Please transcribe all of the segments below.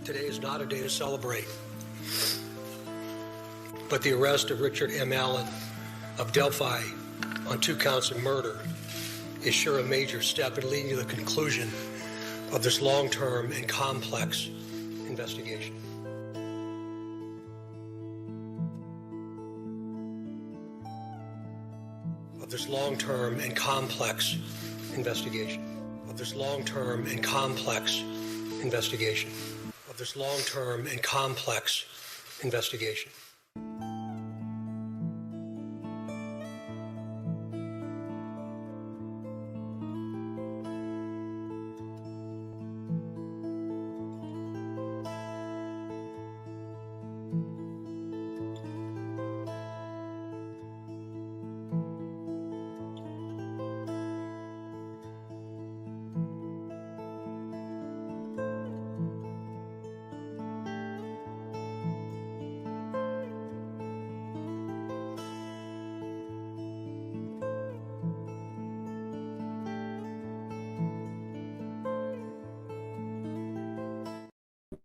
Today is not a day to celebrate, but the arrest of Richard M. Allen of Delphi on 2 counts of murder is sure a major step in leading to the conclusion of this long-term and complex investigation. Of this long-term and complex investigation. Of this long-term and complex investigation. Of this long-term and complex investigation.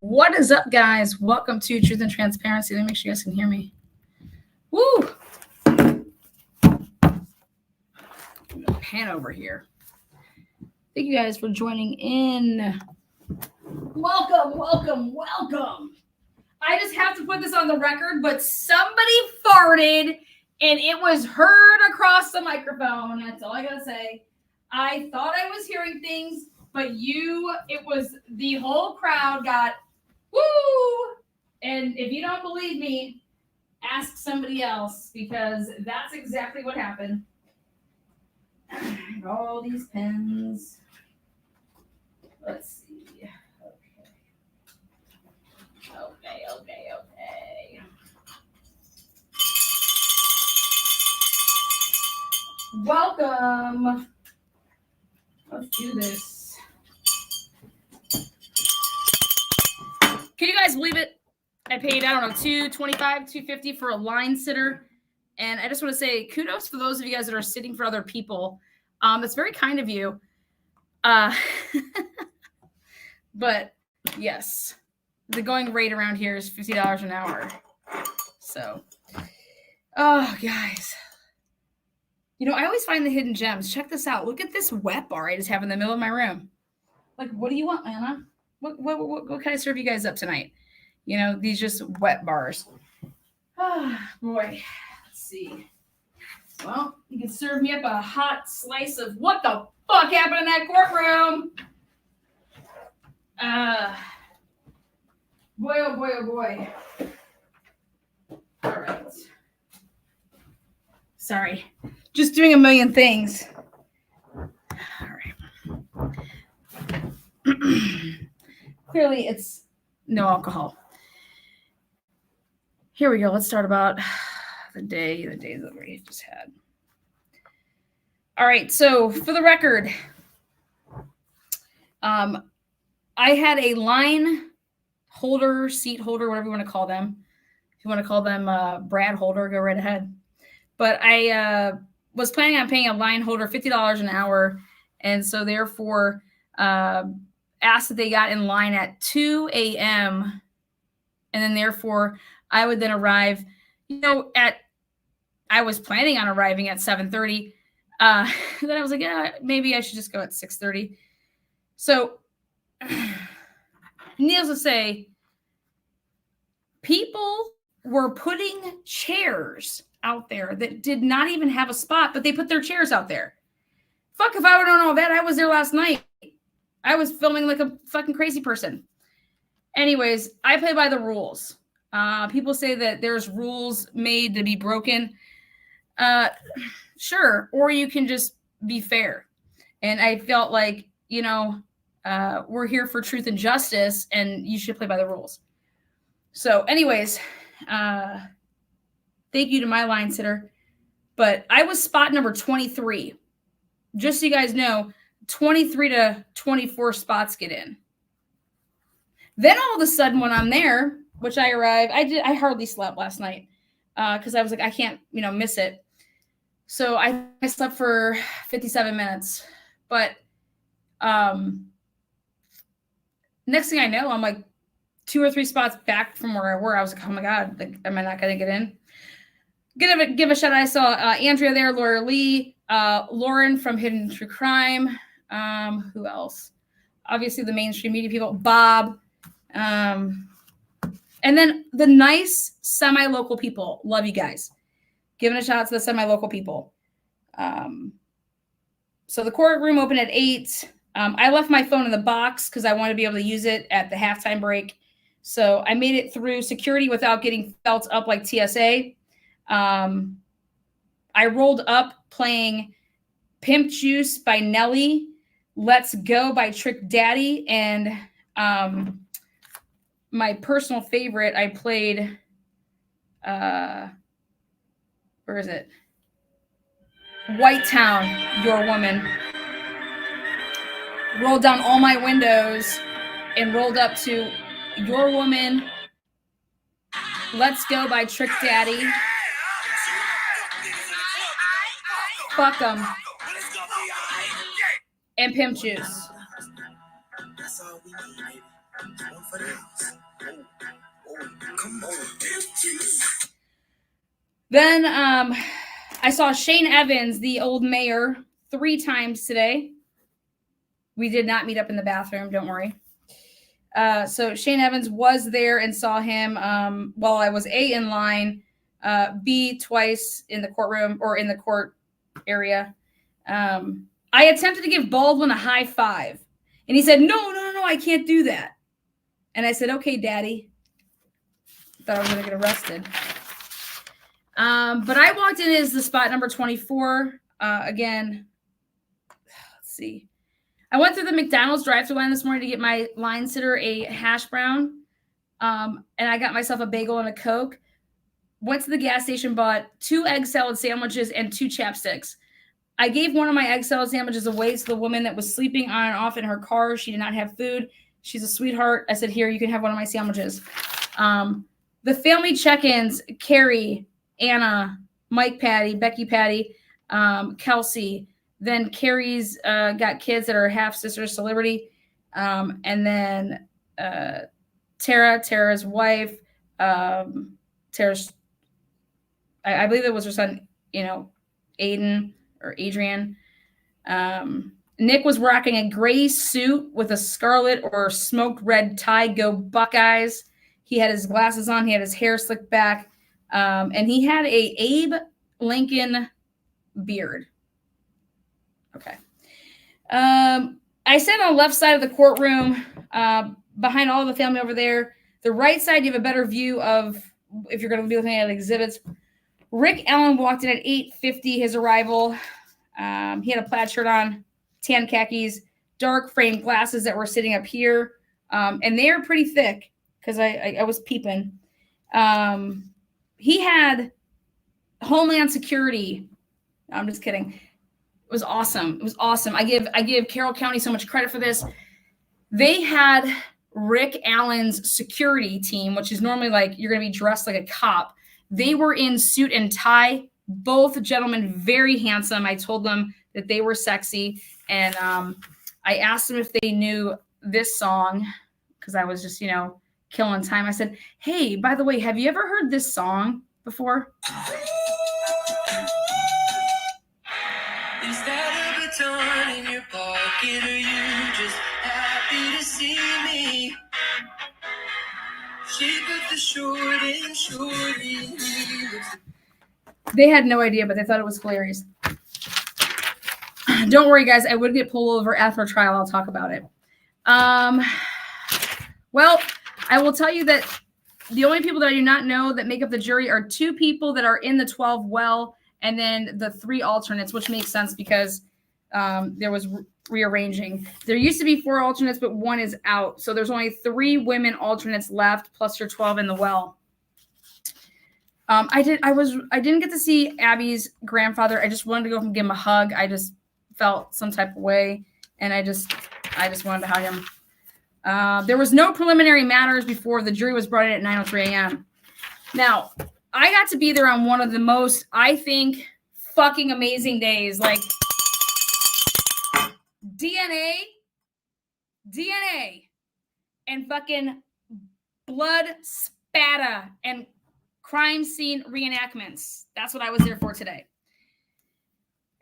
What is up, guys? Welcome to Truth and Transparency. Let me make sure you guys can hear me. Woo! Pan over here. Thank you guys for joining in. Welcome, welcome, welcome. I just have to put this on the record, but somebody farted and it was heard across the microphone. That's all I gotta say. I thought I was hearing things, but it was the whole crowd got woo! And if you don't believe me, ask somebody else, because that's exactly what happened. All these pens. Let's see. Okay. Welcome. Let's do this. Can you guys believe it? I paid, I don't know, $225, $250 for a line sitter. And I just want to say kudos for those of you guys that are sitting for other people. It's very kind of you. But yes, the going rate around here is $50 an hour. So, oh, guys. You know, I always find the hidden gems. Check this out. Look at this wet bar I just have in the middle of my room. Like, what do you want, Anna? What can I serve you guys up tonight? You know, these just wet bars. Oh, boy. Let's see. Well, you can serve me up a hot slice of what the fuck happened in that courtroom. Boy, oh boy, oh boy. All right. Sorry. Just doing a million things. All right. Clearly, it's no alcohol. Here we go. Let's start about the day that we just had. All right. So for the record, I had a line holder, seat holder, whatever you want to call them. If you want to call them Brad holder, go right ahead. But I was planning on paying a line holder $50 an hour. And so therefore, asked that they got in line at 2 a.m. And then therefore I would then arrive, I was planning on arriving at 7:30. Then I was like, yeah, maybe I should just go at 6:30. So needless to say, people were putting chairs out there that did not even have a spot, but they put their chairs out there. Fuck if I would know that. I was there last night. I was filming like a fucking crazy person. Anyways, I play by the rules. People say that there's rules made to be broken. Sure. Or you can just be fair. And I felt like, we're here for truth and justice, and you should play by the rules. So anyways, thank you to my line sitter. But I was spot number 23. Just so you guys know, 23 to 24 spots get in. Then all of a sudden when I'm there, which I arrived, I hardly slept last night because I was like, I can't, miss it. So I slept for 57 minutes. But next thing I know, I'm like 2 or 3 spots back from where I were. I was like, oh my God, like, am I not going to get in? Give a shout out. I saw Andrea there, Laura Lee, Lauren from Hidden True Crime. Who else? Obviously the mainstream media people, Bob. And then the nice semi-local people. Love you guys. Giving a shout out to the semi-local people. So the courtroom opened at 8. I left my phone in the box because I wanted to be able to use it at the halftime break. So I made it through security without getting felt up like TSA. I rolled up playing Pimp Juice by Nelly, Let's Go by Trick Daddy, and my personal favorite, I played, where is it? White Town, Your Woman. Rolled down all my windows and rolled up to Your Woman, Let's Go by Trick Daddy. Fuck 'em. And Pimp Juice. Then I saw Shane Evans, the old mayor, 3 times today. We did not meet up in the bathroom, don't worry. So Shane Evans was there and saw him while I was A, in line, B, twice in the courtroom or in the court area. I attempted to give Baldwin a high five, and he said, no, I can't do that. And I said, okay, Daddy. Thought I was going to get arrested. But I walked in as the spot number 24. Again, let's see. I went through the McDonald's drive-thru line this morning to get my line sitter a hash brown. And I got myself a bagel and a Coke. Went to the gas station, bought 2 egg salad sandwiches and 2 chapsticks. I gave one of my egg salad sandwiches away to the woman that was sleeping on and off in her car. She did not have food. She's a sweetheart. I said, here, you can have one of my sandwiches. The family check-ins, Carrie, Anna, Mike Patty, Becky Patty, Kelsey. Then Carrie's got kids that are half-sisters to Liberty. And then Tara's wife, Tara's, I believe it was her son, Aiden or Adrian. Nick was rocking a gray suit with a scarlet or smoked red tie. Go Buckeyes. He had his glasses on. He had his hair slicked back. And he had a Abe Lincoln beard. Okay. I sat on the left side of the courtroom, behind all the family over there. The right side, you have a better view of if you're going to be looking at exhibits. Rick Allen walked in at 8:50, his arrival. He had a plaid shirt on, tan khakis, dark framed glasses that were sitting up here. And they are pretty thick because I was peeping. He had Homeland Security. No, I'm just kidding. It was awesome. It was awesome. I give Carroll County so much credit for this. They had Rick Allen's security team, which is normally like you're going to be dressed like a cop. They were in suit and tie. Both gentlemen, very handsome. I told them that they were sexy. And I asked them if they knew this song because I was just, killing time. I said, hey, by the way, have you ever heard this song before? Is that a baton in your pocket? Are you just happy to see me? She put the short and shorty. They had no idea, but they thought it was hilarious. Don't worry, guys. I would get pulled over after trial. I'll talk about it. Well, I will tell you that the only people that I do not know that make up the jury are 2 people that are in the 12 well, and then the 3 alternates, which makes sense because there was rearranging. There used to be 4 alternates, but 1 is out. So there's only 3 women alternates left, plus your 12 in the well. I didn't get to see Abby's grandfather. I just wanted to go and give him a hug. I just felt some type of way, and I just wanted to hug him. There was no preliminary matters before the jury was brought in at 9:03 a.m. Now, I got to be there on one of the most, I think, fucking amazing days. Like, DNA, and fucking blood spatter, and crime scene reenactments. That's what I was there for today.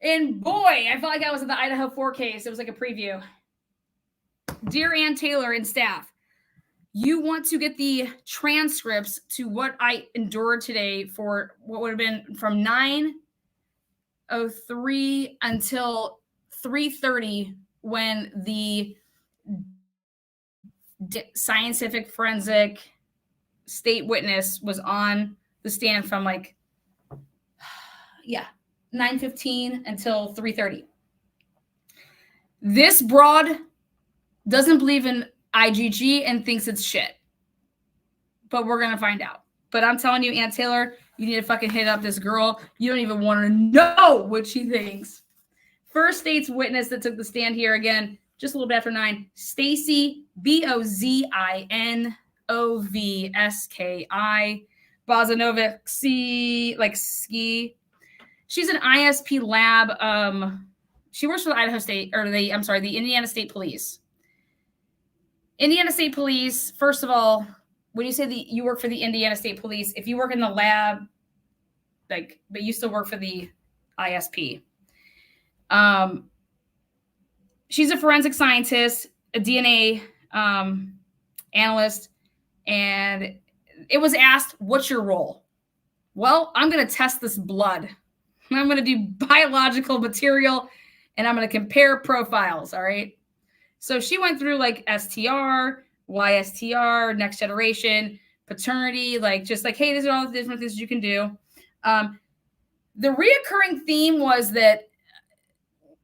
And boy, I felt like I was in the Idaho 4 case. It was like a preview. Dear Ann Taylor and staff, you want to get the transcripts to what I endured today for what would have been from 9:03 until 3:30 when the scientific forensic state witness was on the stand from 9:15 until 3:30. This broad doesn't believe in IGG and thinks it's shit. But we're going to find out. But I'm telling you, Ann Taylor, you need to fucking hit up this girl. You don't even want to know what she thinks. First state's witness that took the stand here again, just a little bit after 9, Stacy, Bozinovski, Bozanovic, ski. She's an ISP lab. She works for the Idaho State, or the Indiana State Police. Indiana State Police, first of all, when you say you work for the Indiana State Police, if you work in the lab, but you still work for the ISP. She's a forensic scientist, a DNA analyst, and it was asked, what's your role? Well, I'm going to test this blood. I'm going to do biological material, and I'm going to compare profiles, all right? So she went through STR, YSTR, next generation, paternity, hey, these are all the different things you can do. The reoccurring theme was that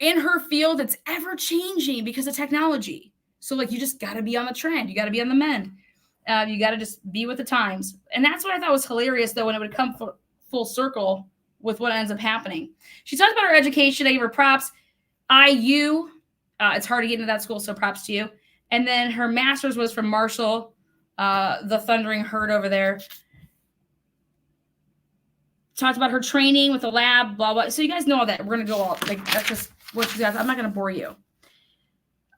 in her field, it's ever changing because of technology. So you just got to be on the trend. You got to be on the mend. You got to just be with the times. And that's what I thought was hilarious, though, when it would come full circle with what ends up happening. She talked about her education. I gave her props. IU, it's hard to get into that school, so props to you. And then her master's was from Marshall, the Thundering Herd over there. Talked about her training with the lab, blah, blah. So you guys know all that. We're going to go all, that's just what she does. I'm not going to bore you.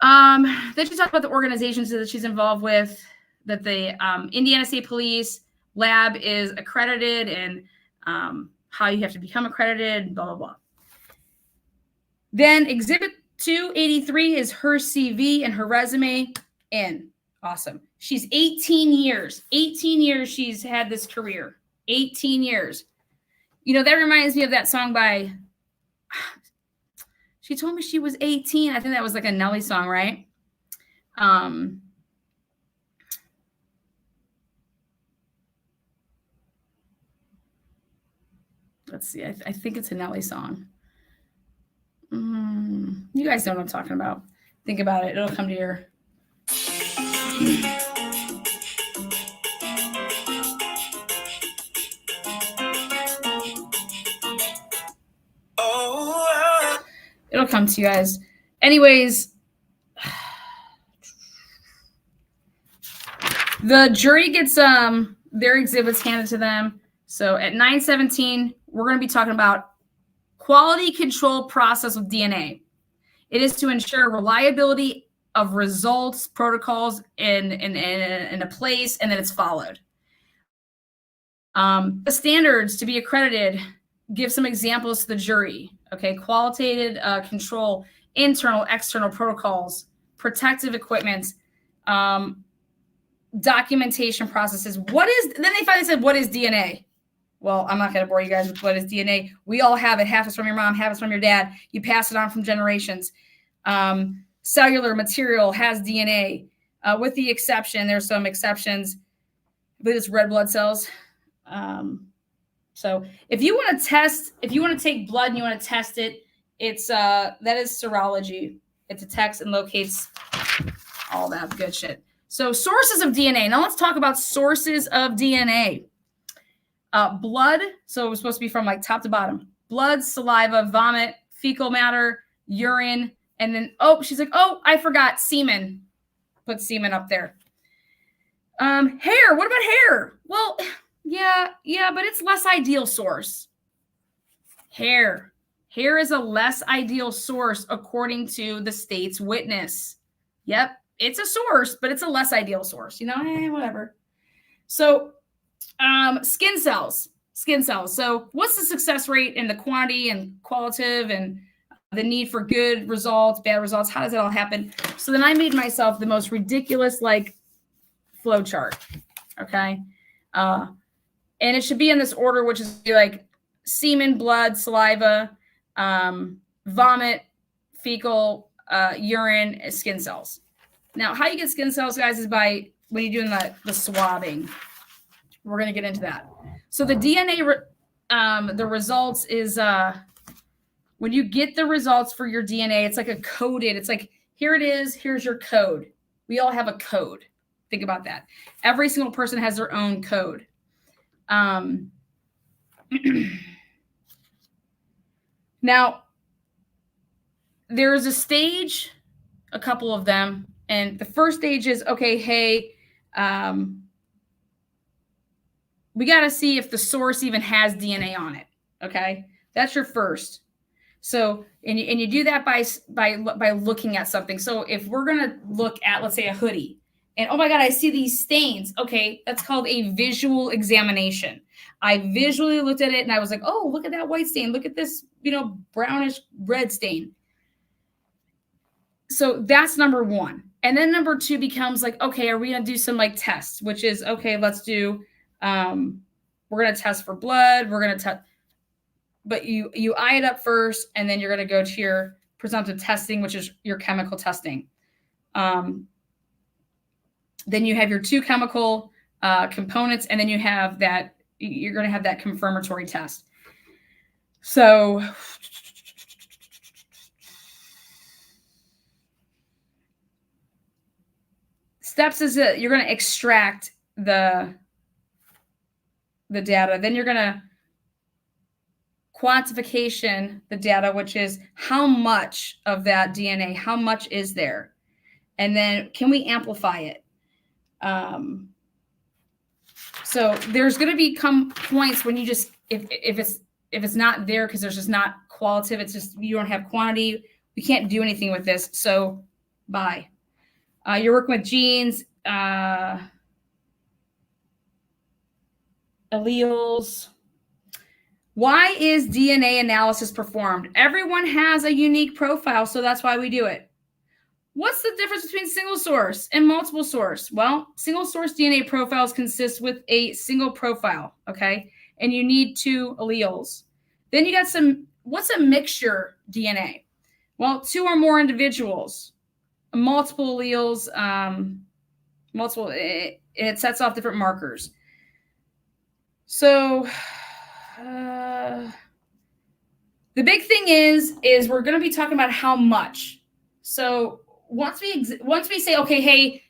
Then she talked about the organizations that she's involved with, that the Indiana State Police lab is accredited and how you have to become accredited, blah, blah, blah. Then Exhibit 283 is her CV and her resume. And awesome. She's 18 years. 18 years she's had this career. 18 years. That reminds me of that song by, she told me she was 18. I think that was a Nelly song, right? Let's see. I think it's a Nelly song. You guys know what I'm talking about. Think about it. It'll come to your... It'll come to you guys. Anyways, the jury gets their exhibits handed to them. So at 9:17, we're going to be talking about quality control process with DNA. It is to ensure reliability of results, protocols in a place, and that it's followed. The standards to be accredited, give some examples to the jury. Okay, qualitative control, internal, external protocols, protective equipment, documentation processes. Then they finally said, what is DNA? Well, I'm not going to bore you guys with what is DNA. We all have it. Half is from your mom, half is from your dad. You pass it on from generations. Cellular material has DNA, with the exception, there's some exceptions, but it's red blood cells. So if you want to take blood and you want to test it, it's that is serology. It detects and locates all that good shit. So sources of DNA. Now let's talk about sources of DNA. Blood. So it was supposed to be from top to bottom. Blood, saliva, vomit, fecal matter, urine, and then, she's like, I forgot semen. Put semen up there. Hair. What about hair? Well, yeah, but it's less ideal source. Hair is a less ideal source according to the state's witness. Yep, it's a source, but it's a less ideal source. Whatever. So skin cells. So what's the success rate and the quantity and qualitative and the need for good results, bad results? How does it all happen? So then I made myself the most ridiculous like flow chart. Okay. And it should be in this order, which is like semen, blood, saliva, vomit, fecal, urine, skin cells. Now, how you get skin cells, guys, is by when you're doing the swabbing. We're going to get into that. So the DNA, the results is when you get the results for your DNA, it's like a coded. It's like, here it is. Here's your code. We all have a code. Think about that. Every single person has their own code. Now, there's a stage, a couple of them. And the first stage is, okay, hey, we got to see if the source even has DNA on it. Okay. That's your first. So, and you do that by looking at something. So if we're going to look at, let's say, a hoodie, and oh my God, I see these stains. Okay. That's called a visual examination. I visually looked at it and I was like, oh, look at that white stain. Look at this, brownish red stain. So that's number one. And then number two becomes like, okay, are we going to do some like tests, which is, okay, let's do, we're going to test for blood. We're going to test, but you eye it up first, and then you're going to go to your presumptive testing, which is your chemical testing. Then you have your two chemical components, and then you have that, you're going to have that confirmatory test. So steps is that you're going to extract the data. Then you're going to quantification the data, which is how much of that DNA, how much is there? And then can we amplify it? So there's going to become points when you just, if it's not there, because there's just not qualitative, it's just, you don't have quantity. We can't do anything with this. So bye. You're working with genes, alleles. Why is DNA analysis performed? Everyone has a unique profile, so that's why we do it. What's the difference between single source and multiple source? Well, single source DNA profiles consist with a single profile, okay? And you need two alleles. Then you got what's a mixture DNA? Well, two or more individuals, multiple alleles, it sets off different markers. So the big thing is we're going to be talking about how much. So once we say, okay, hey,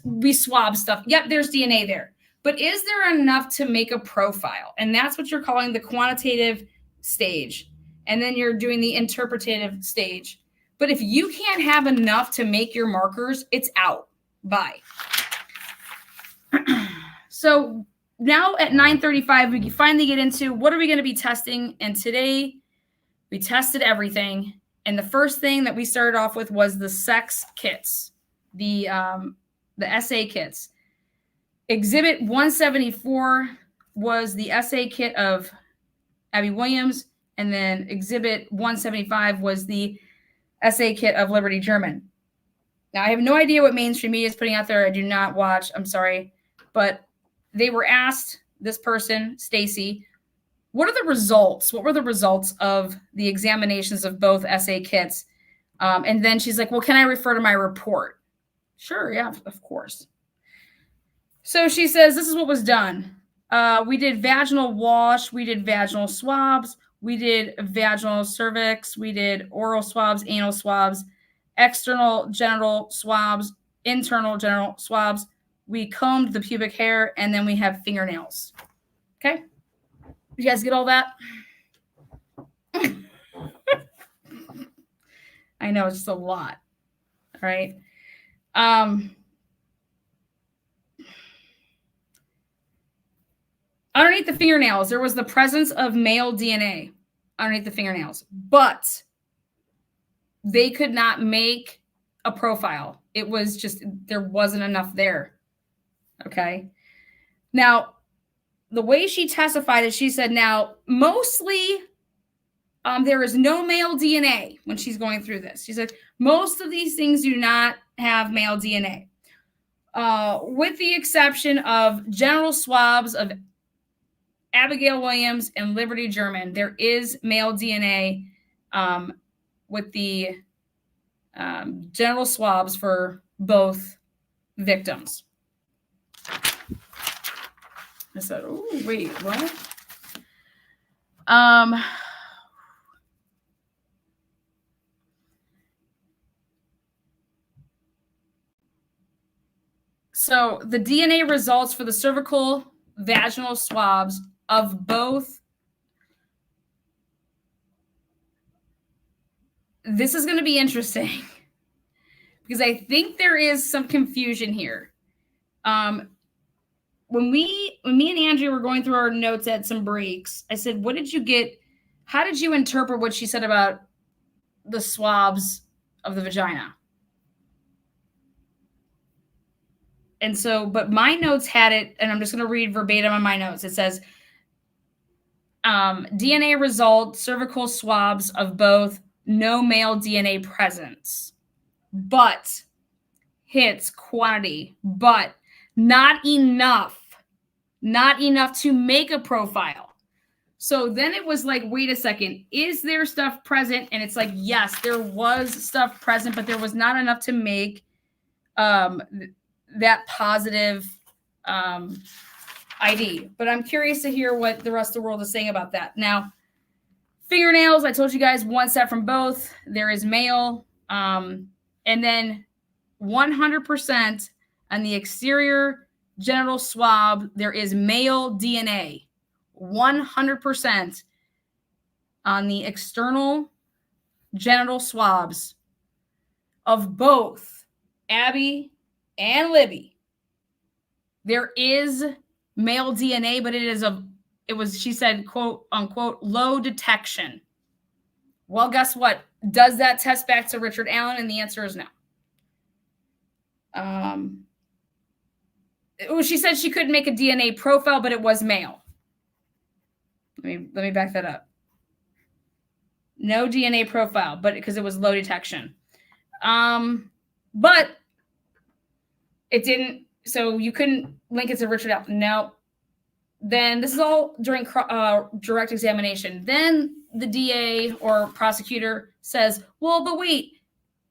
we swab stuff. Yep, there's DNA there. But is there enough to make a profile? And that's what you're calling the quantitative stage. And then you're doing the interpretative stage. But if you can't have enough to make your markers, it's out. Bye. So now at 9:35, we can finally get into what are we going to be testing. And today we tested everything. And the first thing that we started off with was the sex kits, the SA kits. Exhibit 174 was the SA kit of Abby Williams. And then Exhibit 175 was the SA kit of Liberty German. Now, I have no idea what mainstream media is putting out there. I do not watch. I'm sorry. But they were asked, this person, Stacy, what are the results? What were the results of the examinations of both SA kits? And then she's like, well, can I refer to my report? Sure, yeah, of course. So she says, this is what was done. We did vaginal wash. We did vaginal swabs. We did vaginal cervix. We did oral swabs, anal swabs, external genital swabs, internal genital swabs. We combed the pubic hair, and then we have fingernails. Okay? You guys get all that? I know, it's just a lot. All right. Underneath the fingernails, there was the presence of male DNA underneath the fingernails, but they could not make a profile. It was just, there wasn't enough there. Okay. Now, the way she testified is she said, now, mostly there is no male DNA when she's going through this. She said, most of these things do not have male DNA. With the exception of general swabs of Abigail Williams and Liberty German, there is male DNA with the general swabs for both victims. I said, oh, wait, what? So the DNA results for the cervical vaginal swabs of both. This is going to be interesting because I think there is some confusion here. When me and Andrea were going through our notes at some breaks, I said, what did you get? How did you interpret what she said about the swabs of the vagina? And so, but my notes had it, and I'm just going to read verbatim on my notes. It says, DNA result, cervical swabs of both, no male DNA presence, but hits quantity, but not enough to make a profile. So then it was like, wait a second, is there stuff present? And it's like, yes, there was stuff present, but there was not enough to make that positive ID. But I'm curious to hear what the rest of the world is saying about that. Now, fingernails, I told you guys, one set from both. There is male. And then 100% on the exterior genital swab, there is male DNA. 100% on the external genital swabs of both Abby and Libby. There is male DNA, but it was, she said, quote unquote, low detection. Well, guess what? Does that test back to Richard Allen? And the answer is no. She said she couldn't make a DNA profile, but it was male. Let me back that up. No DNA profile, but because it was low detection. But it didn't, so you couldn't link it to Richard Allen. No. Then this is all during direct examination. Then the DA or prosecutor says, well, but wait,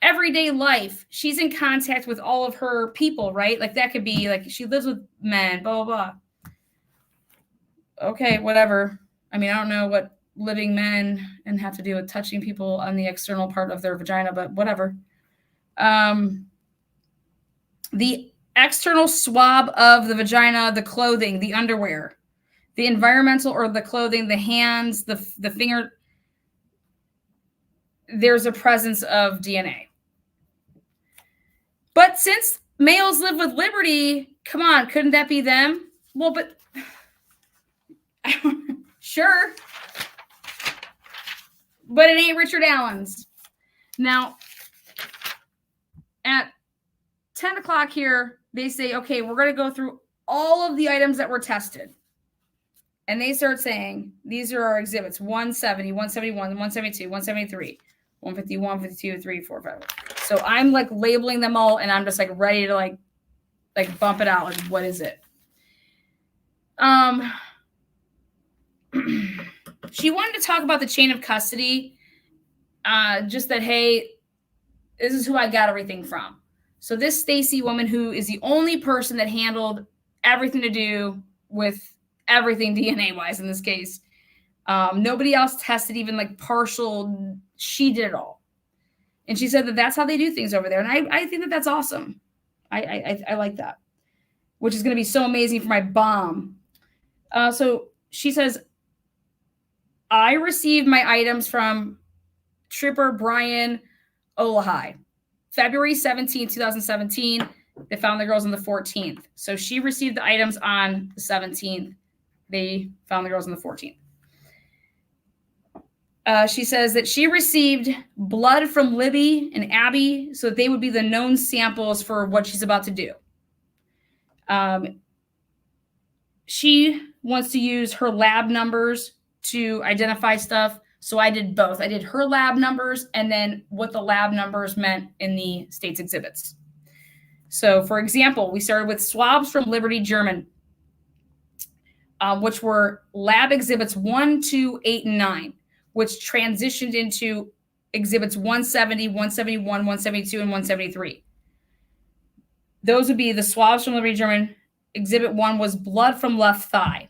everyday life, she's in contact with all of her people, right? Like that could be like she lives with men, blah, blah, blah. Okay, whatever. I mean, I don't know what living men and have to do with touching people on the external part of their vagina, but whatever. The external swab of the vagina, the clothing, the underwear, the environmental or the clothing, the hands, the finger, there's a presence of DNA. But since males live with Liberty, come on, couldn't that be them? Well, but sure. But it ain't Richard Allen's. Now, at 10 o'clock here, they say, okay, we're going to go through all of the items that were tested. And they start saying, these are our exhibits, 170, 171, 172, 173, 151, 152, 3, 4, 5. So I'm like labeling them all, and I'm just like ready to like bump it out. Like, what is it? She wanted to talk about the chain of custody. Just that, hey, this is who I got everything from. So this Stacy woman, who is the only person that handled everything to do with everything DNA-wise in this case. Nobody else tested even like partial. She did it all. And she said that that's how they do things over there. And I think that that's awesome. I like that, which is going to be so amazing for my bomb. So she says, I received my items from Trooper Brian Olahai. February 17, 2017. They found the girls on the 14th. So she received the items on the 17th. They found the girls on the 14th. She says that she received blood from Libby and Abby so that they would be the known samples for what she's about to do. she wants to use her lab numbers to identify stuff. So I did both. I did her lab numbers and then what the lab numbers meant in the state's exhibits. So, for example, we started with swabs from Liberty German, which were lab exhibits 1, 2, 8, and 9, which transitioned into exhibits 170, 171, 172, and 173. Those would be the swabs from Liberty German. Exhibit 1 was blood from left thigh.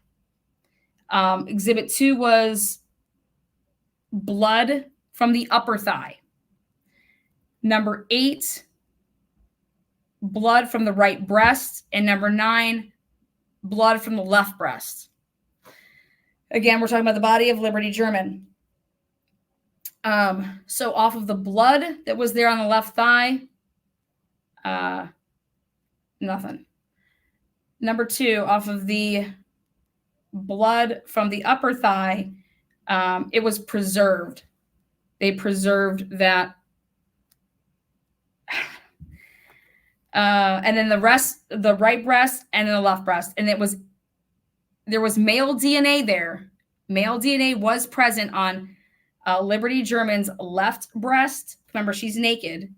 Exhibit 2 was blood from the upper thigh. Number 8, blood from the right breast. And number 9, blood from the left breast. Again, we're talking about the body of Liberty German. So off of the blood that was there on the left thigh, nothing. Number 2, off of the blood from the upper thigh, it was preserved. They preserved that. And then the rest, the right breast and then the left breast. And there was male DNA there. Male DNA was present on Liberty German's left breast. Remember, she's naked.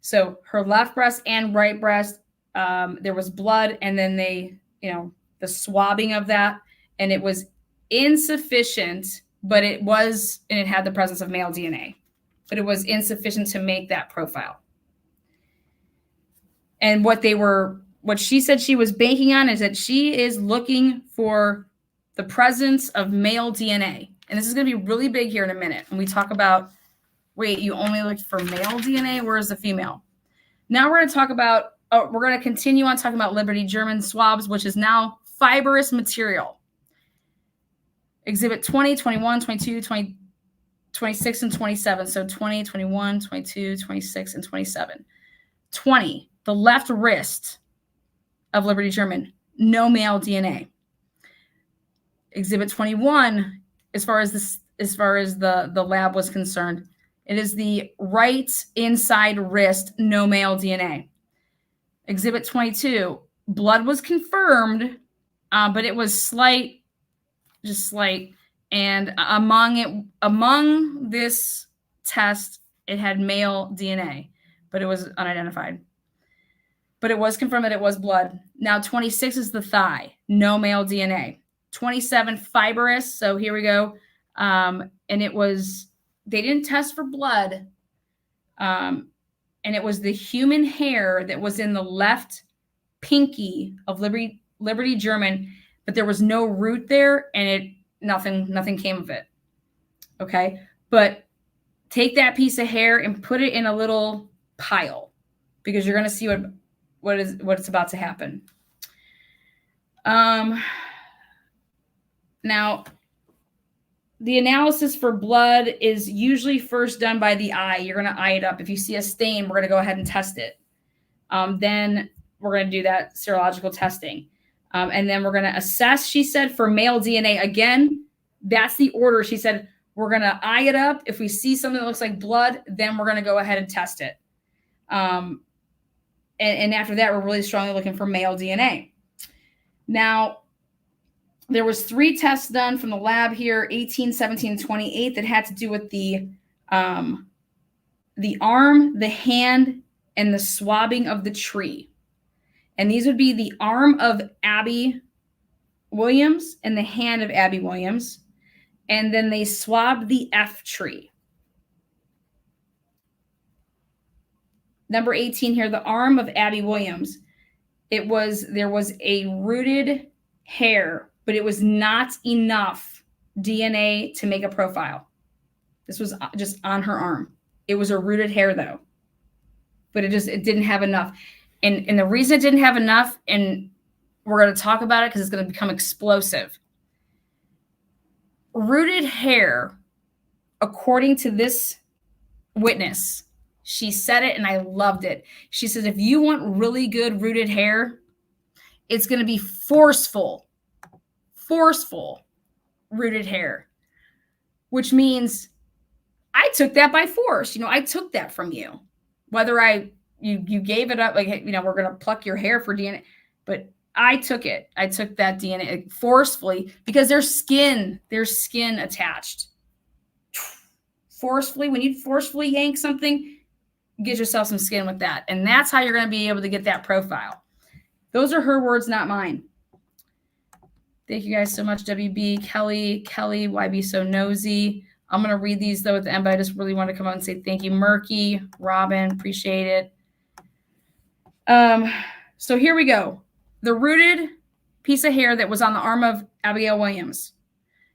So her left breast and right breast, there was blood, and then they, the swabbing of that, and it was insufficient, but it had the presence of male DNA, but it was insufficient to make that profile. And what she said she was banking on is that she is looking for the presence of male DNA. And this is going to be really big here in a minute. When we talk about, wait, you only looked for male DNA? Where's the female? Now we're going to talk about, we're going to continue on talking about Liberty German swabs, which is now fibrous material. Exhibit 20, 21, 22, 26, and 27. So 20, 21, 22, 26, and 27. 20. The left wrist of Liberty German, no male DNA. Exhibit 21, as far as the lab was concerned, it is the right inside wrist, no male DNA. Exhibit 22, blood was confirmed, but it was slight, just slight. And among this test, it had male DNA, but it was unidentified. But it was confirmed that it was blood. Now 26 is the thigh, no male DNA. 27 fibrous, so here we go. And they didn't test for blood. And it was the human hair that was in the left pinky of Liberty German, but there was no root there, and nothing came of it. Okay, but take that piece of hair and put it in a little pile, because you're going to see what's about to happen. Now, the analysis for blood is usually first done by the eye. You're going to eye it up. If you see a stain, we're going to go ahead and test it. Then we're going to do that serological testing. And then we're going to assess, she said, for male DNA. Again, that's the order. She said, we're going to eye it up. If we see something that looks like blood, then we're going to go ahead and test it. And after that, we're really strongly looking for male DNA. Now, there was 3 tests done from the lab here, 18, 17, and 28, that had to do with the arm, the hand, and the swabbing of the tree. And these would be the arm of Abby Williams and the hand of Abby Williams. And then they swabbed the F tree. Number 18 here, the arm of Abby Williams. There was a rooted hair, but it was not enough DNA to make a profile. This was just on her arm. It was a rooted hair though, but it didn't have enough. And the reason it didn't have enough, and we're going to talk about it because it's going to become explosive. Rooted hair, according to this witness, she said it and I loved it. She said, if you want really good rooted hair, it's going to be forceful rooted hair, which means I took that by force. I took that from you, whether you gave it up, like, we're going to pluck your hair for DNA, but I took it. I took that DNA forcefully because there's skin attached. Forcefully, when you forcefully yank something, get yourself some skin with that. And that's how you're going to be able to get that profile. Those are her words, not mine. Thank you guys so much, WB, Kelly, why be so nosy? I'm going to read these, though, at the end, but I just really want to come out and say thank you. Murky, Robin, appreciate it. So here we go. The rooted piece of hair that was on the arm of Abigail Williams.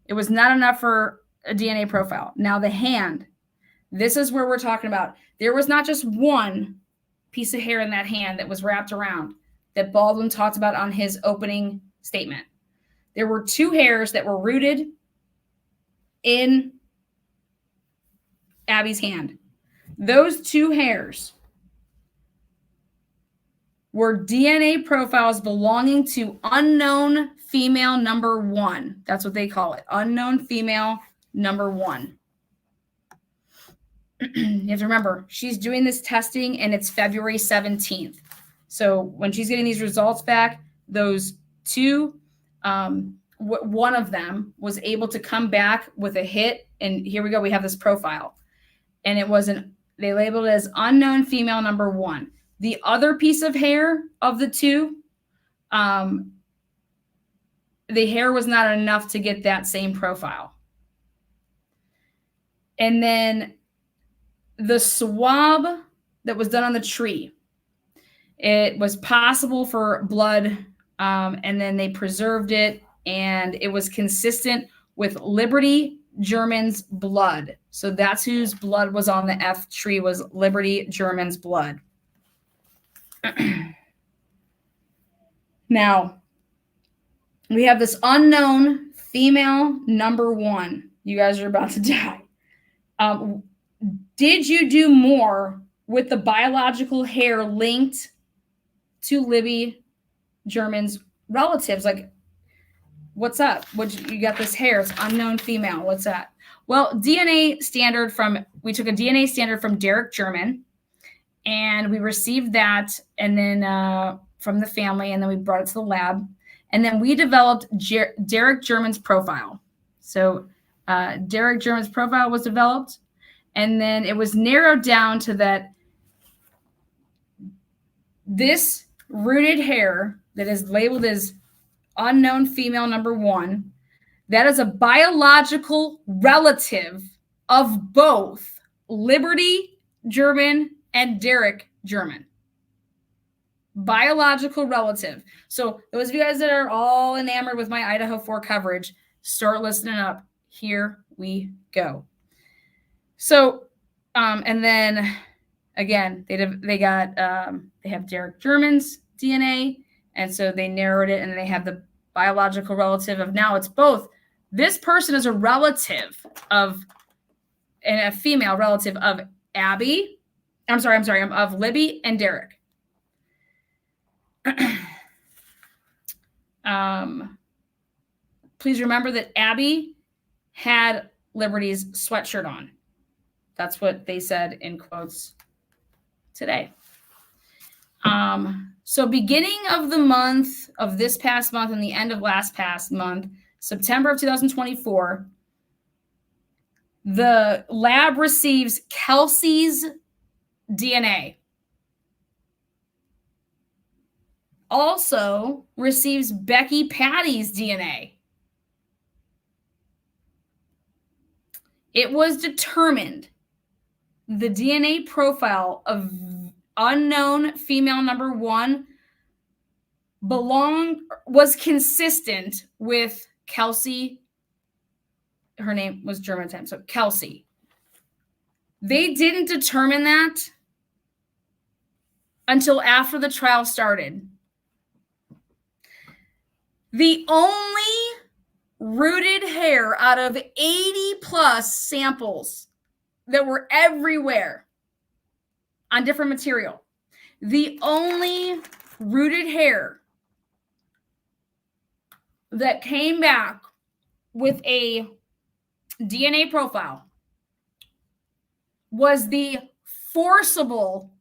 It was not enough for a DNA profile. Now the hand. This is where we're talking about. There was not just one piece of hair in that hand that was wrapped around that Baldwin talked about on his opening statement. There were 2 hairs that were rooted in Abby's hand. Those 2 hairs were DNA profiles belonging to unknown female number 1. That's what they call it. Unknown female number 1. You have to remember, she's doing this testing and it's February 17th. So when she's getting these results back, those 2, one of them was able to come back with a hit. And here we go. We have this profile. And it was they labeled it as unknown female number 1. The other piece of hair of the 2, the hair was not enough to get that same profile. And then the swab that was done on the tree, it was possible for blood, and then they preserved it, and it was consistent with Liberty German's blood. So that's whose blood was on the F tree, was Liberty German's blood. Now, we have this unknown female number 1. You guys are about to die. Did you do more with the biological hair linked to Libby German's relatives? Like, what's up? You got this hair. It's unknown female. What's that? Well, we took a DNA standard from Derek German, and we received that, and then from the family, and then we brought it to the lab, and then we developed Derek German's profile. So Derek German's profile was developed, and then it was narrowed down to that this rooted hair that is labeled as unknown female number 1, that is a biological relative of both Liberty German and Derek German. Biological relative. So those of you guys that are all enamored with my Idaho 4 coverage, start listening up. Here we go. So, and then again, they have Derek German's DNA, and so they narrowed it, and they have the biological relative of now it's both. This person is a relative of, and a female relative of Abby. Of Libby and Derek. Please remember that Abby had Liberty's sweatshirt on. That's what they said in quotes today. So beginning of the month of this past month and the end of last past month, September of 2024, the lab receives Kelsey's DNA. Also receives Becky Patty's DNA. It was determined the DNA profile of unknown female number 1 was consistent with Kelsey. Her name was German time, so Kelsey. They didn't determine that until after the trial started. The only rooted hair out of 80 plus samples that were everywhere on different material, the only rooted hair that came back with a DNA profile was the forcible,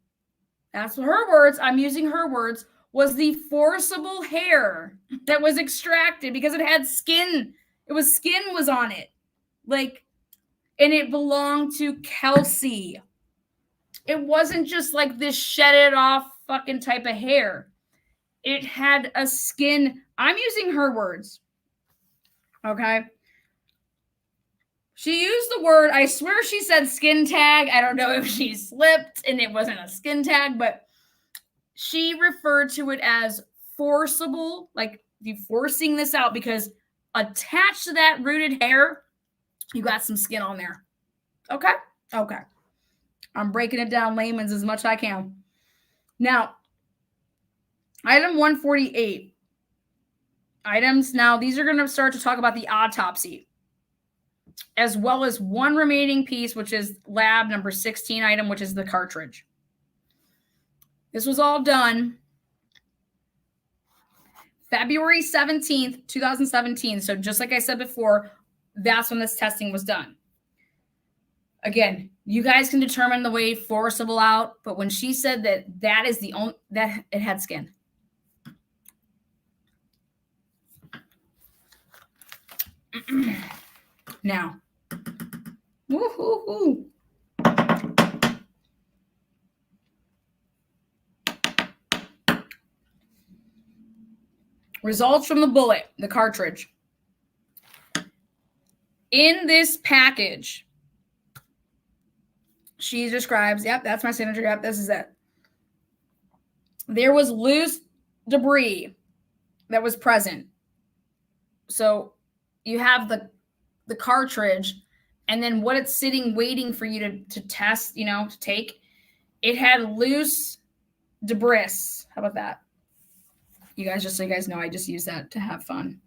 that's her words, I'm using her words, was the forcible hair that was extracted because it had skin. Skin was on it. Like, and it belonged to Kelsey. It wasn't just like this shedded off fucking type of hair. It had a skin. I'm using her words. Okay. She used the word, I swear she said skin tag. I don't know if she slipped and it wasn't a skin tag, but she referred to it as forcible, like you forcing this out, because attached to that rooted hair, you got some skin on there. Okay? Okay. I'm breaking it down layman's as much as I can. Now, item 148. Items. Now, these are going to start to talk about the autopsy, as well as one remaining piece, which is lab number 16 item, which is the cartridge. This was all done February 17th, 2017. So just like I said before, that's when this testing was done. Again, you guys can determine the way forcible out, but when she said that is the only, that it had skin. Now, woo-hoo-hoo. Results from the bullet, the cartridge. In this package, she describes, yep, that's my signature. Yep, this is it. There was loose debris that was present. So you have the cartridge, and then what it's sitting waiting for you to test, to take. It had loose debris. How about that? You guys, just so you guys know, I just use that to have fun.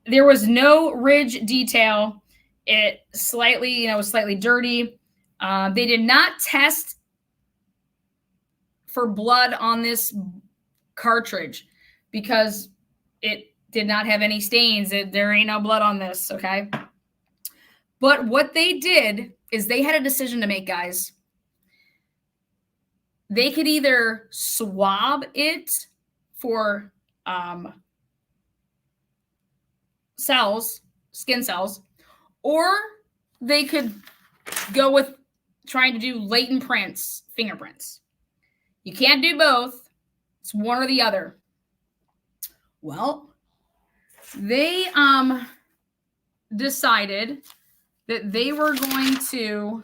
There was no ridge detail. It slightly, was slightly dirty. They did not test for blood on this cartridge because it did not have any stains. There ain't no blood on this, okay? But what they did is they had a decision to make, guys. They could either swab it for cells, skin cells, or they could go with trying to do latent prints, fingerprints. You can't do both. It's one or the other. Well, they decided that they were going to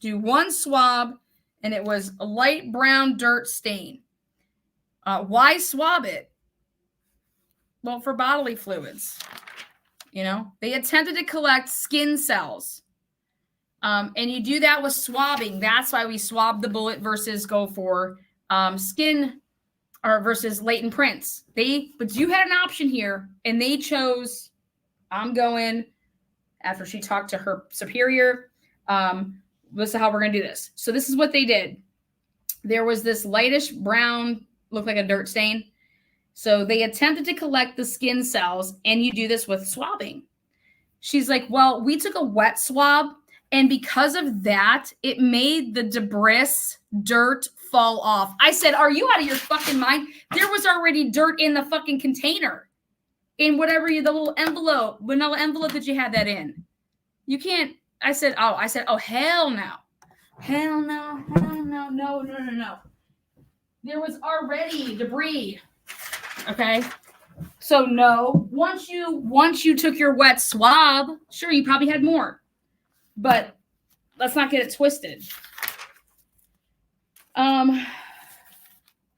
do one swab, and it was a light brown dirt stain. Why swab it? Well, for bodily fluids. They attempted to collect skin cells. And you do that with swabbing. That's why we swab the bullet versus go for skin or versus latent prints. But you had an option here, and they chose, I'm going, after she talked to her superior, this is how we're going to do this. So this is what they did. There was this lightish brown, looked like a dirt stain. So they attempted to collect the skin cells, and you do this with swabbing. She's like, well, we took a wet swab, and because of that, it made the debris, dirt fall off. I said, are you out of your fucking mind? There was already dirt in the fucking container. In whatever the little envelope, vanilla envelope that you had that in. You can't. I said, oh, hell no. Hell no. Hell no. No. There was already debris. Okay. So no, once you took your wet swab, sure, you probably had more, but let's not get it twisted.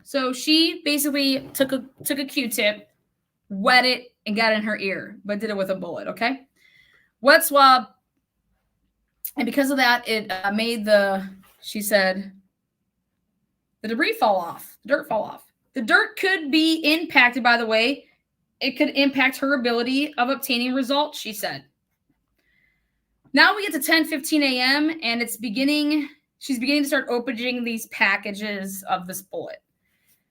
So she basically took a Q-tip, wet it, and got it in her ear, but did it with a bullet. Okay. Wet swab. And because of that, it made she said, the debris fall off, the dirt fall off. The dirt could be impacted, by the way. It could impact her ability of obtaining results, she said. Now we get to 10:15 a.m. and she's beginning to start opening these packages of this bullet.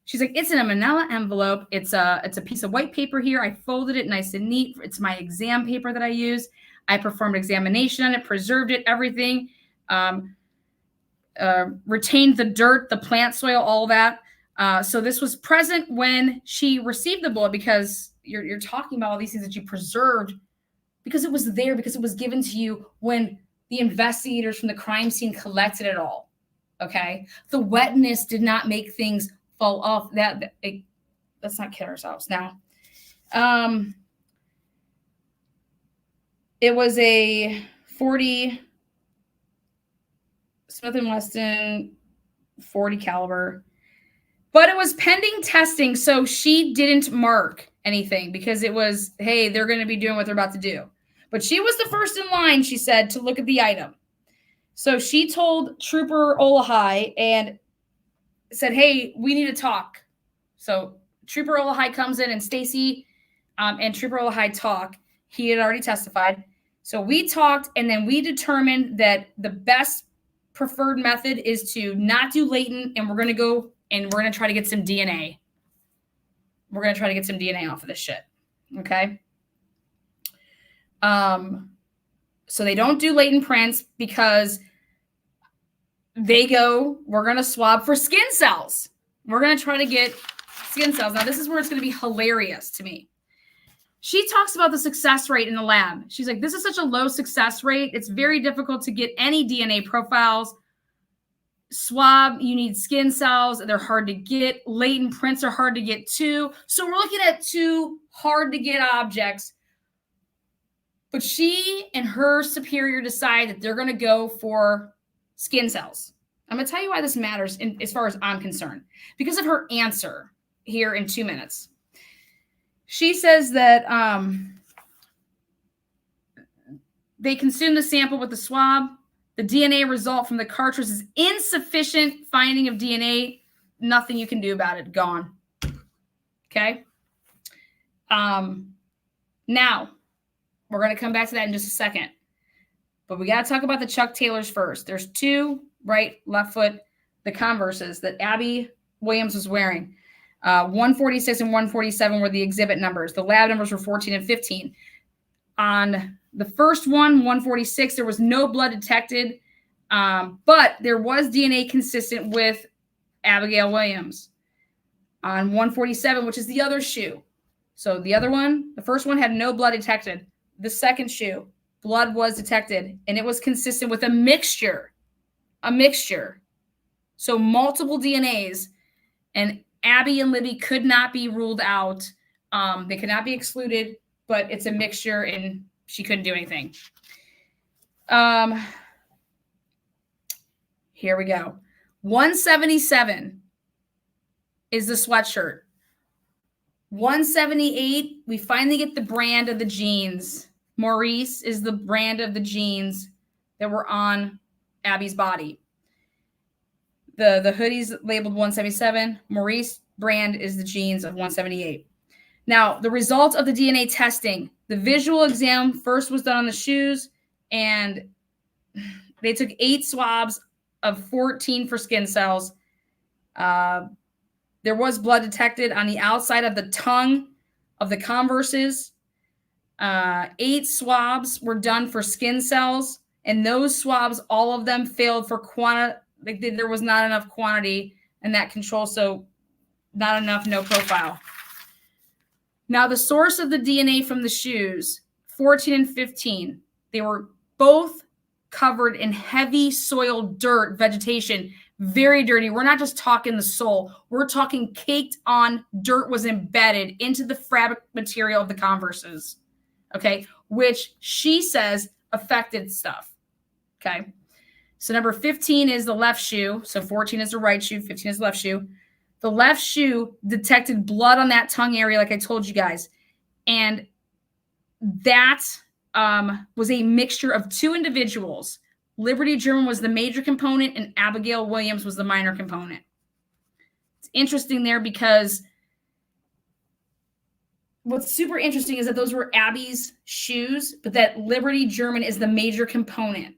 She's like, it's in a manila envelope. It's a piece of white paper here. I folded it nice and neat. It's my exam paper that I use. I performed examination on it, preserved it, everything. Retained the dirt, the plant soil, all that. So this was present when she received the bullet, because you're talking about all these things that you preserved because it was there, because it was given to you when the investigators from the crime scene collected it all. Okay. The wetness did not make things fall off. Let's not kid ourselves now. It was a 40 Smith & Wesson 40 caliber, but it was pending testing. So she didn't mark anything because it was, hey, they're going to be doing what they're about to do. But she was the first in line, she said, to look at the item. So she told Trooper Olahai and said, hey, we need to talk. So Trooper Olahai comes in, and Stacy and Trooper Olahai talk. He had already testified. So we talked, and then we determined that the best preferred method is to not do latent, and we're going to go and we're going to try to get some DNA. We're going to try to get some DNA off of this shit. Okay. So they don't do latent prints because they go, we're going to swab for skin cells. We're going to try to get skin cells. Now, this is where it's going to be hilarious to me. She talks about the success rate in the lab. She's like, this is such a low success rate. It's very difficult to get any DNA profiles. Swab, you need skin cells. They're hard to get. Latent prints are hard to get too. So we're looking at two hard to get objects. But she and her superior decide that they're going to go for skin cells. I'm going to tell you why this matters as far as I'm concerned. Because of her answer here in 2 minutes. She says that they consumed the sample with the swab. The DNA result from the cartridge is insufficient finding of DNA. Nothing you can do about it. Gone. Okay. Now, we're going to come back to that in just a second. But we got to talk about the Chuck Taylors first. There's two right, left foot, the Converses that Abby Williams was wearing. 146 and 147 were the exhibit numbers. The lab numbers were 14 and 15. On the first one, 146, there was no blood detected, but there was DNA consistent with Abigail Williams. On 147, which is the other shoe. So the other one, the first one had no blood detected. The second shoe, blood was detected, and it was consistent with a mixture. So multiple DNAs, and Abby and Libby could not be ruled out. They could not be excluded, but it's a mixture, and she couldn't do anything. Here we go. 177 is the sweatshirt. 178, we finally get the brand of the jeans. Maurice is the brand of the jeans that were on Abby's body. The hoodies labeled 177. Maurice brand is the jeans of 178. Now, the result of the DNA testing, the visual exam first was done on the shoes, and they took 8 swabs of 14 for skin cells. There was blood detected on the outside of the tongue of the Converses. 8 swabs were done for skin cells, and those swabs, all of them failed for quantity. Like there was not enough quantity in that control, so not enough, no profile. Now, the source of the DNA from the shoes, 14 and 15, they were both covered in heavy soil, dirt, vegetation, very dirty. We're not just talking the sole. We're talking caked on dirt was embedded into the fabric material of the Converses, okay, which she says affected stuff, okay? So number 15 is the left shoe. So 14 is the right shoe, 15 is the left shoe. The left shoe detected blood on that tongue area, like I told you guys. And that was a mixture of 2 individuals. Liberty German was the major component, and Abigail Williams was the minor component. It's interesting there because what's super interesting is that those were Abby's shoes, but that Liberty German is the major component.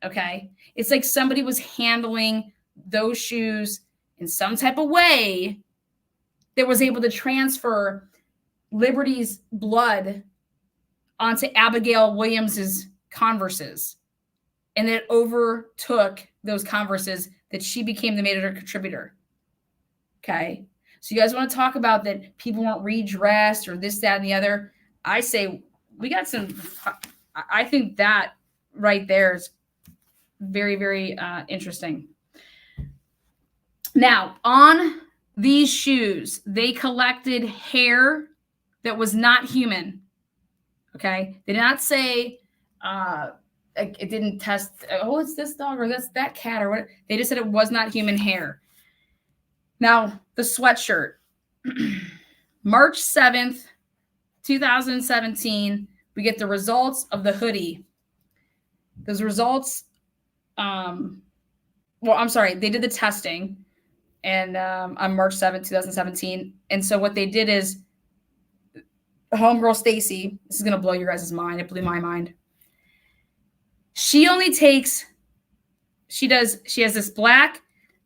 Okay. It's like somebody was handling those shoes in some type of way that was able to transfer Liberty's blood onto Abigail Williams's Converses. And it overtook those Converses that she became the major contributor. Okay. So you guys want to talk about that people weren't redressed or this, that, and the other. I say we got some, I think that right there is very, very interesting. Now, on these shoes, they collected hair that was not human. Okay. They did not say, it didn't test, oh, it's this dog or that's that cat or what. They just said it was not human hair. Now, the sweatshirt, March 7th, 2017, we get the results of the hoodie. Those results, I'm sorry, they did the testing and on March 7th, 2017. And so what they did is homegirl Stacy, this is going to blow your guys' mind. It blew my mind. She has this black,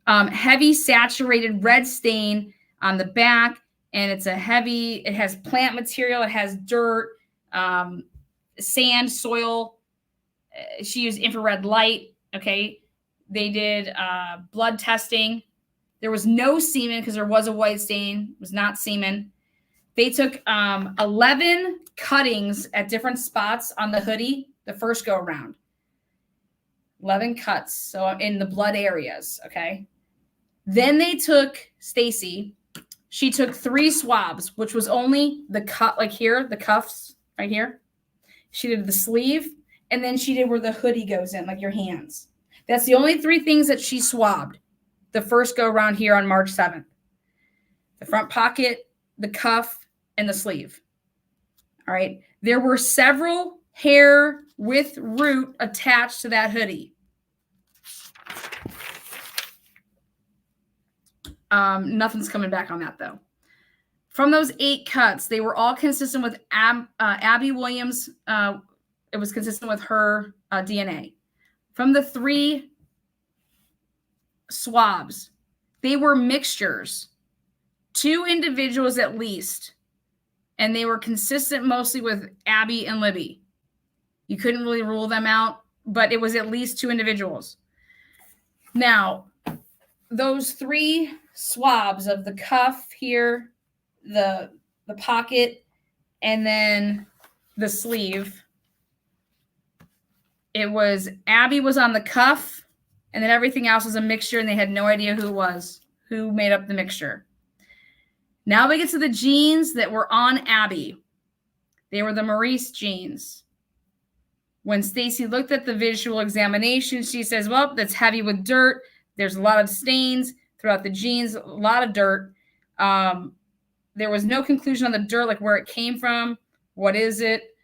heavy saturated red stain on the back. And it has plant material. It has dirt, sand, soil. She used infrared light. Okay. They did blood testing. There was no semen because there was a white stain. It was not semen. They took 11 cuttings at different spots on the hoodie the first go around. 11 cuts. So in the blood areas. Okay. Then they took Stacy. She took 3 swabs, which was only the cut, like here, the cuffs right here. She did the sleeve, and then she did where the hoodie goes in, like your hands. That's the only 3 things that she swabbed the first go around here on March 7th. The front pocket, the cuff, and the sleeve. All right. There were several hair with root attached to that hoodie. Nothing's coming back on that though. From those 8 cuts, they were all consistent with Abby Williams. It was consistent with her DNA. From the 3 swabs, they were mixtures, 2 individuals at least, and they were consistent mostly with Abby and Libby. You couldn't really rule them out, but it was at least 2 individuals. Now, those 3 swabs of the cuff here, the pocket, and then the sleeve. It was Abby was on the cuff, and then everything else was a mixture, and they had no idea who made up the mixture. Now we get to the jeans that were on Abby. They were the Maurice jeans. When Stacy looked at the visual examination, she says, well, that's heavy with dirt. There's a lot of stains throughout the jeans, a lot of dirt. There was no conclusion on the dirt, like where it came from. What is it?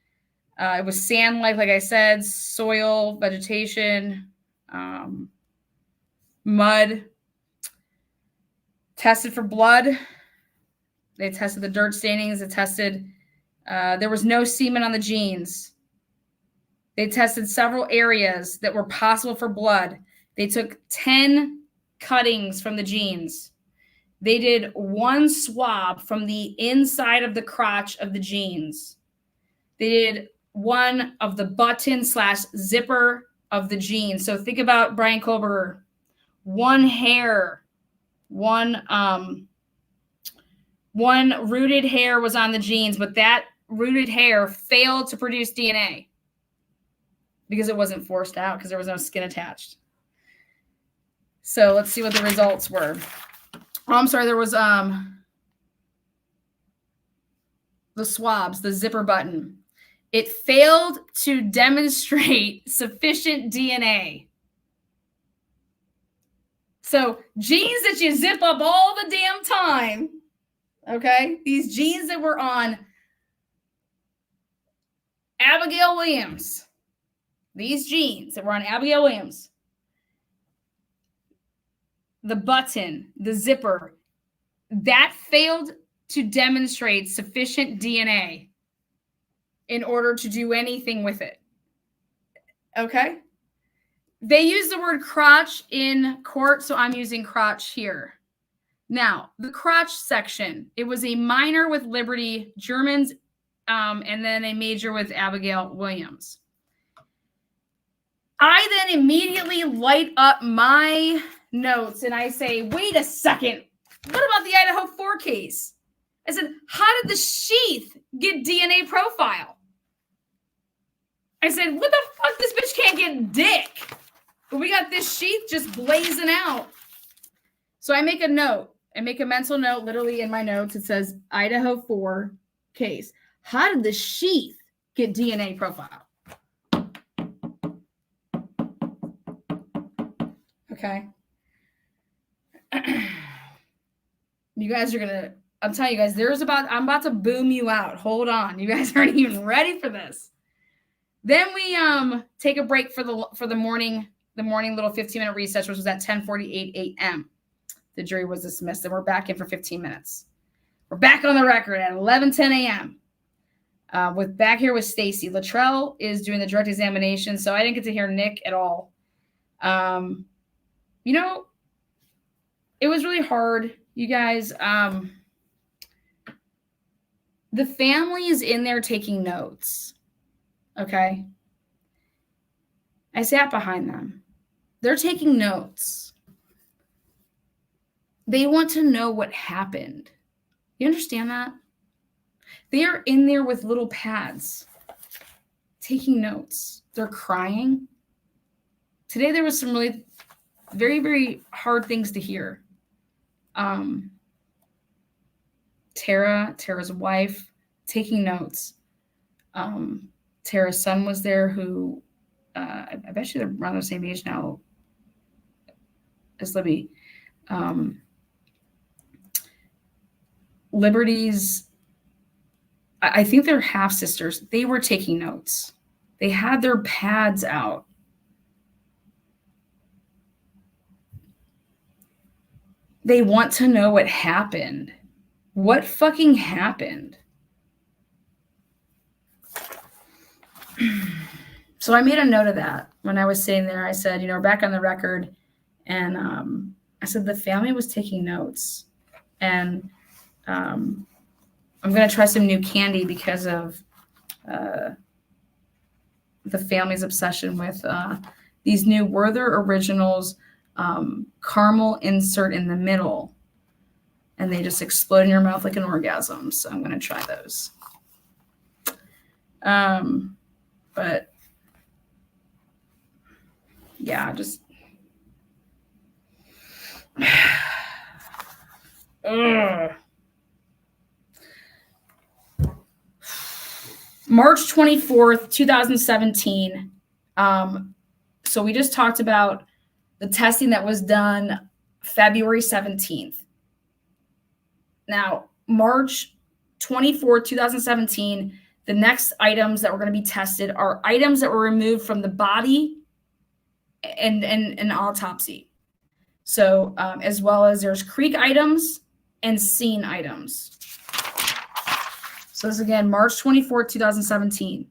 It was sand-like I said, soil, vegetation, mud. Tested for blood. They tested the dirt stainings. It tested, there was no semen on the jeans. They tested several areas that were possible for blood. They took 10 cuttings from the jeans. They did 1 swab from the inside of the crotch of the jeans. They did 1 of the button/zipper of the jeans. So think about Brian Kohlberger. 1 hair, one rooted hair was on the jeans, but that rooted hair failed to produce DNA because it wasn't forced out because there was no skin attached. So let's see what the results were. Oh, I'm sorry. There was the swabs, the zipper button. It failed to demonstrate sufficient DNA. So jeans that you zip up all the damn time, okay? These jeans that were on Abigail Williams, these jeans that were on Abigail Williams, the button, the zipper, that failed to demonstrate sufficient DNA in order to do anything with it. Okay? They use the word crotch in court, so I'm using crotch here. Now, the crotch section, it was a minor with Liberty Germans and then a major with Abigail Williams. I then immediately light up my notes and I say, wait a second. what about the Idaho 4 case? I said, how did the sheath get DNA profile? I said, what the fuck? This bitch can't get dick. But we got this sheath just blazing out. So I make a note. I make a mental note literally in my notes. It says Idaho 4 case. How did the sheath get DNA profile? Okay. You guys are going to, I'm telling you guys, I'm about to boom you out. Hold on. You guys aren't even ready for this. Then we take a break for the morning little 15-minute recess, which was at 10:48 a.m. The jury was dismissed, and we're back in for 15 minutes. We're back on the record at 11:10 a.m. With back here with Stacy. Latrell is doing the direct examination, so I didn't get to hear Nick at all. You know, it was really hard, you guys. The family is in there taking notes. Okay. I sat behind them. They're taking notes. They want to know what happened. You understand that? They are in there with little pads, taking notes. They're crying. Today there was some really very, very hard things to hear. Tara's wife, taking notes. Tara's son was there who, I bet you they're around the same age now as Libby. Liberty's, I think they're half sisters. They were taking notes. They had their pads out. They want to know what happened. What fucking happened? So I made a note of that when I was sitting there. I said, we're back on the record. And I said, the family was taking notes. And I'm going to try some new candy because of the family's obsession with these new Werther Originals caramel insert in the middle. And they just explode in your mouth like an orgasm. So I'm going to try those. But yeah, just March 24th, 2017. So we just talked about the testing that was done February 17th. Now, March 24th, 2017, the next items that were going to be tested are items that were removed from the body and an autopsy. So as well as there's creek items and scene items. So this is again, March 24th, 2017.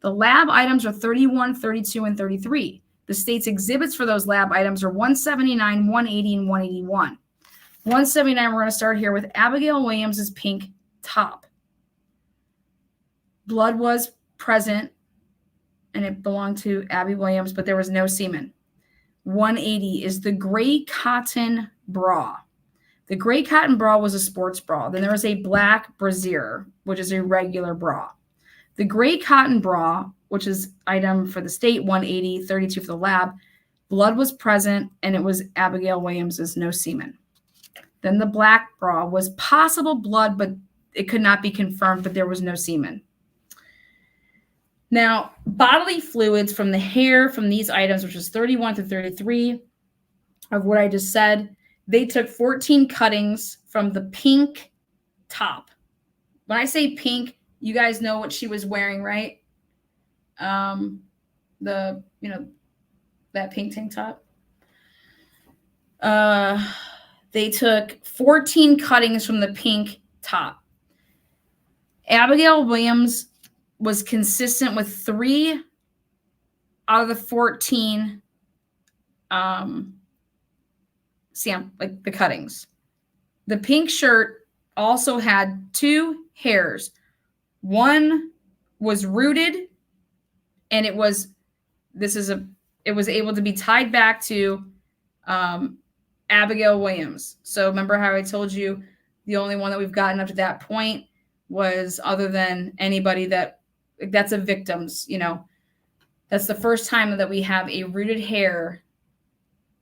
The lab items are 31, 32, and 33. The state's exhibits for those lab items are 179, 180, and 181. 179, we're going to start here with Abigail Williams's pink top. Blood was present, and it belonged to Abby Williams, but there was no semen. 180 is the gray cotton bra. The gray cotton bra was a sports bra. Then there was a black brassiere, which is a regular bra. The gray cotton bra, which is item for the state, 180, 32 for the lab, blood was present, and it was Abigail Williams's, no semen. Then the black bra was possible blood, but it could not be confirmed, but there was no semen. Now, bodily fluids from the hair from these items, which is 31 to 33 of what I just said, they took 14 cuttings from the pink top. When I say pink, you guys know what she was wearing, right? That pink tank top. They took 14 cuttings from the pink top. Abigail Williams was consistent with 3 out of the 14 the cuttings. The pink shirt also had 2 hairs. One was rooted, and it was able to be tied back to Abigail Williams. So remember how I told you the only one that we've gotten up to that point was, other than anybody that's a victim's, that's the first time that we have a rooted hair,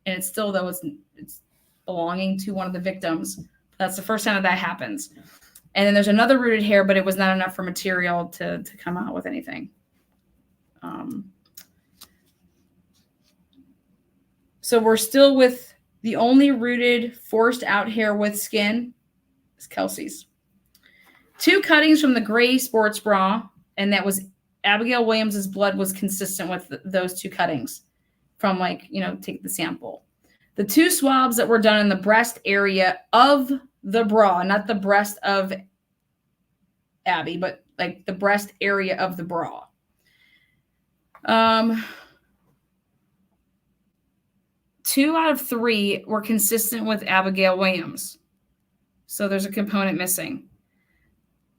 and it's still, though, it's belonging to one of the victims. That's the first time that happens. And then there's another rooted hair, but it was not enough for material to come out with anything. So we're still with the only rooted forced out hair with skin is Kelsey's. 2 cuttings from the gray sports bra, and that was Abigail Williams's blood was consistent with those 2 cuttings from, take the sample. The 2 swabs that were done in the breast area of the bra, not the breast of Abby, but like the breast area of the bra. 2 out of 3 were consistent with Abigail Williams. So there's a component missing.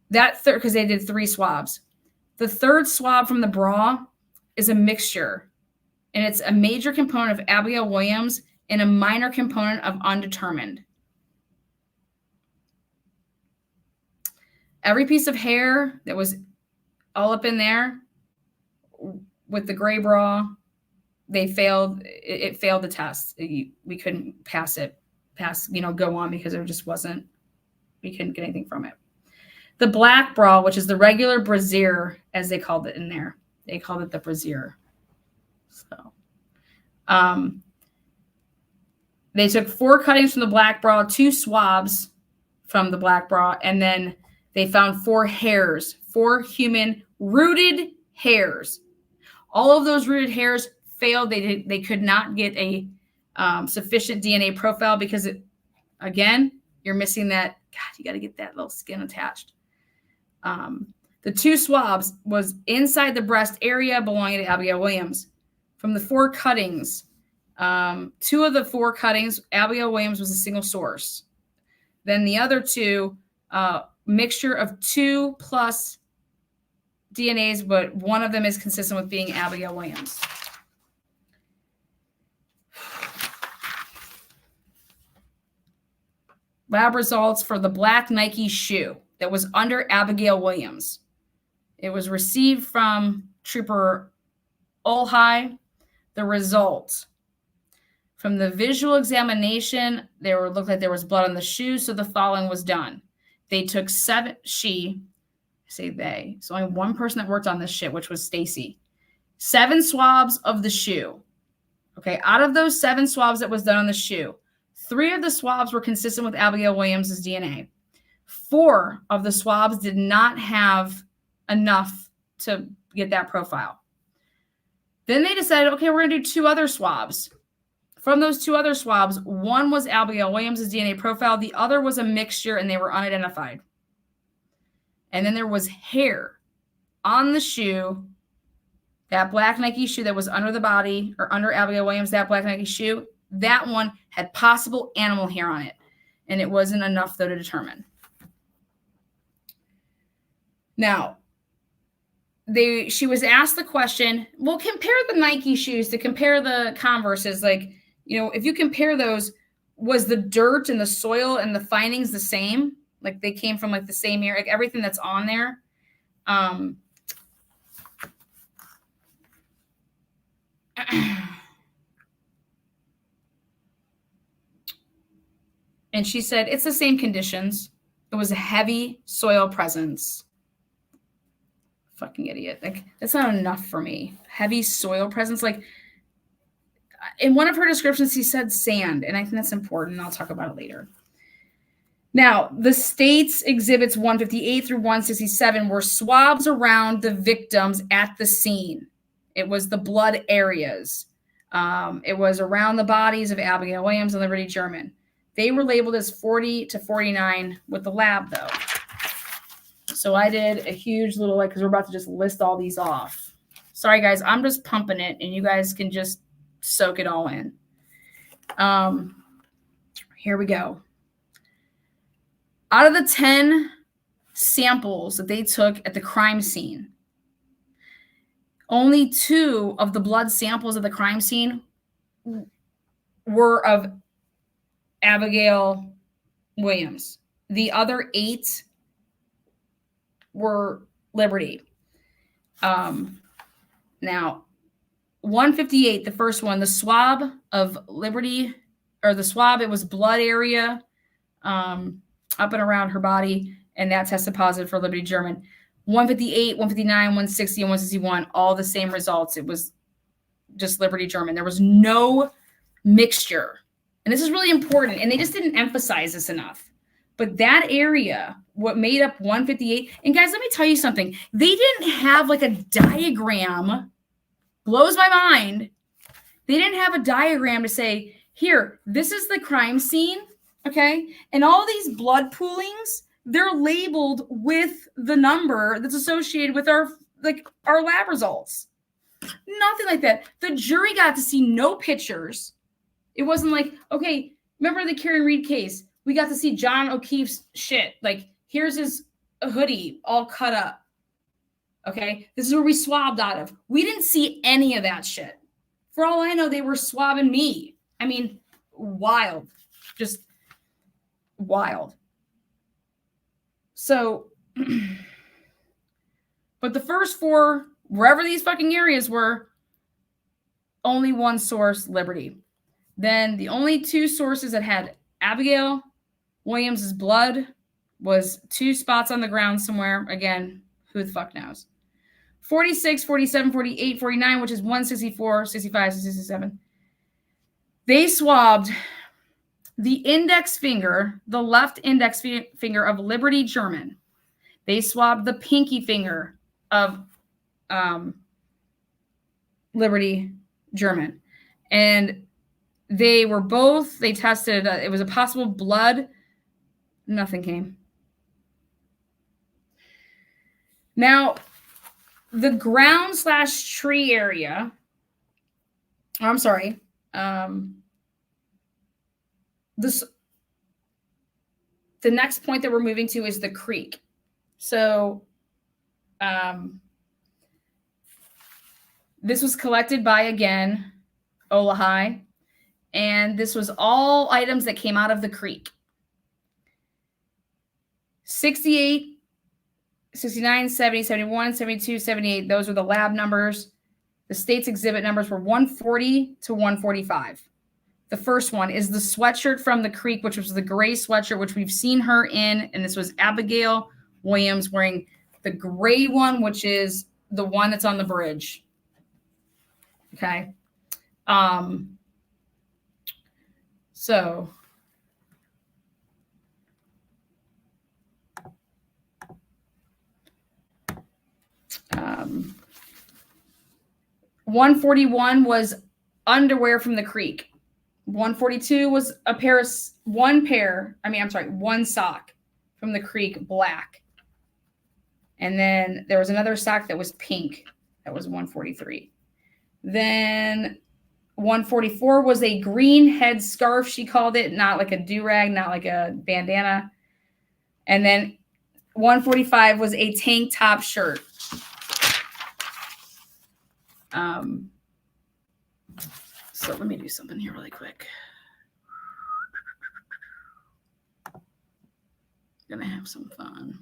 Because they did 3 swabs. The 3rd swab from the bra is a mixture, and it's a major component of Abigail Williams and a minor component of undetermined. Every piece of hair that was all up in there with the gray bra, it failed the test. We couldn't go on because there just wasn't, we couldn't get anything from it. The black bra, which is the regular brassiere, as they called it in there, they called it the brassiere. So, they took 4 cuttings from the black bra, 2 swabs from the black bra, and then they found 4 hairs, 4 human rooted hairs. All of those rooted hairs failed. They could not get a sufficient DNA profile because, again, you're missing that. God, you got to get that little skin attached. The 2 swabs was inside the breast area belonging to Abigail Williams. From the 4 cuttings, 2 of the 4 cuttings, Abigail Williams was a single source. Then the other 2, mixture of 2 plus DNAs, but one of them is consistent with being Abigail Williams. Lab results for the black Nike shoe that was under Abigail Williams. It was received from Trooper Olhai. The result from the visual examination, looked like there was blood on the shoe, so the following was done. They took 7. So only one person that worked on this shit, which was Stacy. 7 swabs of the shoe. Okay, out of those 7 swabs that was done on the shoe, 3 of the swabs were consistent with Abigail Williams' DNA. 4 of the swabs did not have enough to get that profile. Then they decided, okay, we're going to do 2 other swabs. From those 2 other swabs, one was Abigail Williams' DNA profile. The other was a mixture, and they were unidentified. And then there was hair on the shoe, that black Nike shoe that was under the body, or under Abigail Williams, that black Nike shoe. That one had possible animal hair on it, and it wasn't enough, though, to determine. Now, she was asked the question, well, compare the Nike shoes to compare the Converses. If you compare those, was the dirt and the soil and the findings the same? Like they came from the same area, everything that's on there. And she said, it's the same conditions. It was a heavy soil presence. Fucking idiot. That's not enough for me. Heavy soil presence. In one of her descriptions, she said sand, and I think that's important. I'll talk about it later. Now, the state's exhibits 158 through 167 were swabs around the victims at the scene. It was the blood areas. It was around the bodies of Abigail Williams and Liberty German. They were labeled as 40 to 49 with the lab, though. So I did a huge little, because we're about to just list all these off. Sorry, guys. I'm just pumping it, and you guys can just soak it all in. Here we go. Out of the 10 samples that they took at the crime scene, only 2 of the blood samples at the crime scene were of Abigail Williams. The other 8 were Liberty. Now, 158, the first one, the swab of Liberty, or the swab, it was blood area up and around her body, and that tested positive for Liberty German. 158, 159, 160, and 161, all the same results. It was just Liberty German. There was no mixture. And this is really important, and they just didn't emphasize this enough. But that area, what made up 158, and guys, let me tell you something. They didn't have like a diagram. Blows my mind. They didn't have a diagram to say, here, this is the crime scene, okay? And all these blood poolings, they're labeled with the number that's associated with our lab results. Nothing like that. The jury got to see no pictures. It wasn't like, okay, remember the Karen Reed case? We got to see John O'Keefe's shit. Like, here's his hoodie all cut up. Okay, this is where we swabbed out of. We didn't see any of that shit. For all I know, they were swabbing me. I mean, wild. Just wild. So, but the first 4, wherever these fucking areas were, only one source, Liberty. Then the only 2 sources that had Abigail Williams's blood was 2 spots on the ground somewhere. Again, who the fuck knows? 46, 47, 48, 49, which is 164, 65, 67. They swabbed the index finger, the left index finger of Liberty German. They swabbed the pinky finger of Liberty German. And they were both, they tested, it was a possible blood. Nothing came. Now, the ground / tree area, I'm sorry, the next point that we're moving to is the creek. So this was collected by, again, Olahai, and this was all items that came out of the creek. 68, 69, 70, 71, 72, 78. Those were the lab numbers. The state's exhibit numbers were 140 to 145. The first one is the sweatshirt from the creek, which was the gray sweatshirt, which we've seen her in. And this was Abigail Williams wearing the gray one, which is the one that's on the bridge. Okay. So 141 was underwear from the creek. 142 was one sock from the creek, black. And then there was another sock that was pink. That was 143. Then 144 was a green head scarf, she called it, not like a do-rag, not like a bandana. And then 145 was a tank top shirt. So let me do something here really quick. Gonna have some fun.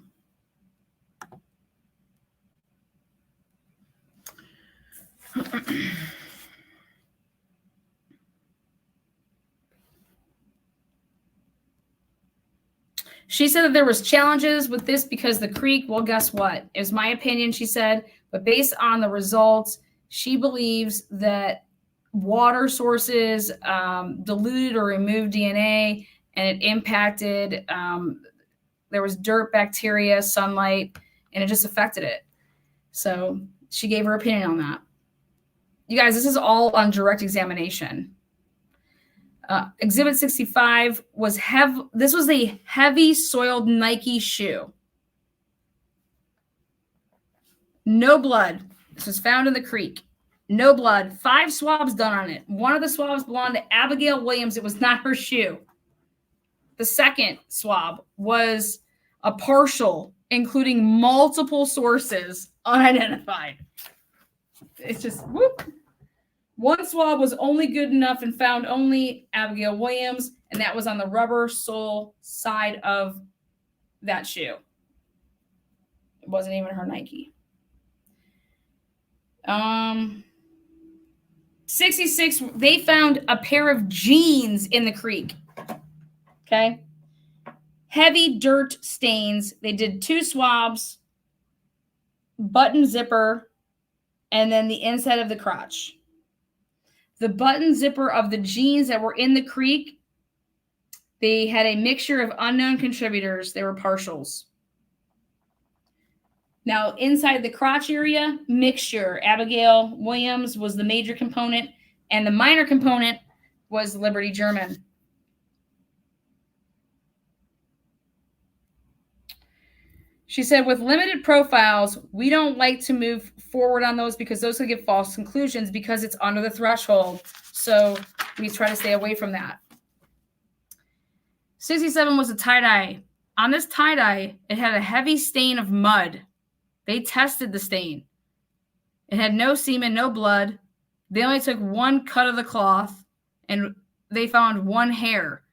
She said that there was challenges with this because the creek, well, guess what? It was my opinion, she said, but based on the results, she believes that water sources diluted or removed DNA, and it impacted, there was dirt, bacteria, sunlight, and it just affected it. So she gave her opinion on that. You guys, this is all on direct examination. Exhibit 65 was this was a heavy soiled Nike shoe. No blood. This was found in the creek. No blood. 5 swabs done on it. One of the swabs belonged to Abigail Williams. It was not her shoe. The second swab was a partial, including multiple sources, unidentified. It's just, whoop. One swab was only good enough and found only Abigail Williams, and that was on the rubber sole side of that shoe. It wasn't even her Nike. 66, they found a pair of jeans in the creek. Okay. Heavy dirt stains. They did 2 swabs, button zipper, and then the inside of the crotch. The button zipper of the jeans that were in the creek, they had a mixture of unknown contributors. They were partials. Now, inside the crotch area, mixture. Abigail Williams was the major component, and the minor component was Liberty German. She said, with limited profiles, we don't like to move forward on those because those could give false conclusions because it's under the threshold. So we try to stay away from that. 67 was a tie-dye. On this tie-dye, it had a heavy stain of mud. They tested the stain. It had no semen, no blood. They only took 1 cut of the cloth, and they found 1 hair.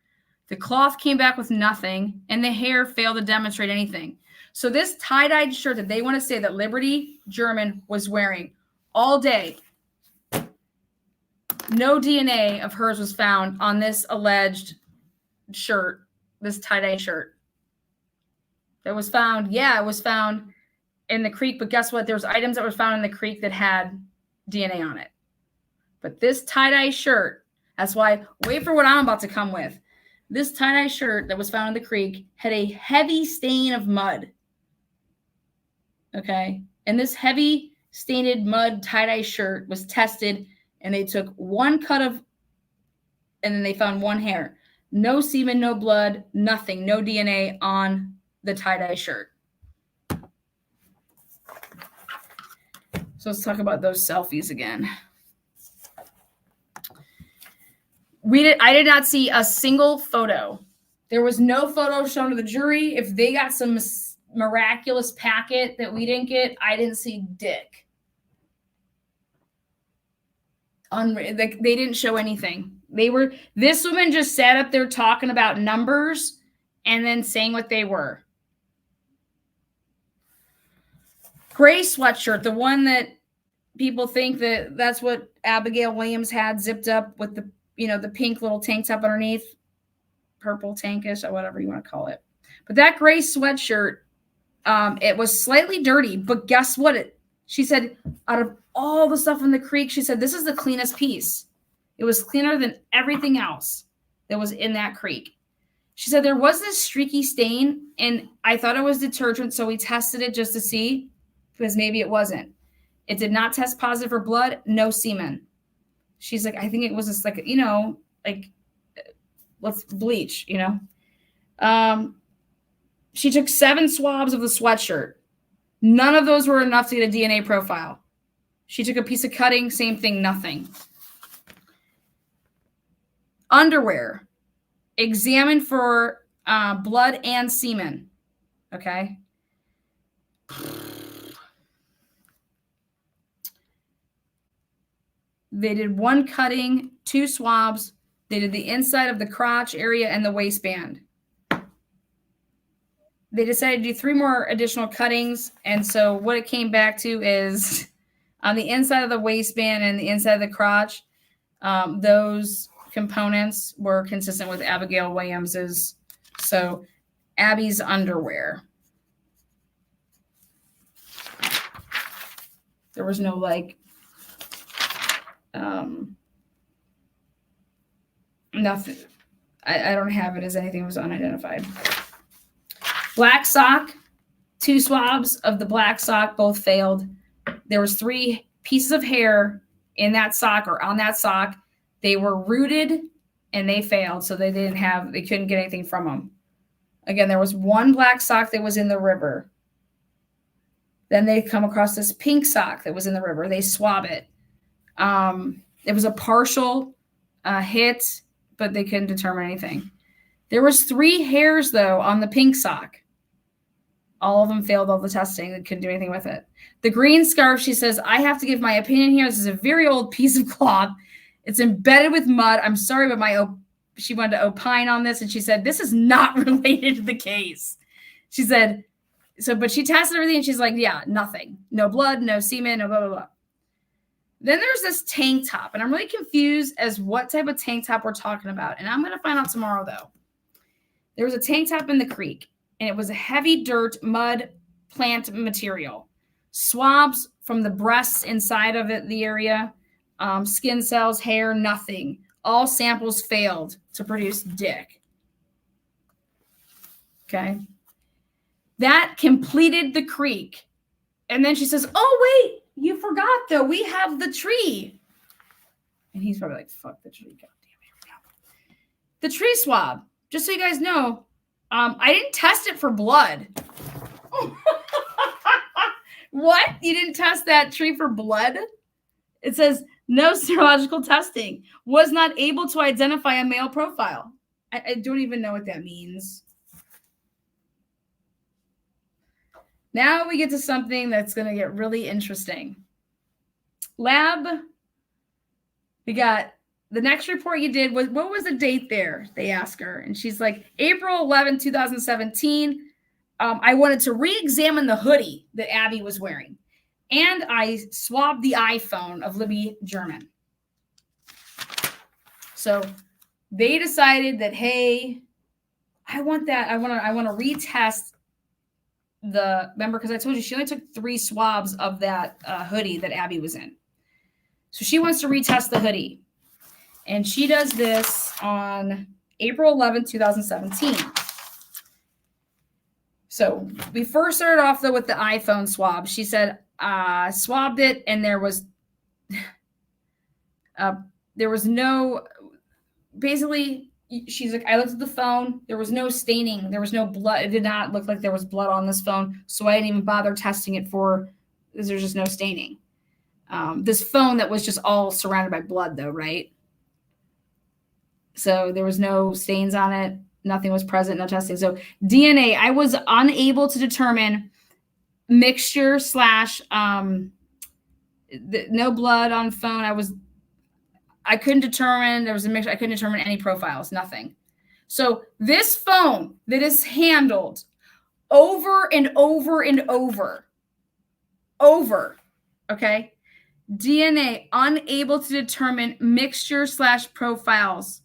The cloth came back with nothing, and the hair failed to demonstrate anything. So this tie-dyed shirt that they want to say that Liberty German was wearing all day, no DNA of hers was found on this alleged shirt, this tie-dye shirt. That was found, it was found in the creek, but guess what? There was items that were found in the creek that had DNA on it. But this tie-dye shirt, that's why, wait for what I'm about to come with. This tie-dye shirt that was found in the creek had a heavy stain of mud. Okay. And this heavy stained mud tie-dye shirt was tested, and they took 1 cut of, and then they found 1 hair. No semen, no blood, nothing, no DNA on the tie-dye shirt. So let's talk about those selfies again. I did not see a single photo. There was no photo shown to the jury. If they got some miraculous packet that we didn't get, I didn't see dick. They didn't show anything. This woman just sat up there talking about numbers and then saying what they were. Gray sweatshirt, the one that people think that's what Abigail Williams had zipped up with the pink little tank top underneath, purple tankish or whatever you want to call it. But that gray sweatshirt, it was slightly dirty, but guess what? She said, out of all the stuff in the creek, she said, this is the cleanest piece. It was cleaner than everything else that was in that creek. She said there was this streaky stain, and I thought it was detergent, so we tested it just to see, because maybe it wasn't. It did not test positive for blood, no semen. She's like, I think it was just like, let's bleach, She took 7 swabs of the sweatshirt. None of those were enough to get a DNA profile. She took a piece of cutting, same thing, nothing. Underwear, examined for blood and semen. Okay. They did 1 cutting, 2 swabs. They did the inside of the crotch area and the waistband. They decided to do 3 more additional cuttings. And so what it came back to is on the inside of the waistband and the inside of the crotch, those components were consistent with Abigail Williams's. So Abby's underwear. There was no nothing. I don't have it as anything that was unidentified. Black sock, 2 swabs of the black sock, both failed. There was 3 pieces of hair in that sock or on that sock. They were rooted and they failed. So they couldn't get anything from them. Again, there was 1 black sock that was in the river. Then they come across this pink sock that was in the river. They swab it. It was a partial hit, but they couldn't determine anything. There was 3 hairs, though, on the pink sock. All of them failed all the testing. They couldn't do anything with it. The green scarf, she says, I have to give my opinion here. This is a very old piece of cloth. It's embedded with mud. I'm sorry, but she wanted to opine on this. And she said, this is not related to the case. She said, but she tested everything. And she's like, yeah, nothing. No blood, no semen, no blah, blah, blah. Then there's this tank top. And I'm really confused as what type of tank top we're talking about. And I'm going to find out tomorrow, though. There was a tank top in the creek. And it was a heavy dirt, mud, plant material. Swabs from the breasts inside of it, the area, skin cells, hair, nothing. All samples failed to produce dick. Okay. That completed the creek. And then she says, oh, wait, you forgot, though. We have the tree. And he's probably like, fuck the tree. God damn it. Here we go. The tree swab, just so you guys know, I didn't test it for blood. What? You didn't test that tree for blood? It says no serological testing. Was not able to identify a male profile. I don't even know what that means. Now we get to something that's going to get really interesting. Lab. We got the next report you did was, what was the date there? They ask her. And she's like, April 11, 2017. I wanted to re-examine the hoodie that Abby was wearing. And I swabbed the iPhone of Libby German. So they decided that, hey, I want that. I want to retest the, remember, because I told you she only took 3 swabs of that hoodie that Abby was in. So she wants to retest the hoodie. And she does this on April 11, 2017. So we first started off, though, with the iPhone swab. She said, swabbed it, and there was no, basically, she's like, I looked at the phone. There was no staining. There was no blood. It did not look like there was blood on this phone. So I didn't even bother testing it there's just no staining. This phone that was just all surrounded by blood, though, right? So there was no stains on it. Nothing was present, no testing. So DNA, I was unable to determine mixture / no blood on phone. I couldn't determine, there was a mixture. I couldn't determine any profiles, nothing. So this phone that is handled over and over and over, okay? DNA unable to determine mixture / profiles.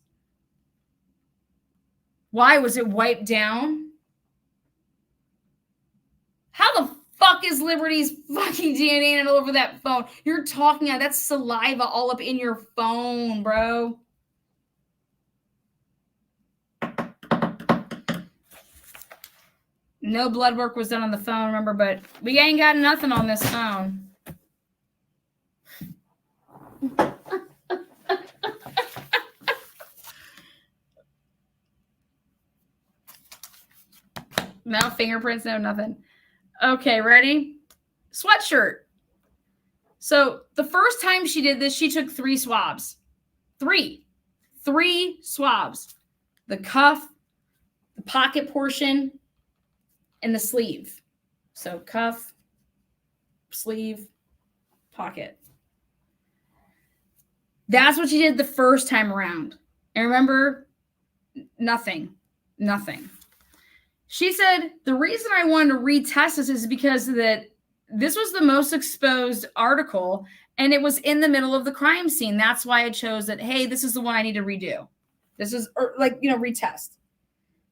Why was it wiped down? How the fuck is Liberty's fucking DNA all over that phone? You're talking about that's saliva all up in your phone, bro. No blood work was done on the phone, remember, but we ain't got nothing on this phone. No fingerprints, no nothing. Okay, ready? Sweatshirt. So the first time she did this, she took 3 swabs. 3 swabs. The cuff, the pocket portion, and the sleeve. So cuff, sleeve, pocket. That's what she did the first time around. And remember, nothing. She said, the reason I wanted to retest this is because that this was the most exposed article and it was in the middle of the crime scene. That's why I chose that, hey, this is the one I need to redo. This is retest.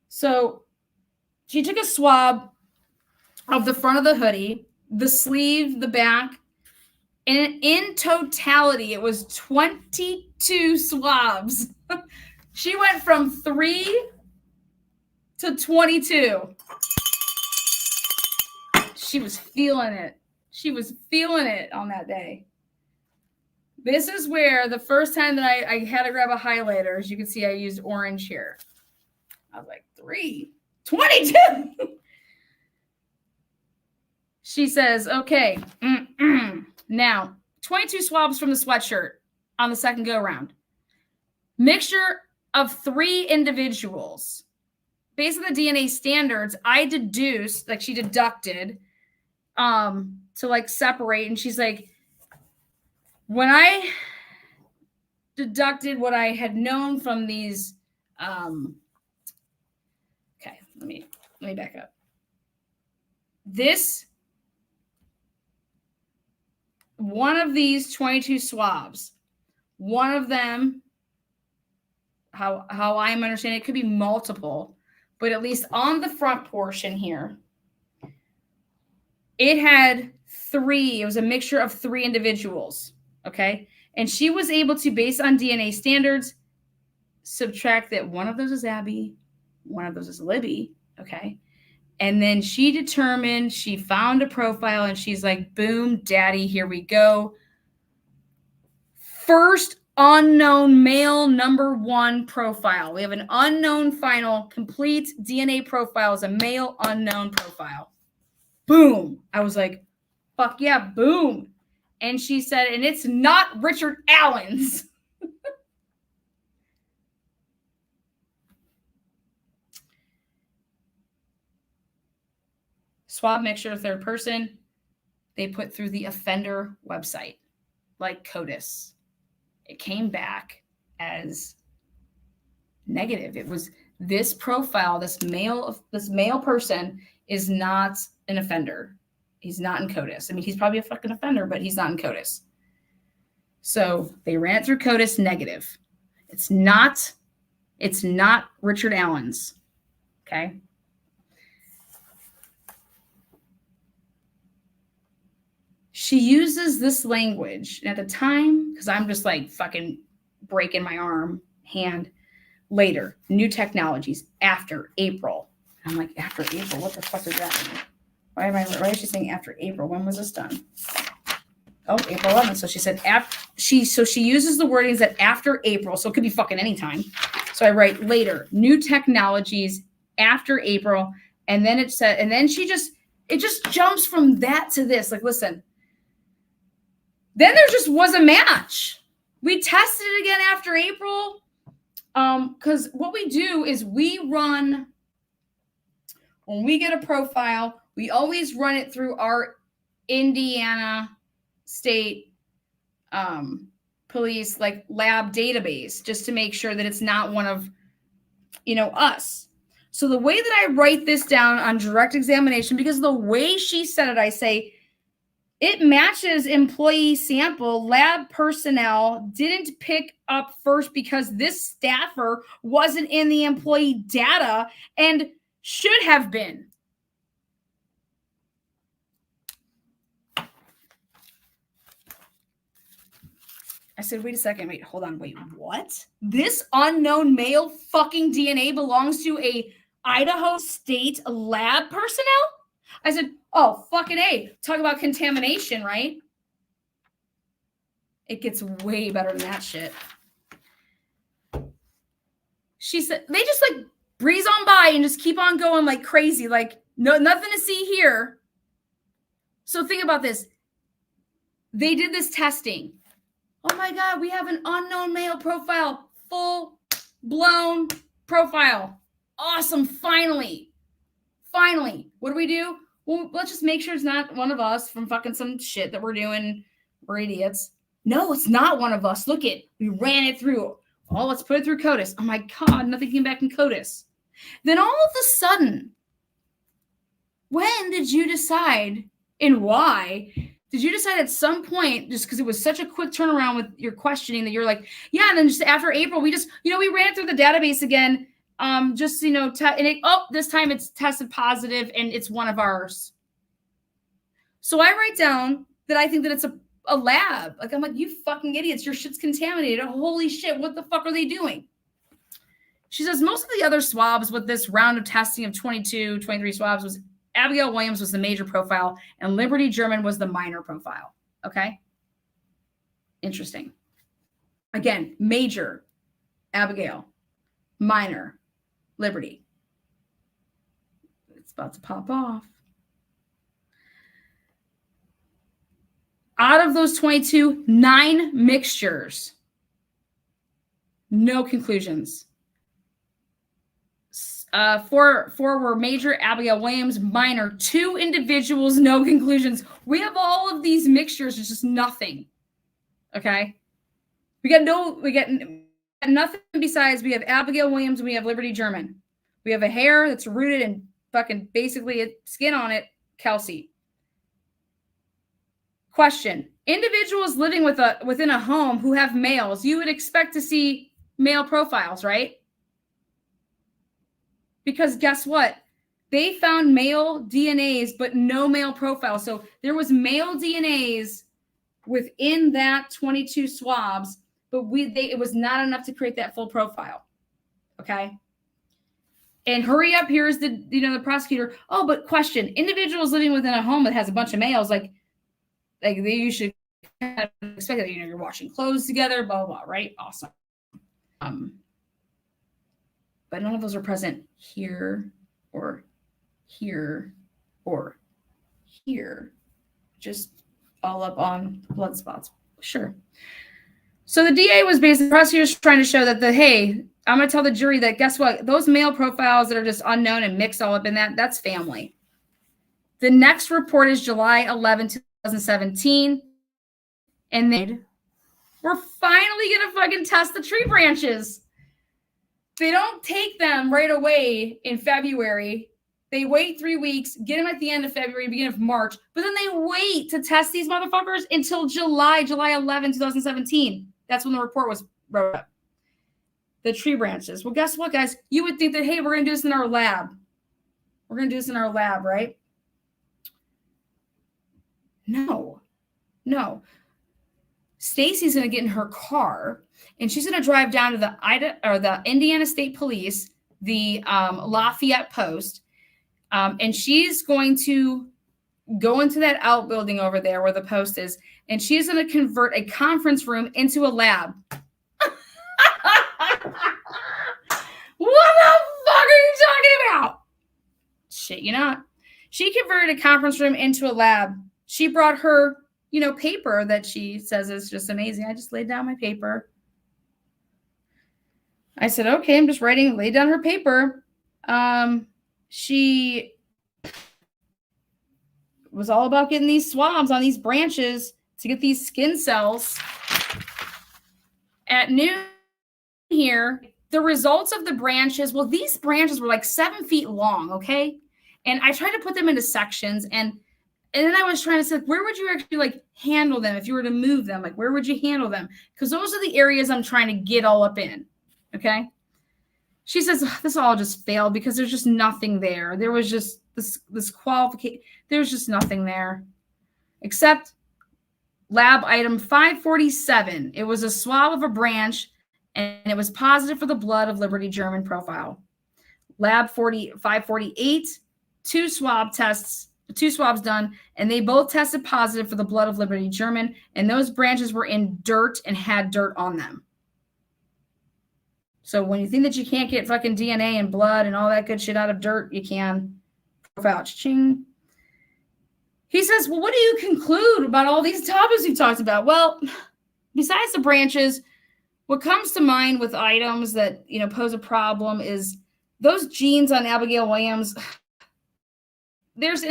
So she took a swab of the front of the hoodie, the sleeve, the back, and in totality, it was 22 swabs. She went from 3 to 22. She was feeling it. She was feeling it on that day. This is where the first time that I had to grab a highlighter, as you can see, I used orange here. I was like, 22. She says, okay, now 22 swabs from the sweatshirt on the second go round. Mixture of 3 individuals. based on the DNA standards, I deduced, like she deducted, to like separate. And she's like, when I deducted what I had known from these, okay, let me back up. This, one of these 22 swabs, one of them, how I'm understanding it, could be multiple, but at least on the front portion here, it had 3. It was a mixture of 3 individuals. Okay. And she was able to, based on DNA standards, subtract that one of those is Abby, one of those is Libby. Okay. And then she determined, she found a profile and she's like, boom, daddy, here we go. First unknown male #1 profile. We have an unknown final complete DNA profile as a male unknown profile. Boom. I was like, fuck yeah, boom. And she said, and it's not Richard Allen's. Swab mixture, third person. They put through the offender website, like CODIS. It came back as negative. It was this profile, this male person is not an offender. He's not in CODIS. I mean, he's probably a fucking offender, but he's not in CODIS. So they ran it through CODIS, negative. It's not Richard Allen's. Okay. She uses this language. And at the time, because I'm just like fucking breaking my hand, later, new technologies after April. I'm like, after April? What the fuck does that mean? Why is she saying after April? When was this done? Oh, April 11th. So she said she uses the wordings that after April, so it could be fucking anytime. So I write later, new technologies after April, and then it said, and then it just jumps from that to this. Like, listen. Then there just was a match. We tested it again after April. Because what we do is we run, when we get a profile, we always run it through our Indiana State Police like lab database, just to make sure that it's not one of, us. So the way that I write this down on direct examination, because the way she said it, I say, it matches employee sample. Lab personnel didn't pick up first because this staffer wasn't in the employee data and should have been. I said, wait a second. Wait, hold on. Wait, what? This unknown male fucking DNA belongs to a Idaho State lab personnel? I said, oh, fucking A. Talk about contamination, right? It gets way better than that shit. She said, they just like breeze on by and just keep on going like crazy. Like, no, nothing to see here. So think about this. They did this testing. Oh my God, we have an unknown male profile. Full blown profile. Awesome. Finally. What do? Well, let's just make sure it's not one of us from fucking some shit that we're doing. We're idiots. No, it's not one of us. Look it. We ran it through. Oh, let's put it through CODIS. Oh my God, nothing came back in CODIS. Then all of a sudden, when did you decide and why did you decide at some point, just because it was such a quick turnaround with your questioning, that you're like, yeah, and then just after April, we just, we ran it through the database again. Just, this time it's tested positive and it's one of ours. So I write down that I think that it's a lab. Like, I'm like, you fucking idiots, your shit's contaminated. Holy shit, what the fuck are they doing? She says most of the other swabs with this round of testing of 23 swabs was Abigail Williams was the major profile and Liberty German was the minor profile. Okay. Interesting. Again, major, Abigail, minor, Liberty. It's about to pop off. Out of those 22, 9 mixtures. No conclusions. Four were major, Abigail Williams, minor, 2 individuals, no conclusions. We have all of these mixtures, it's just nothing. Okay. We got nothing besides we have Abigail Williams and we have Liberty German. We have a hair that's rooted in fucking basically skin on it, Kelsey. Question. Individuals living within a home who have males, you would expect to see male profiles, right? Because guess what? They found male DNAs, but no male profiles. So there was male DNAs within that 22 swabs, but it was not enough to create that full profile. Okay. And hurry up, here's the prosecutor. Oh, but question, individuals living within a home that has a bunch of males, like you should kind of expect that, you're washing clothes together, blah, blah, blah, right? Awesome. But none of those are present here or here or here. Just all up on blood spots. Sure. So the DA was basically, the prosecutor's trying to show that hey, I'm going to tell the jury that guess what? Those male profiles that are just unknown and mixed all up in that's family. The next report is July 11, 2017. And we're finally going to fucking test the tree branches. They don't take them right away in February. They wait 3 weeks, get them at the end of February, beginning of March, but then they wait to test these motherfuckers until July 11, 2017. That's when the report was wrote up. The tree branches. Well, guess what, guys? You would think that, hey, we're going to do this in our lab. We're going to do this in our lab, right? No. Stacy's going to get in her car and she's going to drive down to the Indiana State Police, the Lafayette Post, and she's going to go into that outbuilding over there where the post is, and she's going to convert a conference room into a lab. What the fuck are you talking about? Shit, you not. She converted a conference room into a lab. She brought her, paper that she says is just amazing. I just laid down my paper. I said, okay, I'm just laid down her paper. She was all about getting these swabs on these branches to get these skin cells. At noon here, the results of the branches, well, these branches were like 7 feet long, okay? And I tried to put them into sections, and then I was trying to say, where would you actually handle them if you were to move them? Where would you handle them? Because those are the areas I'm trying to get all up in, okay? She says, this all just failed because there's just nothing there. There was just this qualification. There's just nothing there except lab item 547. It was a swab of a branch, and it was positive for the blood of Liberty German profile. Lab 548, 2 swabs done, and they both tested positive for the blood of Liberty German, and those branches were in dirt and had dirt on them. So when you think that you can't get fucking DNA and blood and all that good shit out of dirt, you can. Profile, ching. He says, well, what do you conclude about all these topics we've talked about? Well, besides the branches, what comes to mind with items that, pose a problem is those genes on Abigail Williams. There's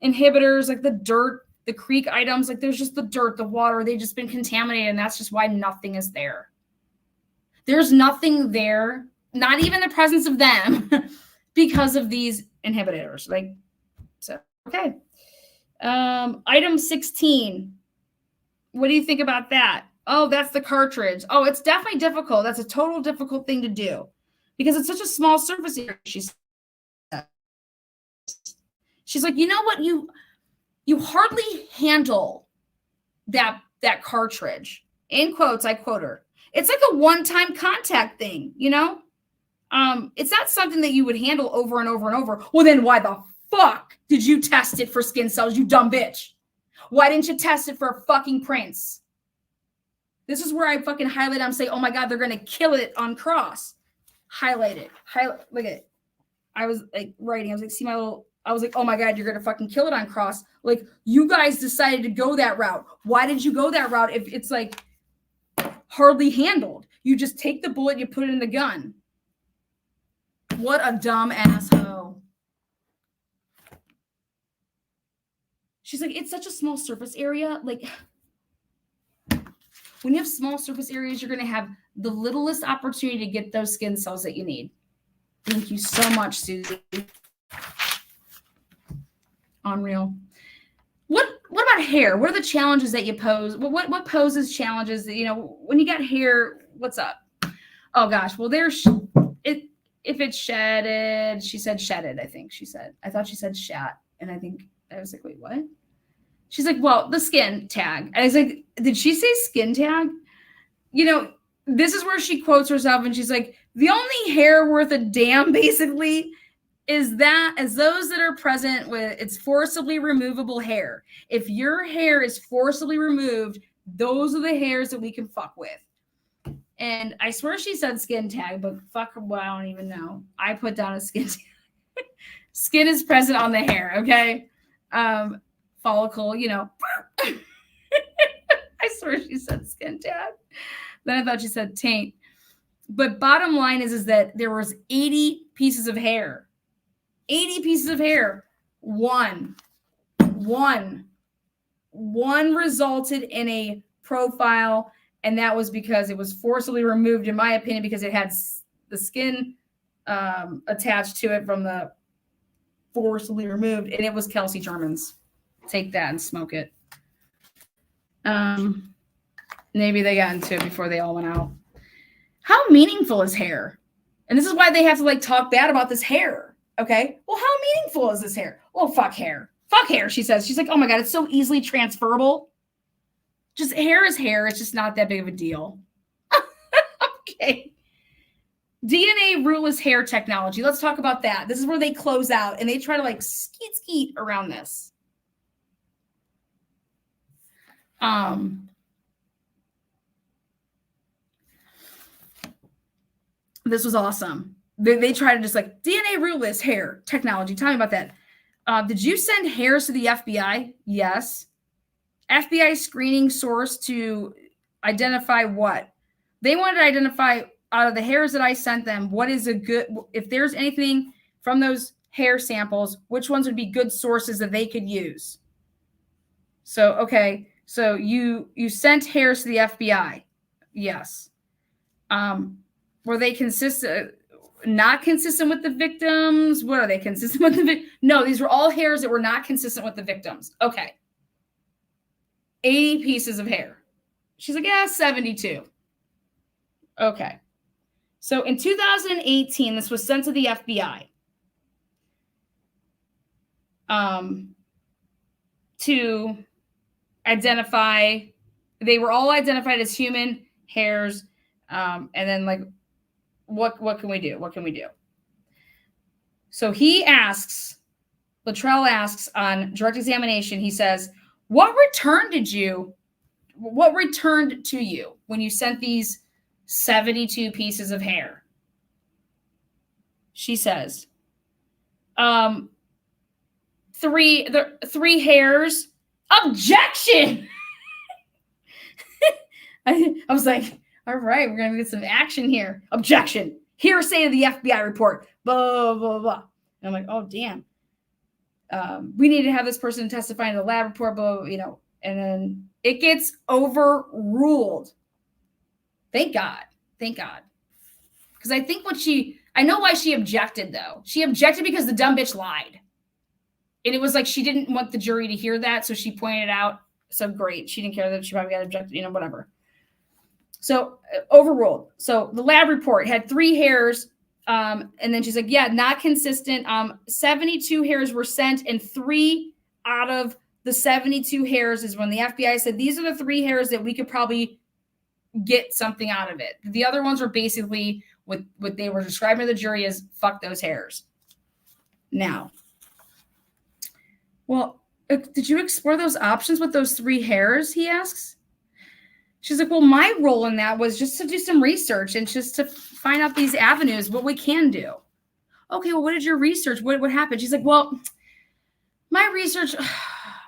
inhibitors like the dirt, the creek items, there's just the dirt, the water, they've just been contaminated, and that's just why nothing is there. There's nothing there, not even the presence of them, because of these inhibitors. Okay. Item 16. What do you think about that? Oh, that's the cartridge. Oh, it's definitely difficult. That's a total difficult thing to do because it's such a small surface area. She's like, you know what? You hardly handle that cartridge. In quotes, I quote her. It's like a one-time contact thing, It's not something that you would handle over and over and over. Well, then why the fuck did you test it for skin cells, you dumb bitch? Why didn't you test it for fucking prints? This is where I fucking highlight. I'm saying, oh my God, they're going to kill it on cross. Highlight it. Look at it. I was writing. I was see my little, I was oh my God, you're going to fucking kill it on cross. You guys decided to go that route. Why did you go that route if it's hardly handled? You just take the bullet, you put it in the gun. What a dumb asshole. She's like, it's such a small surface area. Like, when you have small surface areas, you're going to have the littlest opportunity to get those skin cells that you need. Thank you so much, Susie. Unreal. What about hair? What are the challenges that you pose? What poses challenges that, you know, when you got hair, what's up? Oh gosh. Well, there's it. If it's shedded, she said shedded, I think she said. I thought she said shat. And I was like, wait, what? She's like, well, the skin tag. I was like, did she say skin tag? You know, this is where she quotes herself and she's like, the only hair worth a damn basically is that as those that are present with it's forcibly removable hair. If your hair is forcibly removed, those are the hairs that we can fuck with. And I swear she said skin tag, but fuck, well, I don't even know. I put down a skin tag. Skin is present on the hair, okay? Follicle, you know. I swear she said skin tag. Then I thought she said taint. But bottom line is that there was 80 pieces of hair. 80 pieces of hair. One resulted in a profile, and that was because it was forcibly removed, in my opinion, because it had the skin attached to it from the forcibly removed, and it was Kelsey German's. Take that and smoke it. Maybe they got into it before they all went out. How meaningful is hair? And this is why they have to like talk bad about this hair. Okay. Well, how meaningful is this hair? Well, fuck hair. Fuck hair, she says. She's like, oh my God, it's so easily transferable. Just hair is hair. It's just not that big of a deal. Okay. DNA rootless hair technology. Let's talk about that. This is where they close out and they try to like skeet around this. This was awesome. They try to just like DNA rootless hair technology. Tell me about that. Did you send hairs to the FBI? Yes. FBI screening source to identify what? They wanted to identify out of the hairs that I sent them, what is a good, if there's anything from those hair samples, which ones would be good sources that they could use. So, okay. So you sent hairs to the FBI. Yes. Were they not consistent with the victims? What are they consistent with the victims? No, these were all hairs that were not consistent with the victims. Okay. 80 pieces of hair. She's like, yeah, 72. Okay. So in 2018, this was sent to the FBI. To identify, they were all identified as human hairs. And then like, what can we do? What can we do? So he asks, Luttrell asks on direct examination, he says, what returned to you when you sent these 72 pieces of hair? She says, three hairs. Objection. I was like, all right, we're going to get some action here. Objection. Hearsay of the FBI report. Blah, blah, blah. And I'm like, oh, damn. We need to have this person testify in the lab report, blah, you know, and then it gets overruled. Thank God. Thank God. Because I think I know why she objected, though. She objected because the dumb bitch lied. And it was like she didn't want the jury to hear that, so she pointed out. So great. She didn't care that she probably got objected, you know, whatever. So overruled. So the lab report had 3 hairs. And then she's like, yeah, not consistent. 72 hairs were sent, and 3 out of the 72 hairs is when the FBI said, these are the 3 hairs that we could probably get something out of it. The other ones were basically what they were describing to the jury as fuck those hairs. Now, well, did you explore those options with those 3 hairs? He asks. She's like, well, my role in that was just to do some research and just to find out these avenues, what we can do. Okay, well, what did your research? What happened? She's like, well, my research,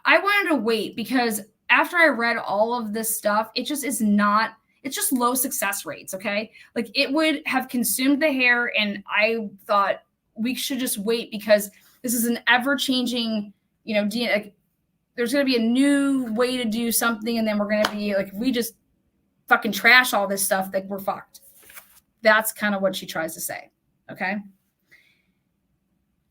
I wanted to wait because after I read all of this stuff, it just is not, it's just low success rates, okay? Like it would have consumed the hair, and I thought we should just wait because this is an ever-changing, DNA. Like, there's going to be a new way to do something, and then we're going to be like, if we just fucking trash all this stuff, like we're fucked. That's kind of what she tries to say. Okay.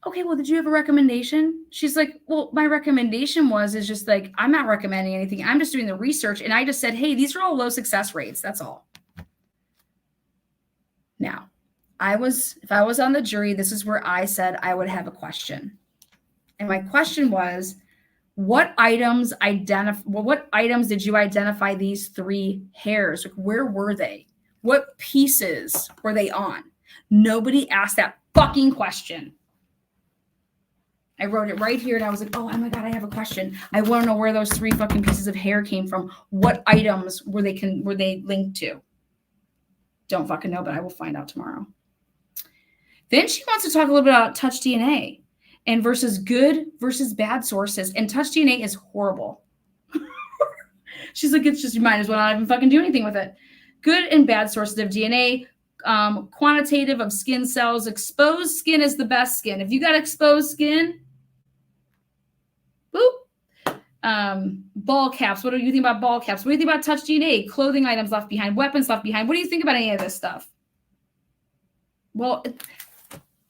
Okay, well, did you have a recommendation? She's like, well, my recommendation is just like, I'm not recommending anything. I'm just doing the research. And I just said, hey, these are all low success rates. That's all. Now, if I was on the jury, this is where I said I would have a question. And my question was, what items did you identify these 3 hairs? Like, where were they? What pieces were they on? Nobody asked that fucking question. I wrote it right here and I was like, oh my God, I have a question. I want to know where those 3 fucking pieces of hair came from. What items were they linked to? Don't fucking know, but I will find out tomorrow. Then she wants to talk a little bit about touch DNA and versus good versus bad sources. And touch DNA is horrible. She's like, it's just, you might as well not even fucking do anything with it. Good and bad sources of DNA. Quantitative of skin cells. Exposed skin is the best skin. If you got exposed skin, boop. Ball caps. What do you think about ball caps? What do you think about touch DNA? Clothing items left behind. Weapons left behind. What do you think about any of this stuff? Well,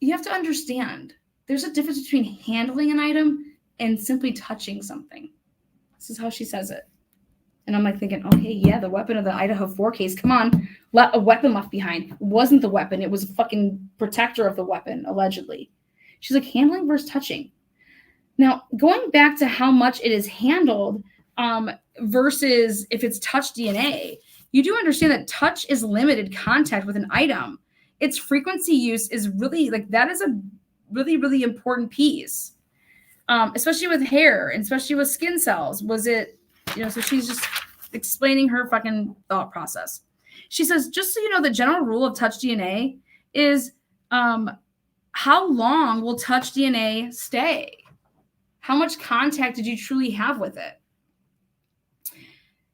you have to understand. There's a difference between handling an item and simply touching something. This is how she says it. And I'm like thinking, okay, yeah, the weapon of the Idaho 4 case. Come on, a weapon left behind. It wasn't the weapon. It was a fucking protector of the weapon, allegedly. She's like, handling versus touching. Now, going back to how much it is handled versus if it's touch DNA, you do understand that touch is limited contact with an item. Its frequency use is really, like, that is a really, really important piece, especially with hair and especially with skin cells. Was it, so she's just explaining her fucking thought process. She says, just so you know, the general rule of touch DNA is how long will touch DNA stay? How much contact did you truly have with it?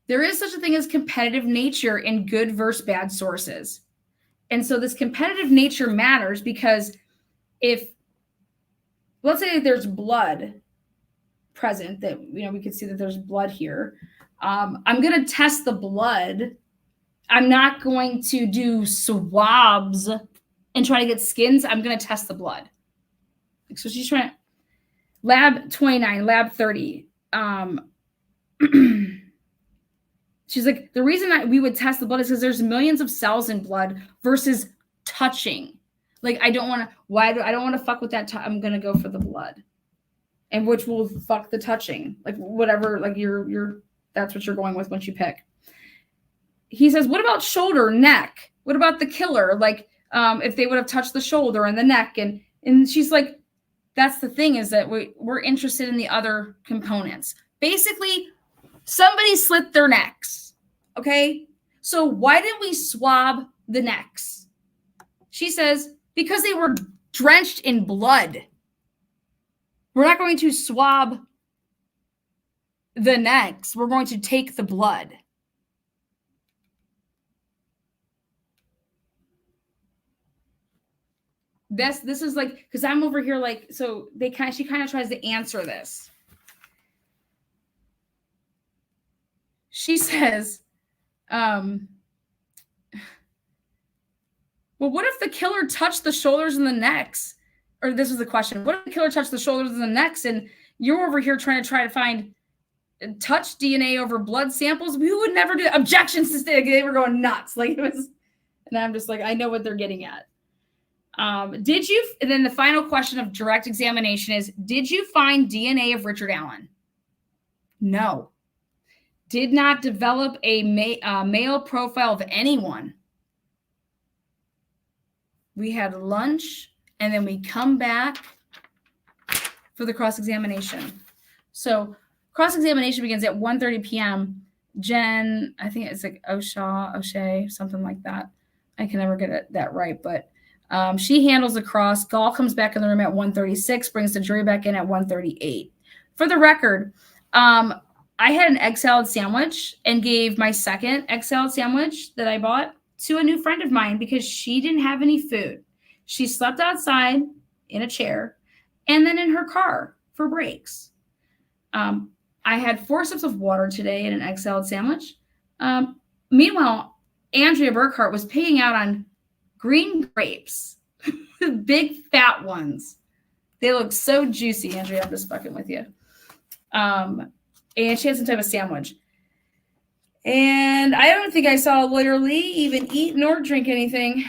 There is such a thing as competitive nature in good versus bad sources. And so this competitive nature matters because if, let's say there's blood present that, we could see that there's blood here. I'm going to test the blood. I'm not going to do swabs and try to get skins. I'm going to test the blood. So she's trying to, lab 29, lab 30. She's like, the reason we would test the blood is because there's millions of cells in blood versus touching. Like, I don't want to fuck with that. I'm going to go for the blood. And which will fuck the touching, like whatever, like that's what you're going with once you pick. He says, what about shoulder, neck? What about the killer? Like, if they would have touched the shoulder and the neck, and she's like, that's the thing, is that we're interested in the other components. Basically, somebody slit their necks. Okay. So why didn't we swab the necks? She says, because they were drenched in blood. We're not going to swab the necks. We're going to take the blood. This is like, because I'm over here like, so she kind of tries to answer this. She says, well, what if the killer touched the shoulders and the necks? Or this is the question. What if the killer touched the shoulders and the necks, and you're over here trying to find touch DNA over blood samples? We would never do objections to stay. They were going nuts. Like, it was, and I'm just like, I know what they're getting at. And then the final question of direct examination is, did you find DNA of Richard Allen? No. Did not develop a male profile of anyone. We had lunch. And then we come back for the cross-examination. So cross-examination begins at 1:30 p.m. Jen, I think it's like O'Shea, something like that. I can never get that right, but she handles the cross. Gall comes back in the room at 1:36, brings the jury back in at 1:38. For the record, I had an egg salad sandwich and gave my second egg salad sandwich that I bought to a new friend of mine because she didn't have any food. She slept outside in a chair, and then in her car for breaks. I had 4 sips of water today and an egg salad sandwich. Meanwhile, Andrea Burkhart was paying out on green grapes, big fat ones. They look so juicy, Andrea. I'm just fucking with you. And she had some type of sandwich. And I don't think I saw literally even eat nor drink anything.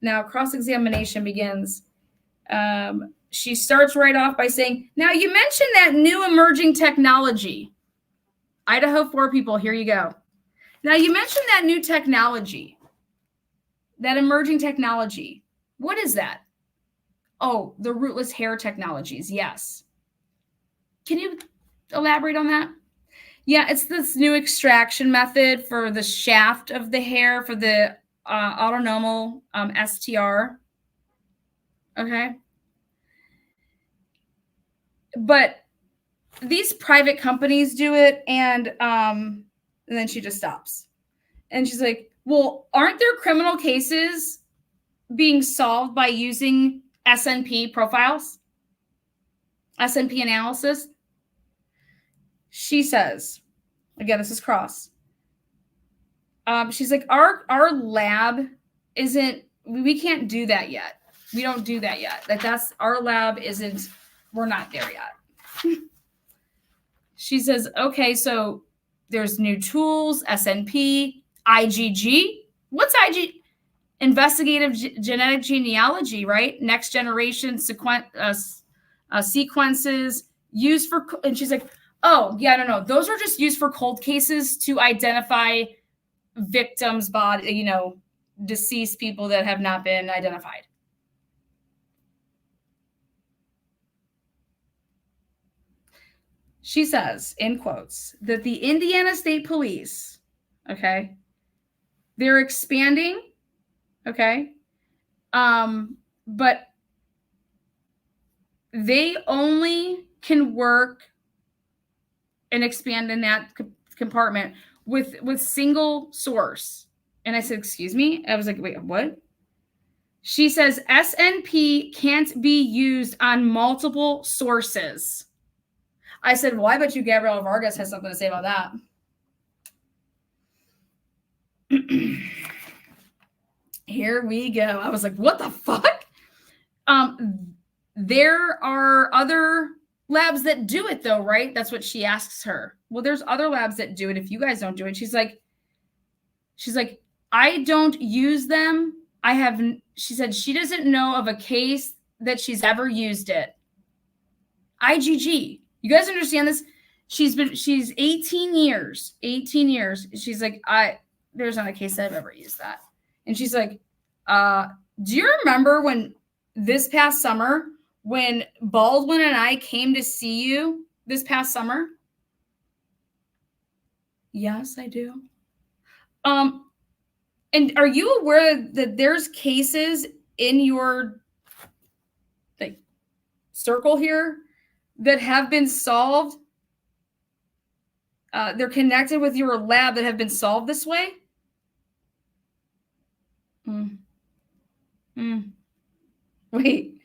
Now, cross-examination begins. She starts right off by saying, now you mentioned that new emerging technology. Idaho 4 people, here you go. Now you mentioned that new technology, that emerging technology. What is that? Oh, the rootless hair technologies. Yes. Can you elaborate on that? Yeah, it's this new extraction method for the shaft of the hair for the autonomial STR. Okay. But these private companies do it, and then she just stops. And she's like, well, aren't there criminal cases being solved by using SNP profiles? SNP analysis? She says, again, this is cross. She's like, our lab isn't, we can't do that yet. We don't do that yet. That's our lab isn't, we're not there yet. She says, okay, so there's new tools, SNP, IgG. What's IG? Investigative genetic genealogy, right? Next generation sequences used for, and she's like, oh, yeah, no. Those are just used for cold cases to identify victims' body, deceased people that have not been identified. She says, in quotes, that the Indiana State Police, okay, they're expanding, okay, but they only can work and expand in that compartment with single source. And I said, excuse me? I was like, wait, what? She says SNP can't be used on multiple sources. I said, well, I bet you Gabriela Vargas has something to say about that. Here we go. I was like, what the fuck? There are other labs that do it though, right? That's what she asks her. Well, there's other labs that do it. If you guys don't do it, she's like, I don't use them. She said she doesn't know of a case that she's ever used it. IgG. You guys understand this? She's 18 years. She's like, there's not a case that I've ever used that. And she's like, do you remember when this past summer, when Baldwin and I came to see you this past summer? Yes, I do. And are you aware that there's cases in your circle here that have been solved? They're connected with your lab that have been solved this way? Wait.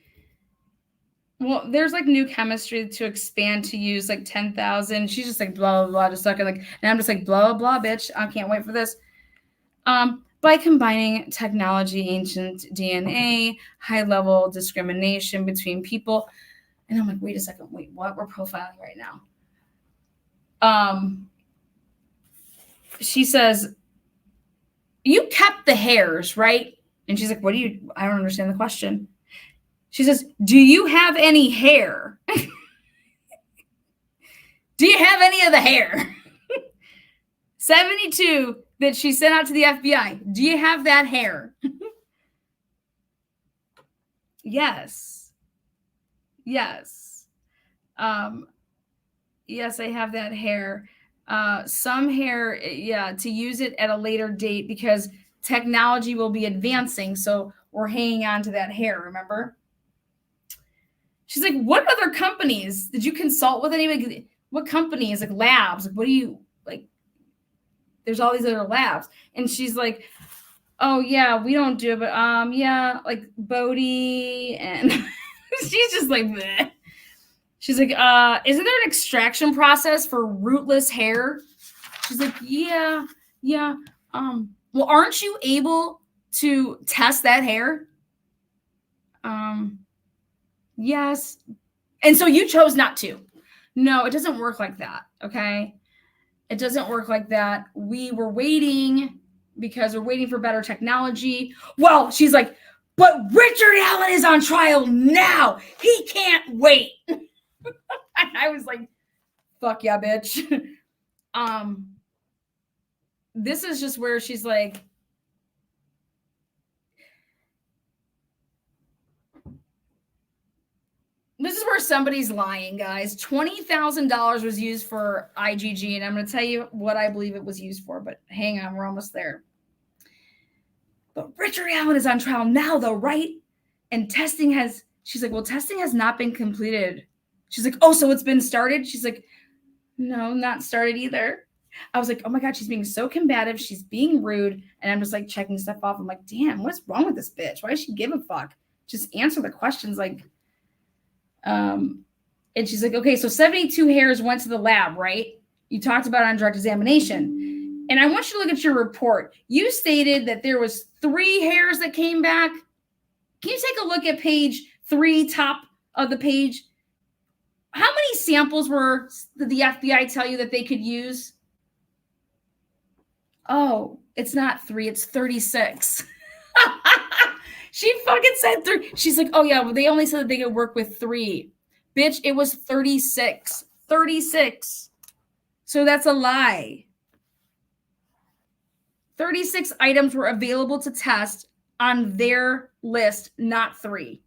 Well, there's new chemistry to expand to use 10,000. She's just blah, blah, blah, just sucking and I'm just blah, blah, bitch. I can't wait for this. By combining technology, ancient DNA, high-level discrimination between people. And I'm like, wait a second, wait, what? We're profiling right now. She says, you kept the hairs, right? And she's like, I don't understand the question. She says, do you have any hair? Do you have any of the hair? 72 that she sent out to the FBI. Do you have that hair? Yes. Yes, I have that hair. Some hair, to use it at a later date because technology will be advancing. So we're hanging on to that hair, remember? She's like, what other companies? Did you consult with anybody? What companies? Labs? What do you, there's all these other labs. And she's like, oh, yeah, we don't do it. But, Bodie and... She's just like, bleh. She's like, isn't there an extraction process for rootless hair? She's like, yeah. Well, aren't you able to test that hair? Yes. And so you chose not to. No, it doesn't work like that. Okay. It doesn't work like that. We were waiting because we're waiting for better technology. Well, she's like, but Richard Allen is on trial now. He can't wait. And I was like, fuck yeah, bitch. This is just where she's like, this is where somebody's lying, guys. $20,000 was used for IgG, and I'm going to tell you what I believe it was used for, but hang on, we're almost there. But Richard Allen is on trial now, though, right? And she's like, well, testing has not been completed. She's like, oh, so it's been started? She's like, no, not started either. I was like, oh my God, she's being so combative. She's being rude. And I'm just like checking stuff off. I'm like, damn, what's wrong with this bitch? Why does she give a fuck? Just answer the questions. Like, and she's like, okay, so 72 hairs went to the lab, right? You talked about it on direct examination. And I want you to look at your report. You stated that there was 3 hairs that came back. Can you take a look at page 3, top of the page? How many samples did the FBI tell you that they could use? Oh, it's not 3, it's 36. She fucking said 3. She's like, oh yeah, well, they only said that they could work with 3. Bitch, it was 36. 36. So that's a lie. 36 items were available to test on their list, not 3.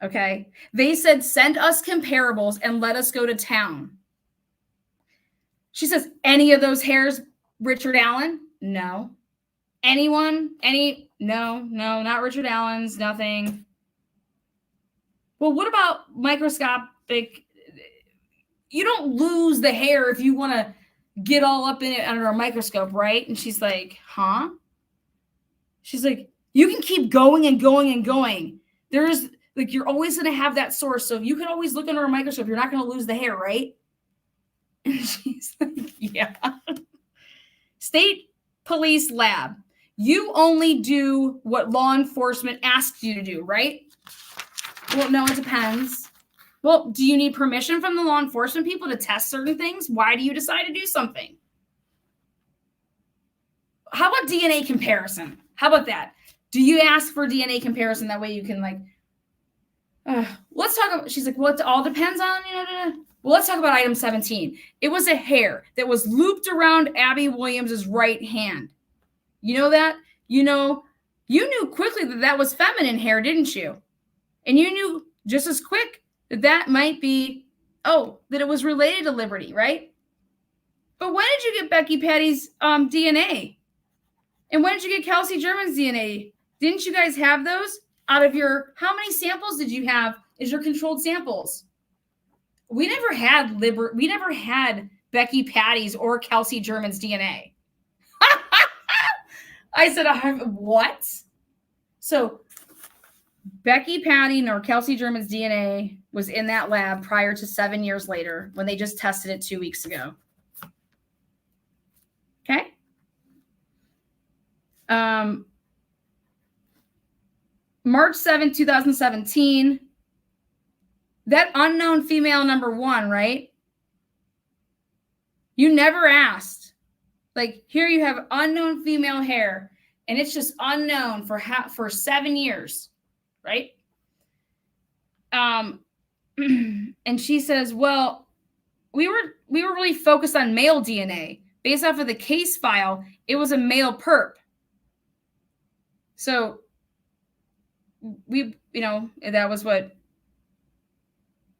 Okay? They said, send us comparables and let us go to town. She says, any of those hairs, Richard Allen? No. Anyone? No, not Richard Allen's, nothing. Well, what about microscopic? You don't lose the hair if you want to get all up in it under a microscope, right? And she's like, huh? She's like, you can keep going and going and going. There's like, you're always going to have that source. So you can always look under a microscope. You're not going to lose the hair, right? And she's like, yeah. State police lab. You only do what law enforcement asks you to do, right? Well, no, it depends. Well, do you need permission from the law enforcement people to test certain things? Why do you decide to do something? How about DNA comparison? How about that? Do you ask for DNA comparison? That way you can like, let's talk about, she's like, well, it all depends on, Well, let's talk about item 17. It was a hair that was looped around Abby Williams's right hand. You know that? You knew quickly that was feminine hair, didn't you? And you knew just as quick that might be, that it was related to Liberty, right? But when did you get Becky Patty's DNA? And when did you get Kelsey German's DNA? Didn't you guys have those? Out of your, how many samples did you have as your controlled samples? We never had Becky Patty's or Kelsey German's DNA. I said, what? So Becky Patty nor Kelsey German's DNA was in that lab prior to 7 years later when they just tested it 2 weeks ago. Okay. March 7th, 2017. That unknown female number 1, right? You never asked. Like, here you have unknown female hair, and it's just unknown for 7 years, right? And she says, well, we were really focused on male DNA. Based off of the case file, it was a male perp. So that was what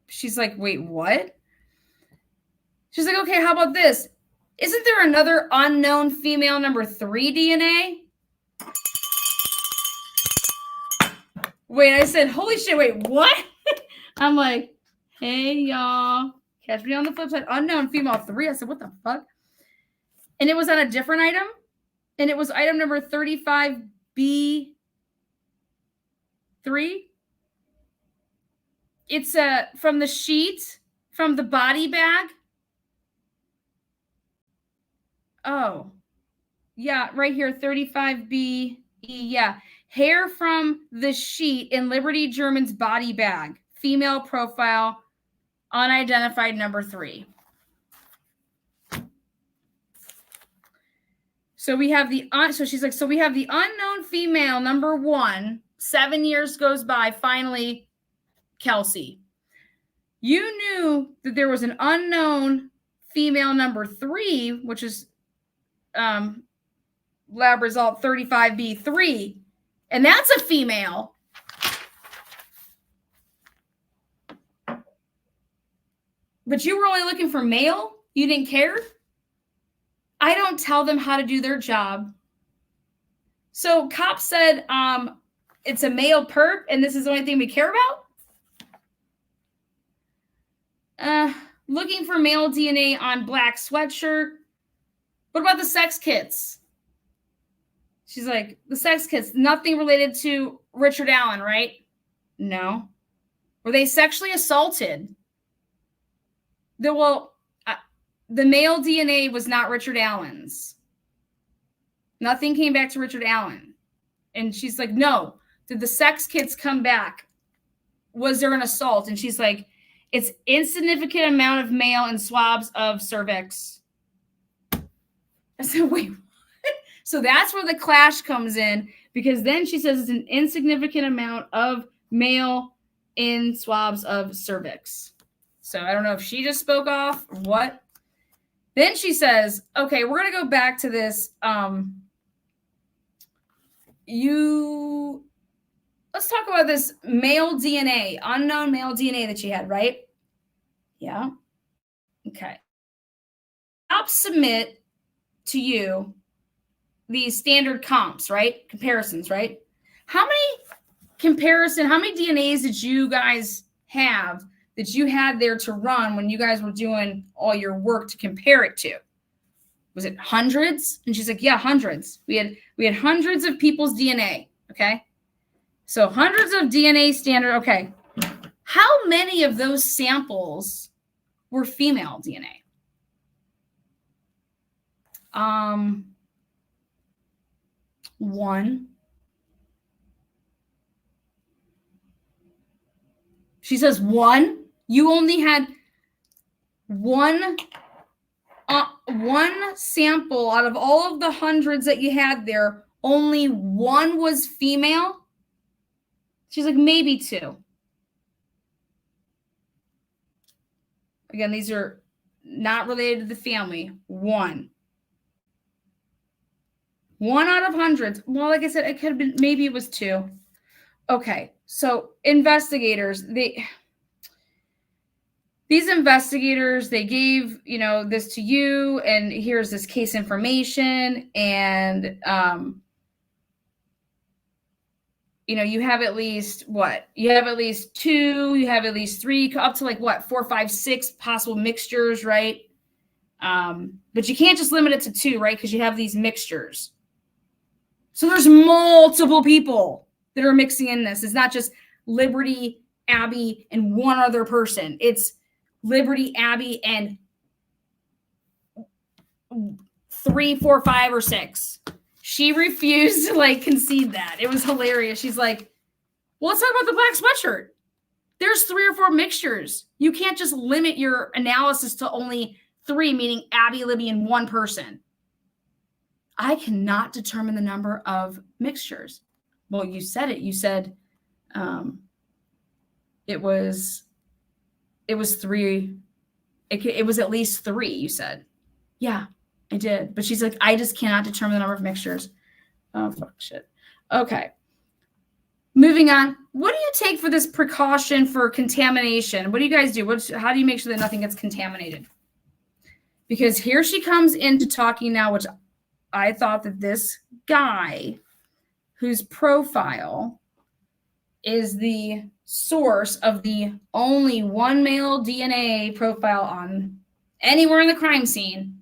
she's like, wait, what? She's like, okay, how about this? Isn't there another unknown female number 3 DNA? Wait, I said, holy shit, wait, what? I'm like, hey, y'all. Catch me on the flip side. Unknown female 3. I said, what the fuck? And it was on a different item. And it was item number 35B3. It's from the sheet, from the body bag. Oh, yeah, right here, 35B. Yeah, hair from the sheet in Liberty German's body bag. Female profile, unidentified number 3. So we have the so she's like, so we have the unknown female number 1. 7 years goes by. Finally, Kelsey, you knew that there was an unknown female number 3, which is lab result 35B3, and that's a female. But you were only looking for male? You didn't care? I don't tell them how to do their job. So cop said, it's a male perp, and this is the only thing we care about? Looking for male DNA on black sweatshirt. What about the sex kits? She's like, the sex kits, nothing related to Richard Allen, right? No. Were they sexually assaulted? The male DNA was not Richard Allen's. Nothing came back to Richard Allen. And she's like, no. Did the sex kits come back? Was there an assault? And she's like, it's insignificant amount of male and swabs of cervix. I said, wait, what? So that's where the clash comes in, because then she says it's an insignificant amount of male in swabs of cervix. So I don't know if she just spoke off or what. Then she says, okay, we're going to go back to this. Let's talk about this male DNA, unknown male DNA that she had, right? Yeah. Okay. I'll submit to you these standard comps, right? Comparisons, right? How many DNAs did you guys have that you had there to run when you guys were doing all your work to compare it to? Was it hundreds? And she's like, yeah, hundreds. We had hundreds of people's DNA. Okay. So hundreds of DNA standard. Okay. How many of those samples were female DNA? One. She says one. You only had one sample out of all of the hundreds that you had there. Only one was female. She's like, maybe 2. Again, these are not related to the family. One out of hundreds. Well, like I said, it could have been, maybe it was 2. Okay. So investigators, these investigators, they gave, this to you, and here's this case information, and, you have at least what? You have at least 2, you have at least 3, up to like what, 4, 5, 6 possible mixtures, right? But you can't just limit it to 2, right? Because you have these mixtures. So there's multiple people that are mixing in this. It's not just Liberty, Abby, and one other person. It's Liberty, Abby, and 3, 4, 5, or 6. She refused to concede that. It was hilarious. She's like, well, let's talk about the black sweatshirt. There's 3 or 4 mixtures. You can't just limit your analysis to only 3, meaning Abby, Libby, and one person. I cannot determine the number of mixtures. Well, you said it. You said it was 3. It was at least 3, you said. Yeah, I did. But she's like, I just cannot determine the number of mixtures. Oh, fuck shit. Okay. Moving on. What do you take for this precaution for contamination? What do you guys do? How do you make sure that nothing gets contaminated? Because here she comes into talking now, which I thought that this guy whose profile is the source of the only one male DNA profile on anywhere in the crime scene,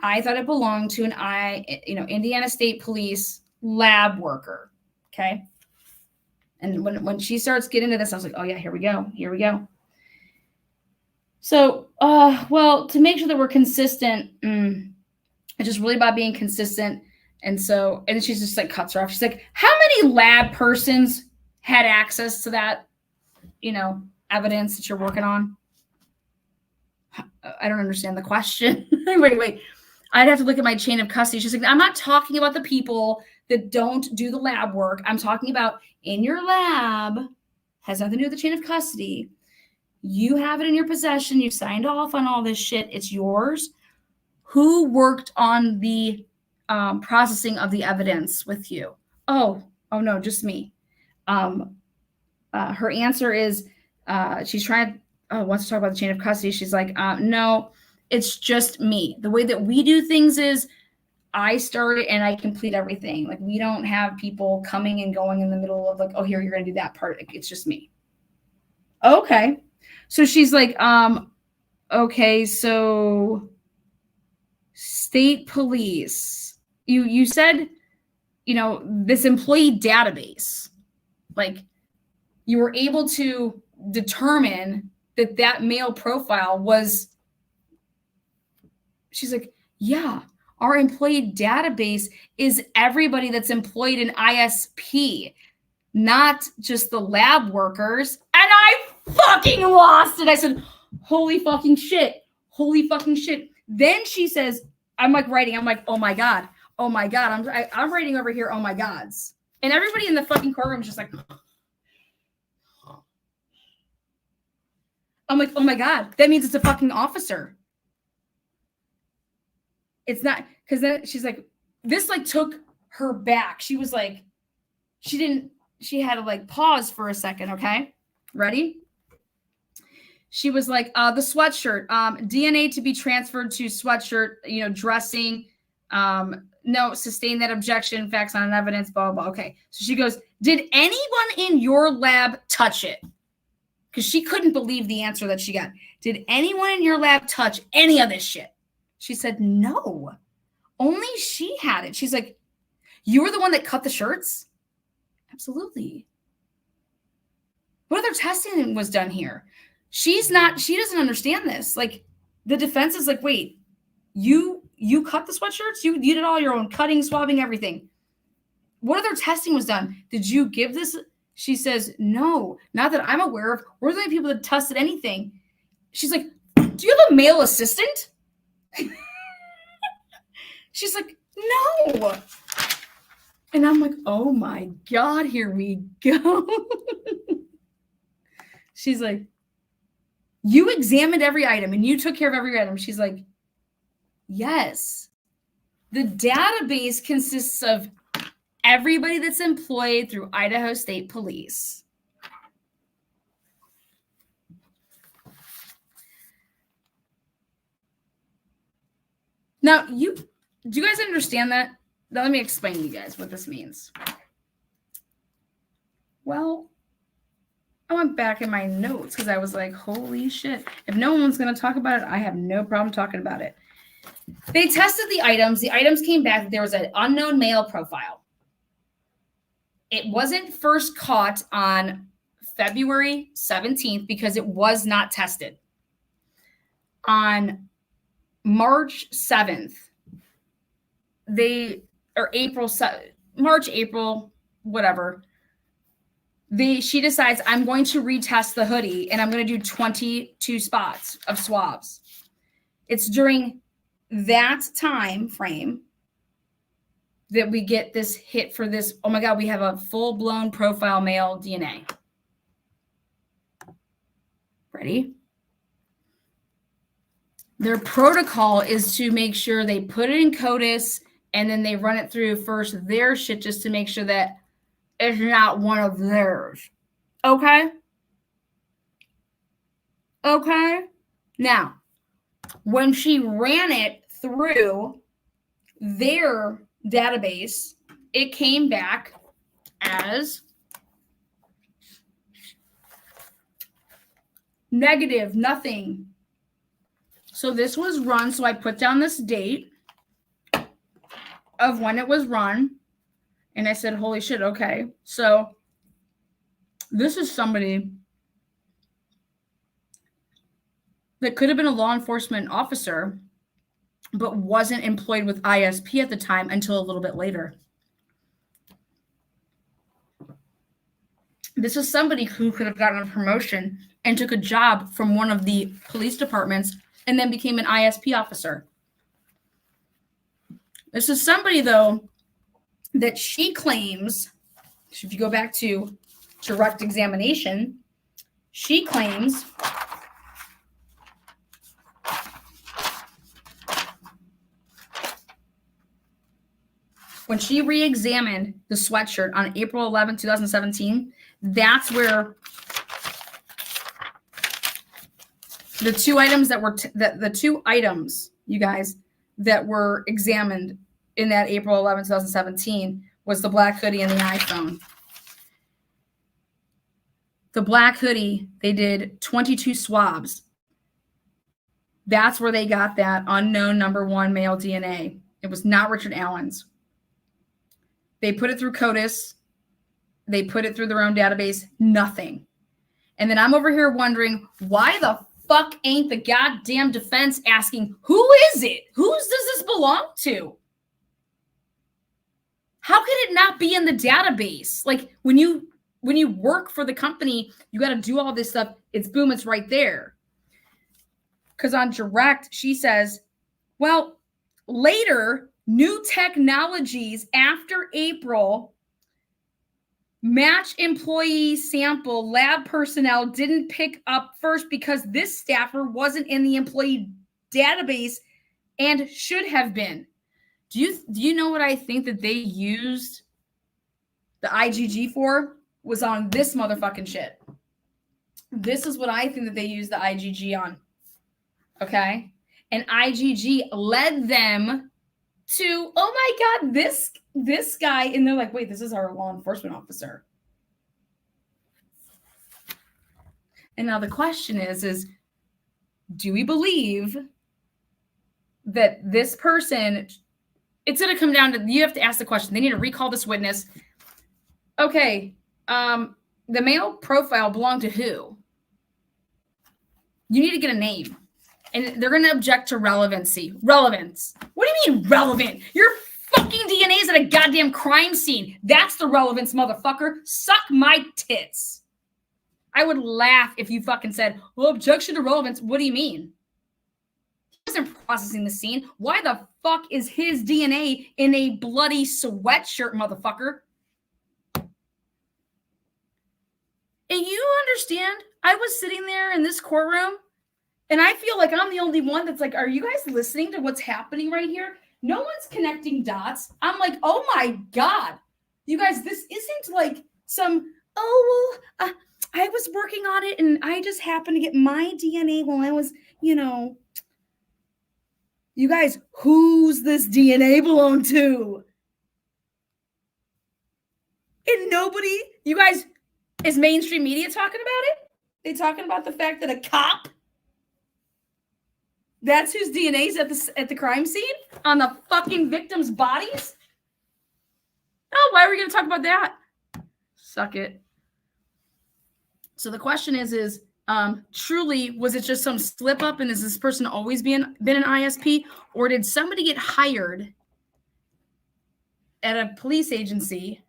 I thought it belonged to an Indiana State Police lab worker. Okay. And when she starts getting into this, I was like, oh yeah, here we go. So, well, to make sure that we're consistent, it's just really about being consistent. And she's just like cuts her off. She's like, how many lab persons had access to that, evidence that you're working on? I don't understand the question. Wait. I'd have to look at my chain of custody. She's like, I'm not talking about the people that don't do the lab work. I'm talking about in your lab, has nothing to do with the chain of custody. You have it in your possession. You signed off on all this shit. It's yours. Who worked on the processing of the evidence with you? Oh no, just me. Her answer is she's trying to wants to talk about the chain of custody. She's like, no, it's just me. The way that we do things is I start it and I complete everything. Like, we don't have people coming and going in the middle of like, oh, here, you're going to do that part. It's just me. Okay. So she's like, okay, so state police, you said, this employee database, like, you were able to determine that male profile was, she's like, yeah, our employee database is everybody that's employed in ISP, not just the lab workers. And I fucking lost it. I said, holy fucking shit. Then she says, I'm like writing, I'm like, oh my God. I'm writing over here, oh my gods. And everybody in the fucking courtroom is just like, I'm like, oh my God, that means it's a fucking officer. It's not, because then she's like, this like took her back. She was like, she had to like pause for a second. Okay. Ready? She was like, the sweatshirt, DNA to be transferred to sweatshirt, dressing, no, sustain that objection, facts on evidence, blah, blah, blah. Okay. So she goes, did anyone in your lab touch it? Because she couldn't believe the answer that she got. Did anyone in your lab touch any of this shit? She said, no, only she had it. She's like, you were the one that cut the shirts? Absolutely. What other testing was done here? She doesn't understand this. Like, the defense is like, wait, you cut the sweatshirts? You did all your own cutting, swabbing, everything. What other testing was done? Did you give this? She says, no, not that I'm aware of. We're the only people that tested anything. She's like, do you have a male assistant? She's like, no. And I'm like, oh my God, here we go. She's like, you examined every item and you took care of every item. She's like, yes. The database consists of everybody that's employed through Idaho State Police. Now, do you guys understand that? Now, let me explain to you guys what this means. Well, I went back in my notes because I was like, holy shit. If no one's going to talk about it, I have no problem talking about it. They tested the items. The items came back that there was an unknown male profile. It wasn't first caught on February 17th because it was not tested. On March 7th, April, whatever. She decides, I'm going to retest the hoodie and I'm going to do 22 spots of swabs. It's during that time frame that we get this hit for this. Oh my God, we have a full-blown profile male DNA. Ready? Their protocol is to make sure they put it in CODIS and then they run it through first their shit just to make sure that it's not one of theirs. Okay? Okay? Now, when she ran it through their database, it came back as negative, nothing. So this was run. So I put down this date of when it was run. And I said, holy shit, okay. So This is somebody that could have been a law enforcement officer, but wasn't employed with ISP at the time until a little bit later. This is somebody who could have gotten a promotion and took a job from one of the police departments and then became an ISP officer. This is somebody, though, that she claims, if you go back to direct examination, she claims when she re-examined the sweatshirt on April 11, 2017, that's where the two items that were the two items, you guys, that were examined in that April 11, 2017 was the black hoodie and the iPhone. The black hoodie, they did 22 swabs. That's where they got that unknown number 1 male DNA. It was not Richard Allen's. They put it through CODIS. They put it through their own database. Nothing. And then I'm over here wondering, why the fuck ain't the goddamn defense asking, who is it? Whose does this belong to? How could it not be in the database? Like when you work for the company, you got to do all this stuff. It's boom, it's right there. Because on direct, she says, well, later, new technologies after April, match employee sample lab personnel didn't pick up first because this staffer wasn't in the employee database and should have been. Do you know what I think that they used the IgG for? Was on this motherfucking shit. This is what I think that they used the IgG on. Okay? And IgG led them to, oh my God, this guy. And they're like, wait, this is our law enforcement officer. And now the question is do we believe that this person, it's going to come down to, you have to ask the question. They need to recall this witness. Okay. The male profile belonged to who? You need to get a name. And they're going to object to relevancy. Relevance. What do you mean relevant? Your fucking DNA's at a goddamn crime scene. That's the relevance, motherfucker. Suck my tits. I would laugh if you fucking said, well, objection to relevance. What do you mean? He wasn't processing the scene. Why the fuck is his DNA in a bloody sweatshirt, motherfucker? And you understand, I was sitting there in this courtroom, and I feel like I'm the only one that's like, are you guys listening to what's happening right here? No one's connecting dots. I'm like, oh my God. You guys, this isn't like some, oh, well, I was working on it, and I just happened to get my DNA while I was, you guys, who's this DNA belong to? And nobody, you guys, is mainstream media talking about it? They talking about the fact that a cop, that's whose DNA's at the crime scene on the fucking victims' bodies? Oh, why are we going to talk about that? Suck it. So the question is truly, was it just some slip up, and has this person always been an ISP, or did somebody get hired at a police agency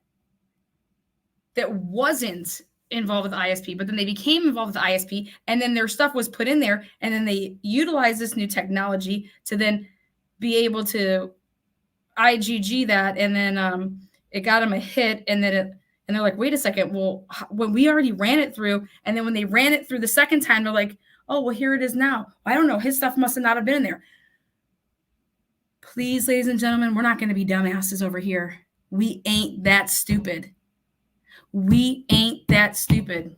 that wasn't involved with ISP, but then they became involved with ISP, and then their stuff was put in there, and then they utilized this new technology to then be able to IgG that, and then it got them a hit, and then and they're like, wait a second, well, when we already ran it through, and then when they ran it through the second time, they're like, oh, well, here it is now. I don't know. His stuff must have not have been in there. Please, ladies and gentlemen, we're not going to be dumbasses over here. We ain't that stupid. We ain't that stupid.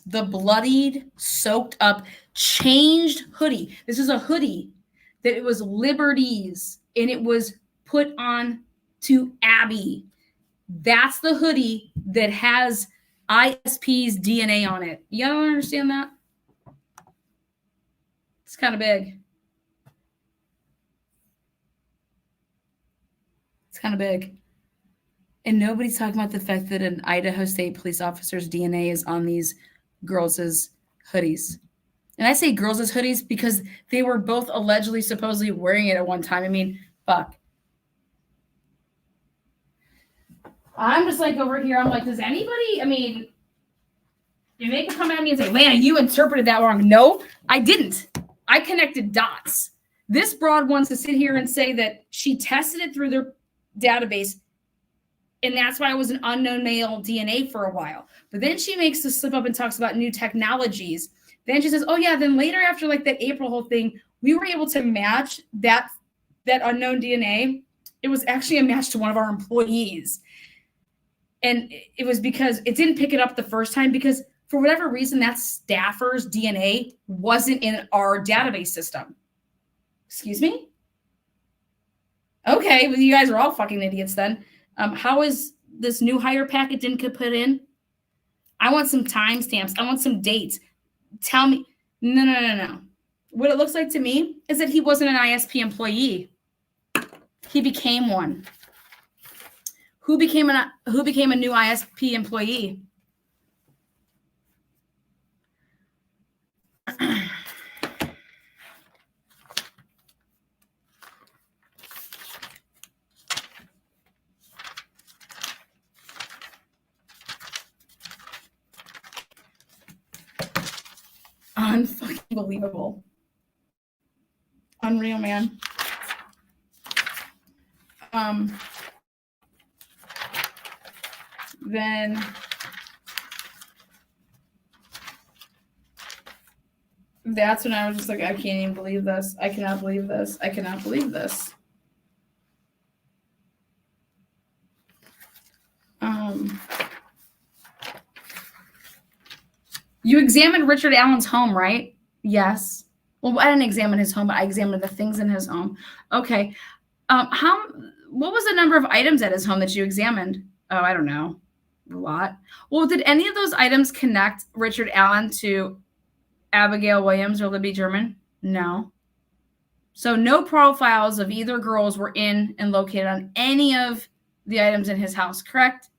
The bloodied, soaked up, changed hoodie. This is a hoodie that it was Liberty's, and it was put on to Abby. That's the hoodie that has ISP's DNA on it. You don't understand that? It's kind of big. It's kind of big. And nobody's talking about the fact that an Idaho State police officer's DNA is on these girls' hoodies. And I say girls' hoodies because they were both allegedly, supposedly wearing it at one time. I mean, fuck. I'm just like over here. I'm like, does anybody, I mean, if they can come at me and say, Lana, you interpreted that wrong. No, I didn't. I connected dots. This broad wants to sit here and say that she tested it through their database, and that's why it was an unknown male DNA for a while. But then she makes the slip up and talks about new technologies. Then she says, oh, yeah, then later after like that April whole thing, we were able to match that unknown DNA. It was actually a match to one of our employees. And it was because it didn't pick it up the first time because for whatever reason, that staffer's DNA wasn't in our database system. Excuse me? Okay, well, you guys are all fucking idiots then. How is this new hire packet didn't get put in? I want some timestamps. I want some dates. Tell me. No. What it looks like to me is that he wasn't an ISP employee. He became one. Who became a new ISP employee? Unfucking believable. Unreal, man. Then that's when I was just like, I can't even believe this. I cannot believe this. I cannot believe this. You examined Richard Allen's home, right? Yes. Well, I didn't examine his home, but I examined the things in his home. Okay. What was the number of items at his home that you examined? Oh, I don't know. A lot. Well, did any of those items connect Richard Allen to Abigail Williams or Libby German? No. So no profiles of either girls were in and located on any of the items in his house, correct?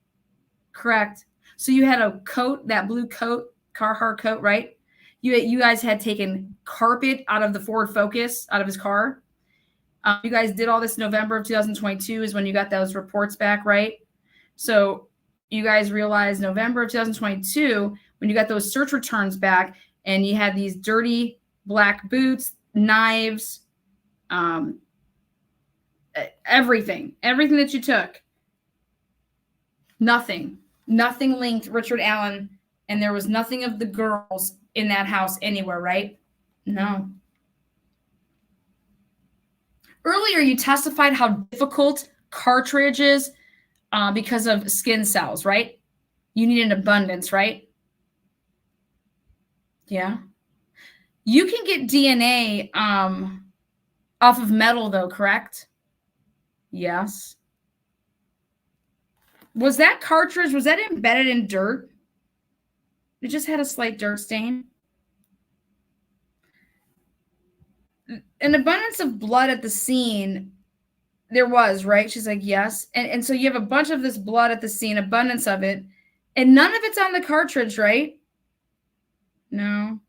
Correct. So you had a coat, that blue coat, Carhartt coat, right? You guys had taken carpet out of the Ford Focus, out of his car. You guys did all this November of 2022 is when you got those reports back, right? So you guys realized November of 2022 when you got those search returns back and you had these dirty black boots, knives, everything that you took. Nothing linked Richard Allen, and there was nothing of the girls in that house anywhere, right? No. Earlier, you testified how difficult cartridge is because of skin cells, right? You need an abundance, right? Yeah. You can get DNA off of metal, though, correct? Yes. Was that cartridge, was that embedded in dirt? It just had a slight dirt stain. An abundance of blood at the scene, there was, right? She's like, yes. And so you have a bunch of this blood at the scene, abundance of it, and none of it's on the cartridge, right? No.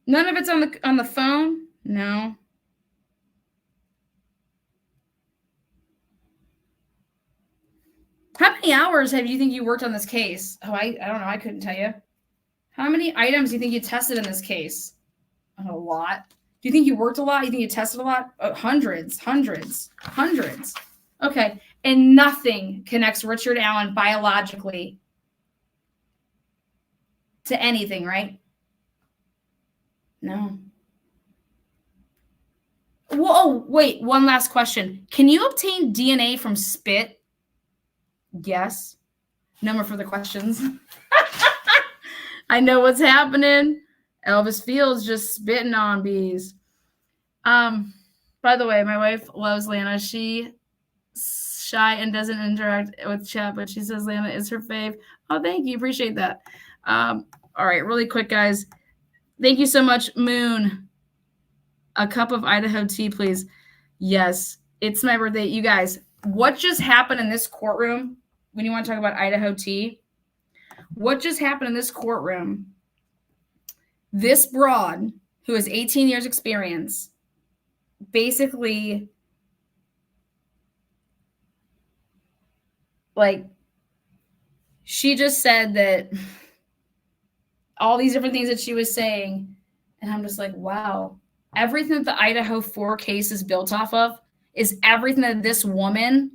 None of it's on the phone? No. How many hours have you think you worked on this case? Oh, I don't know. I couldn't tell you. How many items do you think you tested in this case? A lot. Do you think you worked a lot? You think you tested a lot? Hundreds. Okay. And nothing connects Richard Allen biologically to anything, right? No. Whoa, wait. One last question. Can you obtain DNA from spit? Yes. No more further questions. I know what's happening. Elvis Fields just spitting on bees. By the way, my wife loves Lana. She's shy and doesn't interact with chat, but she says Lana is her fave. Oh, thank you. Appreciate that. All right, really quick, guys. Thank you so much, Moon. A cup of Idaho tea, please. Yes. It's my birthday. You guys, what just happened in this courtroom when you want to talk about Idaho tea? What just happened in this courtroom? This broad, who has 18 years experience, basically, like, she just said that all these different things that she was saying, and I'm just like, wow. Everything that the Idaho 4 case is built off of is everything that this woman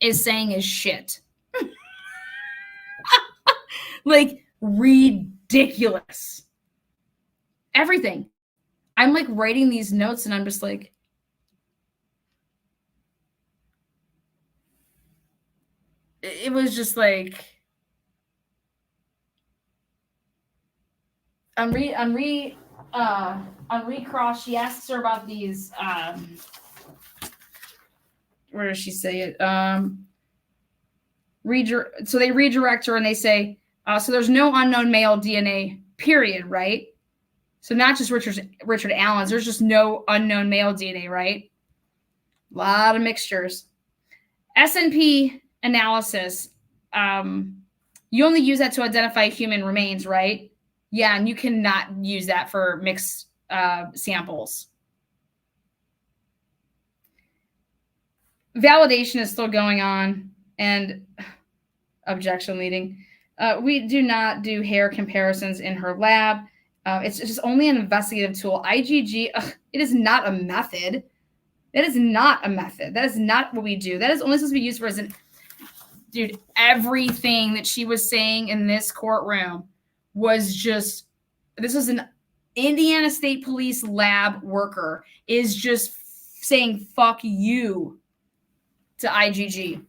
is saying is shit. Like, ridiculous. Everything. I'm like writing these notes and I'm just like, it was just like, on recross, she asks her about these, where does she say it? So they redirect her and they say, so there's no unknown male DNA, period, right? So not just Richard Allen's, there's just no unknown male DNA, right? A lot of mixtures. S&P analysis, you only use that to identify human remains, right? Yeah, and you cannot use that for mixed samples. Validation is still going on, and objection leading. We do not do hair comparisons in her lab. It's just only an investigative tool. IgG, it is not a method. That is not a method. That is not what we do. That is only supposed to be used for as an... Dude, everything that she was saying in this courtroom was just... This was an Indiana State Police lab worker is just saying, fuck you to IgG.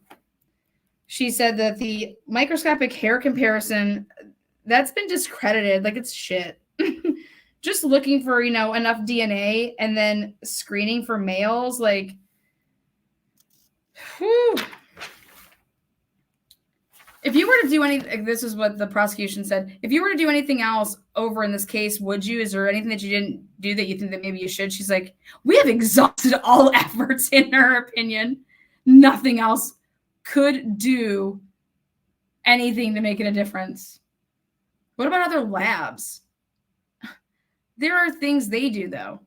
She said that the microscopic hair comparison, that's been discredited. Like, it's shit. Just looking for, enough DNA and then screening for males, like, whew. If you were to do anything, this is what the prosecution said. If you were to do anything else over in this case, would you? Is there anything that you didn't do that you think that maybe you should? She's like, we have exhausted all efforts, in her opinion. Nothing else could do anything to make it a difference. What about other labs? There are things they do, though.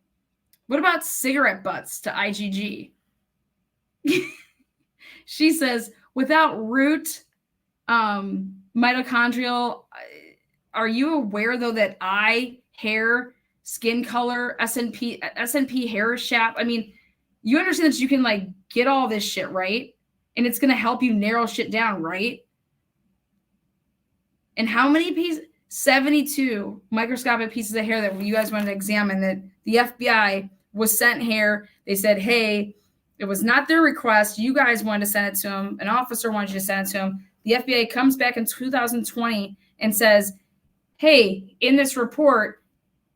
What about cigarette butts to IgG? She says, without root mitochondrial, are you aware, though, that eye, hair, skin color, S&P hair shape? I mean, you understand that you can, like, get all this shit, right? And it's going to help you narrow shit down, right? And how many pieces? 72 microscopic pieces of hair that you guys wanted to examine, that the FBI was sent here. They said, hey, it was not their request. You guys wanted to send it to them. An officer wanted you to send it to him. The FBI comes back in 2020 and says, hey, in this report,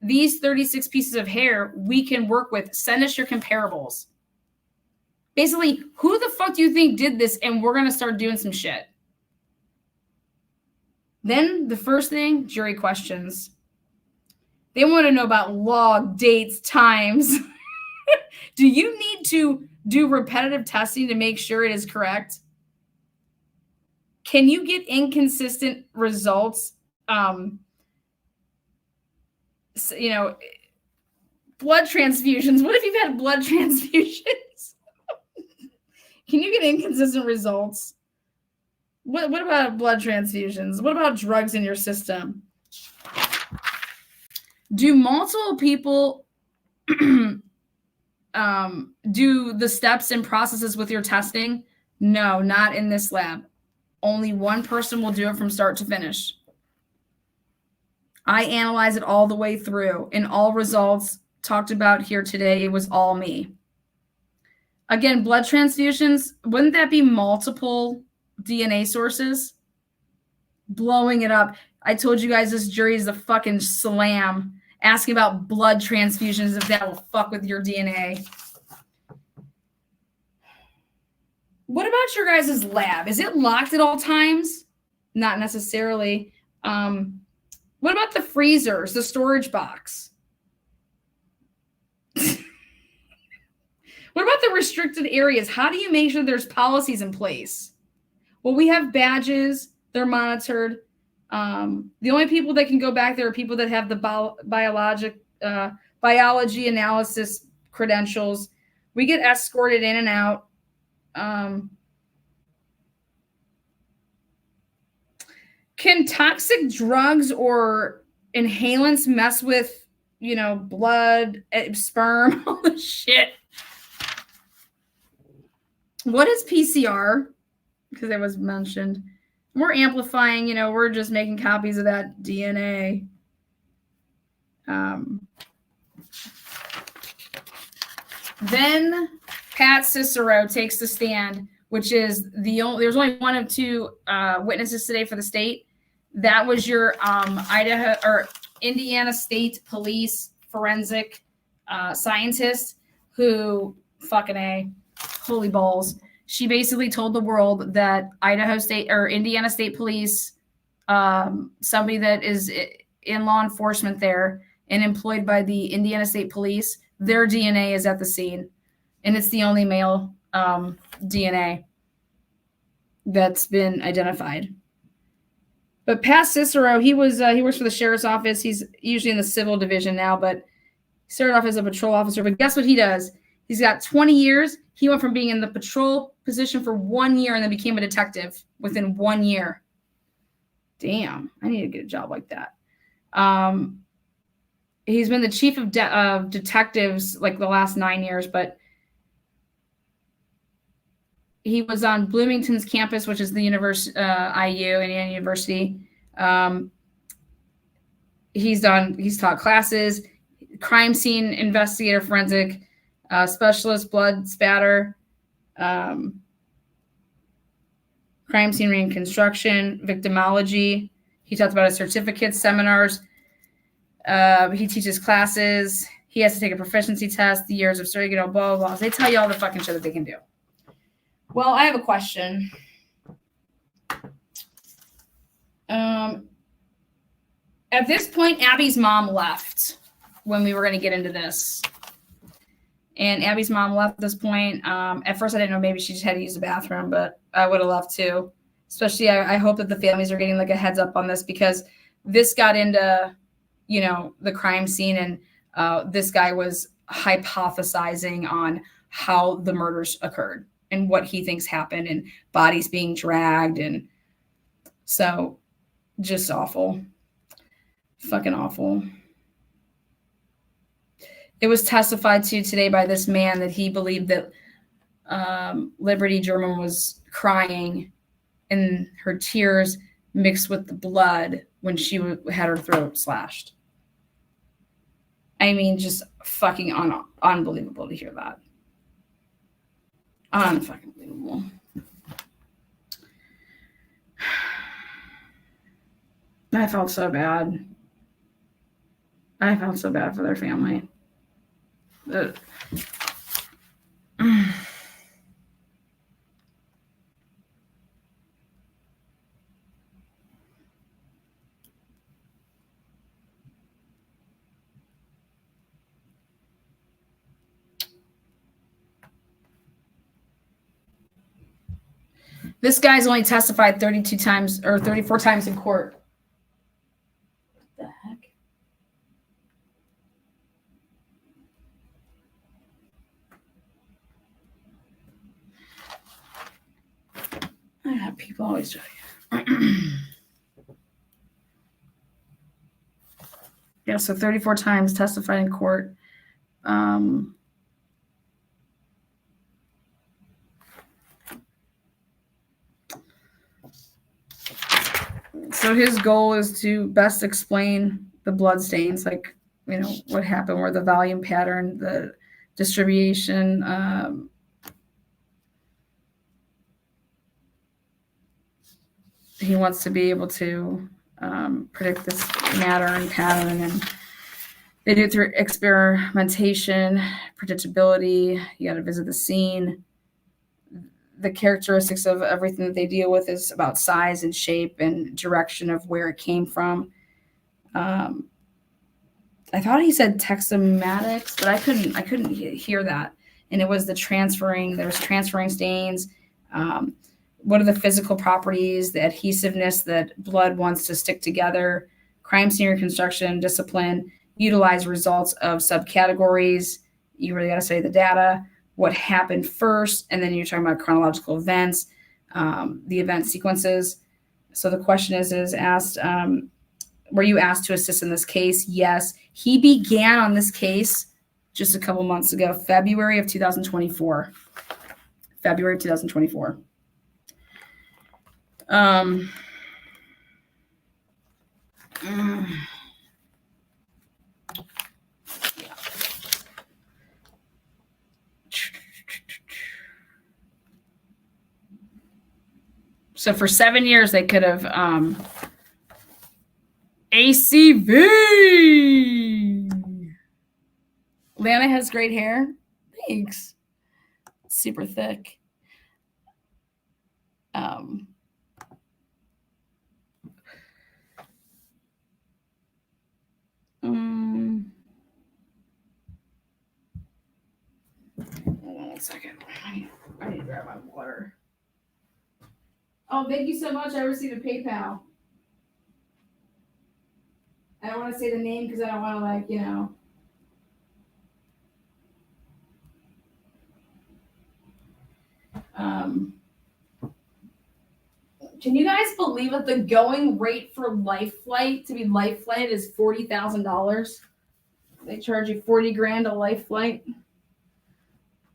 these 36 pieces of hair we can work with. Send us your comparables. Basically, who the fuck do you think did this? And we're going to start doing some shit. Then the first thing, jury questions. They want to know about log, dates, times. Do you need to do repetitive testing to make sure it is correct? Can you get inconsistent results? Blood transfusions. What if you've had blood transfusions? Can you get inconsistent results? What about blood transfusions? What about drugs in your system? Do multiple people do the steps and processes with your testing? No, not in this lab. Only one person will do it from start to finish. I analyze it all the way through, and all results talked about here today, it was all me. Again, blood transfusions, wouldn't that be multiple DNA sources? Blowing it up. I told you guys this jury is a fucking slam. Asking about blood transfusions, if that will fuck with your DNA. What about your guys' lab? Is it locked at all times? Not necessarily. What about the freezers, the storage box? What about the restricted areas? How do you make sure there's policies in place? Well, we have badges. They're monitored. The only people that can go back there are people that have the biology analysis credentials. We get escorted in and out. Can toxic drugs or inhalants mess with, blood, sperm, all this shit? What is PCR? Because it was mentioned. We're amplifying, we're just making copies of that DNA. Then Pat Cicero takes the stand, which is there's only one of two witnesses today for the state. That was your Idaho or Indiana State Police forensic scientist who fucking A, holy balls. She basically told the world that Idaho State or Indiana State Police, somebody that is in law enforcement there and employed by the Indiana State Police, their DNA is at the scene. And it's the only male DNA that's been identified. But Pat Cicero, he works for the sheriff's office. He's usually in the civil division now, but he started off as a patrol officer. But guess what he does? He's got 20 years. He went from being in the patrol position for 1 year and then became a detective within 1 year. Damn, I need to get a job like that. He's been the chief of detectives like the last 9 years, but he was on Bloomington's campus, which is the IU, Indiana University. He's taught classes, crime scene investigator, forensic specialist, blood spatter, crime scene reconstruction, victimology. He talked about his certificates, seminars. He teaches classes. He has to take a proficiency test, the years of study, blah, blah, blah. They tell you all the fucking shit that they can do. Well, I have a question. At this point, Abby's mom left when we were going to get into this. And Abby's mom left at this point. At first, I didn't know, maybe she just had to use the bathroom, but I would have left too. Especially, I hope that the families are getting like a heads up on this, because this got into, the crime scene, and this guy was hypothesizing on how the murders occurred and what he thinks happened, and bodies being dragged. And so just awful. Fucking awful. It was testified to today by this man that he believed that Liberty German was crying and her tears mixed with the blood when she had her throat slashed. I mean, just fucking unbelievable to hear that. Unfucking believable. I felt so bad. I felt so bad for their family. This guy's only testified 32 times or 34 times in court. What the heck? People always tell you. Yeah, so 34 times testified in court. So his goal is to best explain the blood stains, like, what happened, where the volume pattern, the distribution, he wants to be able to predict this matter and pattern, and they do it through experimentation, predictability. You got to visit the scene. The characteristics of everything that they deal with is about size and shape and direction of where it came from. I thought he said textomatics, but I couldn't hear that. and it was the transferring. There was transferring stains. What are the physical properties, the adhesiveness that blood wants to stick together, crime scene reconstruction, discipline, utilize results of subcategories. You really got to study the data, what happened first, and then you're talking about chronological events, the event sequences. So the question is asked, were you asked to assist in this case? Yes. He began on this case just a couple months ago, February of 2024. February of 2024. So for 7 years, they could have ACV. Lana has great hair. Thanks. Super thick. Hold on 1 second. I need to grab my water. Oh, thank you so much. I received a PayPal. I don't want to say the name because I don't want to, like, you know. Can you guys believe that the going rate for life flight to be life flight is $40,000? They charge you 40 grand a life flight.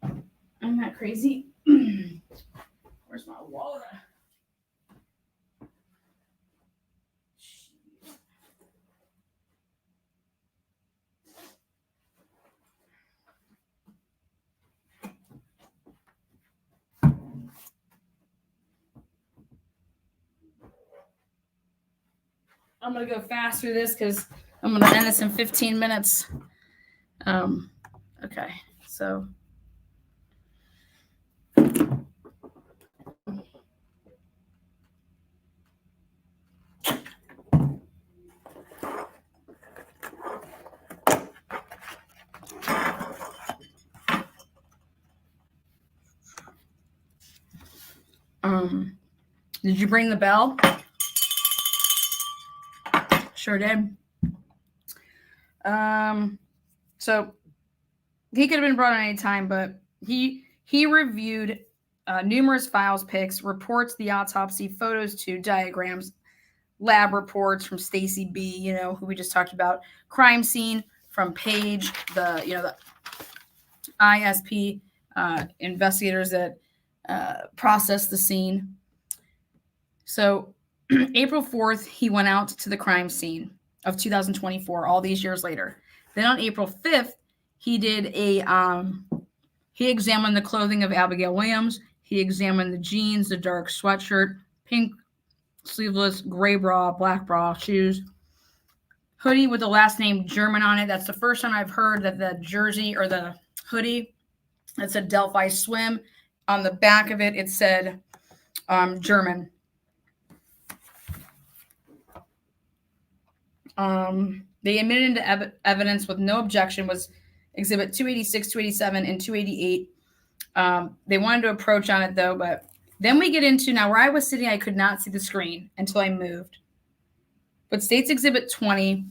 I'm not crazy. Where's my wallet? I'm going to go fast through this because I'm going to end this in 15 minutes. Okay, so. Did you bring the bell? Sure did. So he could have been brought on any time, but he reviewed numerous files, pics, reports, the autopsy, photos too, diagrams, lab reports from Stacy B, you know, who we just talked about, crime scene from Paige, the ISP investigators that processed the scene. So April 4th, he went out to the crime scene of 2024, all these years later. Then on April 5th, he did he examined the clothing of Abigail Williams. He examined the jeans, the dark sweatshirt, pink sleeveless, gray bra, black bra, shoes, hoodie with the last name German on it. That's the first time I've heard that the jersey or the hoodie that said Delphi Swim. On the back of it, it said German. They admitted into evidence with no objection was Exhibit 286, 287, and 288. They wanted to approach on it, though, but then we get into, now where I was sitting, I could not see the screen until I moved. But State's Exhibit 20,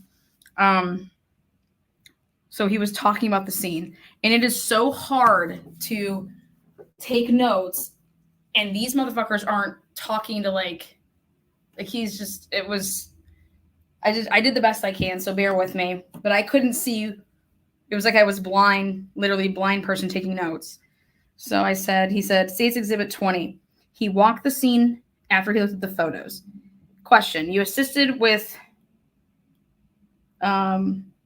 so he was talking about the scene. And it is so hard to take notes, and these motherfuckers aren't talking to, like he's just, it was... I did the best I can, so bear with me. But I couldn't see. It was like I was blind, literally blind person taking notes. So he said, State's Exhibit 20. He walked the scene after he looked at the photos. Question, you assisted with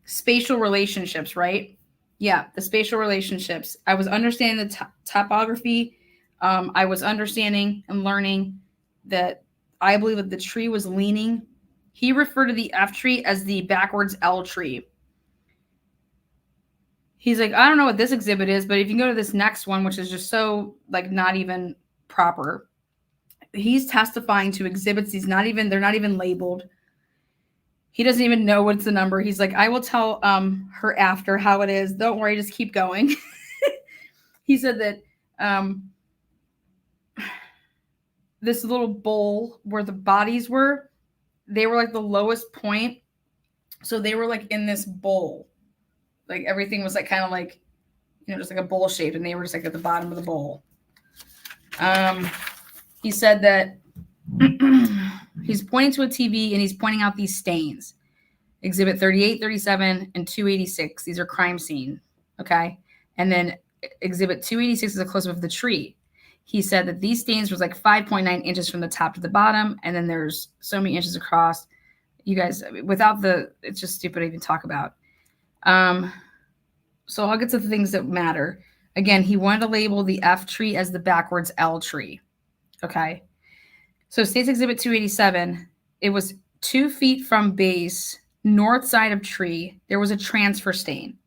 spatial relationships, right? Yeah, the spatial relationships. I was understanding the topography. I was understanding and learning that I believe that the tree was leaning. He referred to the F tree as the backwards L tree. He's like, I don't know what this exhibit is, but if you go to this next one, which is just so, like, not even proper, he's testifying to exhibits. They're not even labeled. He doesn't even know what's the number. He's like, I will tell her after how it is. Don't worry, just keep going. he said that this little bowl where the bodies were, they were like the lowest point. So they were like in this bowl. Like everything was like kind of like, just like a bowl shape, and they were just like at the bottom of the bowl. He said that he's pointing to a TV and he's pointing out these stains. Exhibit 38, 37, and 286. These are crime scene. Okay. And then exhibit 286 is a close-up of the tree. He said that these stains was like 5.9 inches from the top to the bottom. And then there's so many inches across. You guys, it's just stupid to even talk about. So I'll get to the things that matter. Again, he wanted to label the F tree as the backwards L tree. Okay. So States Exhibit 287, it was 2 feet from base, north side of tree. There was a transfer stain.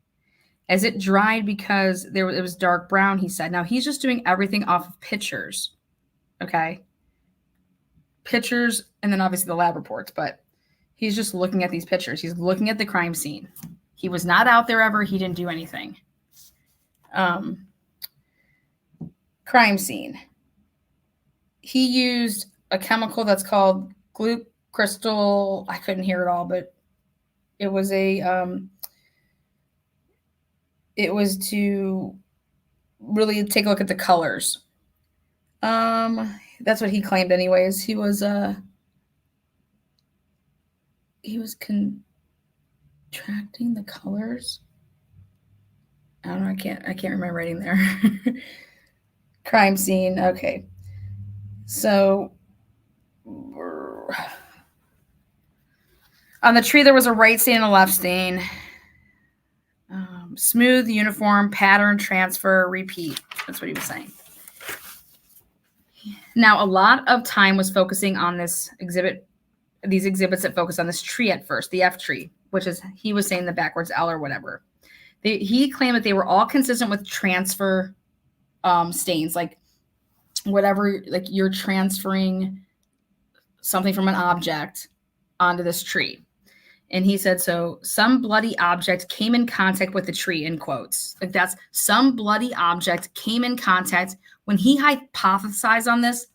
As it dried because it was dark brown, he said. Now, he's just doing everything off of pictures. Okay. Pictures, and then obviously the lab reports, but he's just looking at these pictures. He's looking at the crime scene. He was not out there ever. He didn't do anything. Crime scene. He used a chemical that's called gloop crystal. I couldn't hear it all, but it was to really take a look at the colors. That's what he claimed anyways. He was contracting the colors. I don't know. I can't remember writing there. Crime scene. Okay. So on the tree, there was a right stain and a left stain. Smooth, uniform, pattern, transfer, repeat. That's what he was saying. Now, a lot of time was focusing on this exhibit, these exhibits that focus on this tree at first, the F tree, which is, he was saying the backwards L or whatever. He claimed that they were all consistent with transfer stains, like whatever, like you're transferring something from an object onto this tree. And he said, so some bloody object came in contact with the tree, in quotes. Like that's some bloody object came in contact. When he hypothesized on this,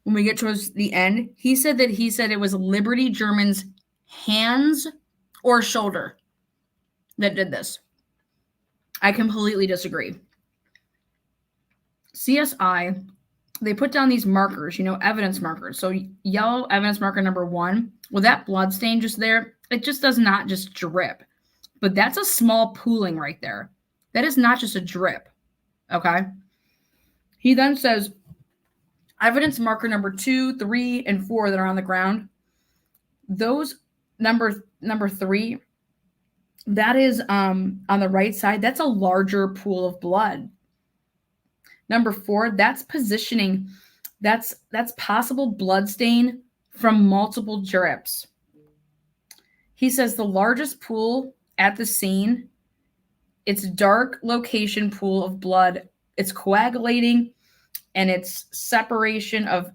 when we get towards the end, he said it was Liberty German's hands or shoulder that did this. I completely disagree. CSI, they put down these markers, evidence markers. So yellow evidence marker number 1, with that blood stain just there, it just does not just drip. But that's a small pooling right there. That is not just a drip. Okay. He then says evidence marker number 2, 3, and 4 that are on the ground. Those number 3, that is on the right side. That's a larger pool of blood. Number 4, that's positioning. That's possible blood stain from multiple drips. He says the largest pool at the scene, it's dark location pool of blood. It's coagulating and it's separation of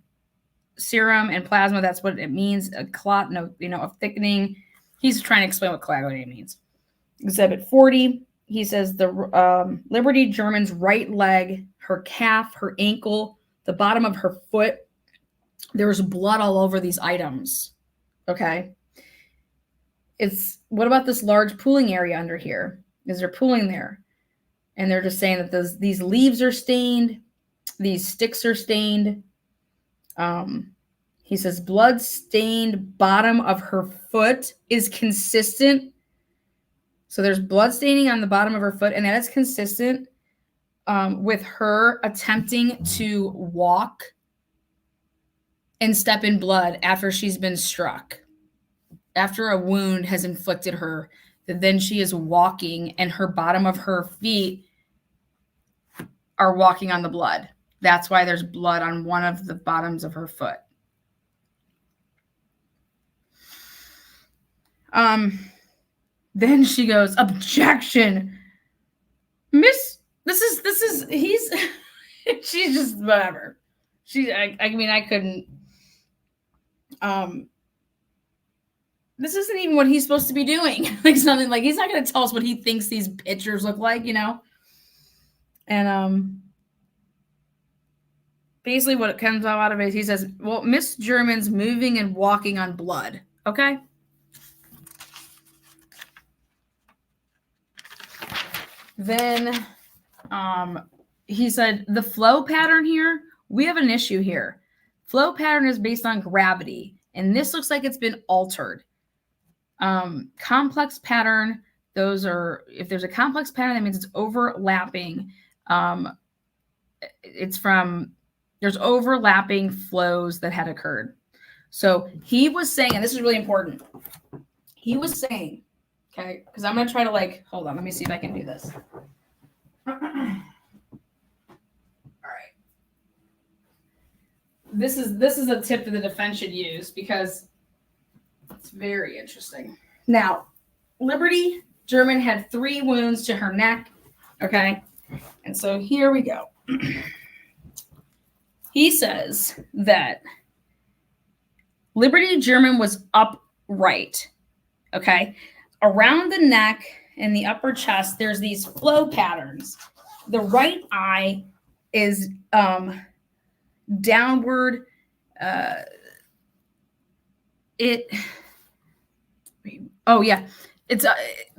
serum and plasma. That's what it means. A clot, of thickening. He's trying to explain what coagulating means. Exhibit 40, he says the Liberty German's right leg, her calf, her ankle, the bottom of her foot, there's blood all over these items. Okay. What about this large pooling area under here? Is there pooling there? And they're just saying that these leaves are stained. These sticks are stained. He says blood stained bottom of her foot is consistent. So there's blood staining on the bottom of her foot, and that is consistent with her attempting to walk and step in blood after she's been struck. After a wound has inflicted her, that then she is walking and her bottom of her feet are walking on the blood. That's why there's blood on one of the bottoms of her foot. Then she goes, objection. Miss, she's just whatever. I couldn't. This isn't even what he's supposed to be doing. Like something like he's not going to tell us what he thinks these pictures look like, And basically what it comes out of it is he says, well, Miss German's moving and walking on blood. Okay. Then he said the flow pattern here, we have an issue here. Flow pattern is based on gravity, and this looks like it's been altered. Complex pattern, those are, if there's a complex pattern, that means it's overlapping. There's overlapping flows that had occurred. So he was saying, and this is really important. He was saying, okay, because I'm going to try to hold on, let me see if I can do this. All right. This is a tip that the defense should use because it's very interesting. Now, Liberty German had 3 wounds to her neck, okay? And so here we go. He says that Liberty German was upright, okay? Around the neck and the upper chest, there's these flow patterns. The right eye is downward. It's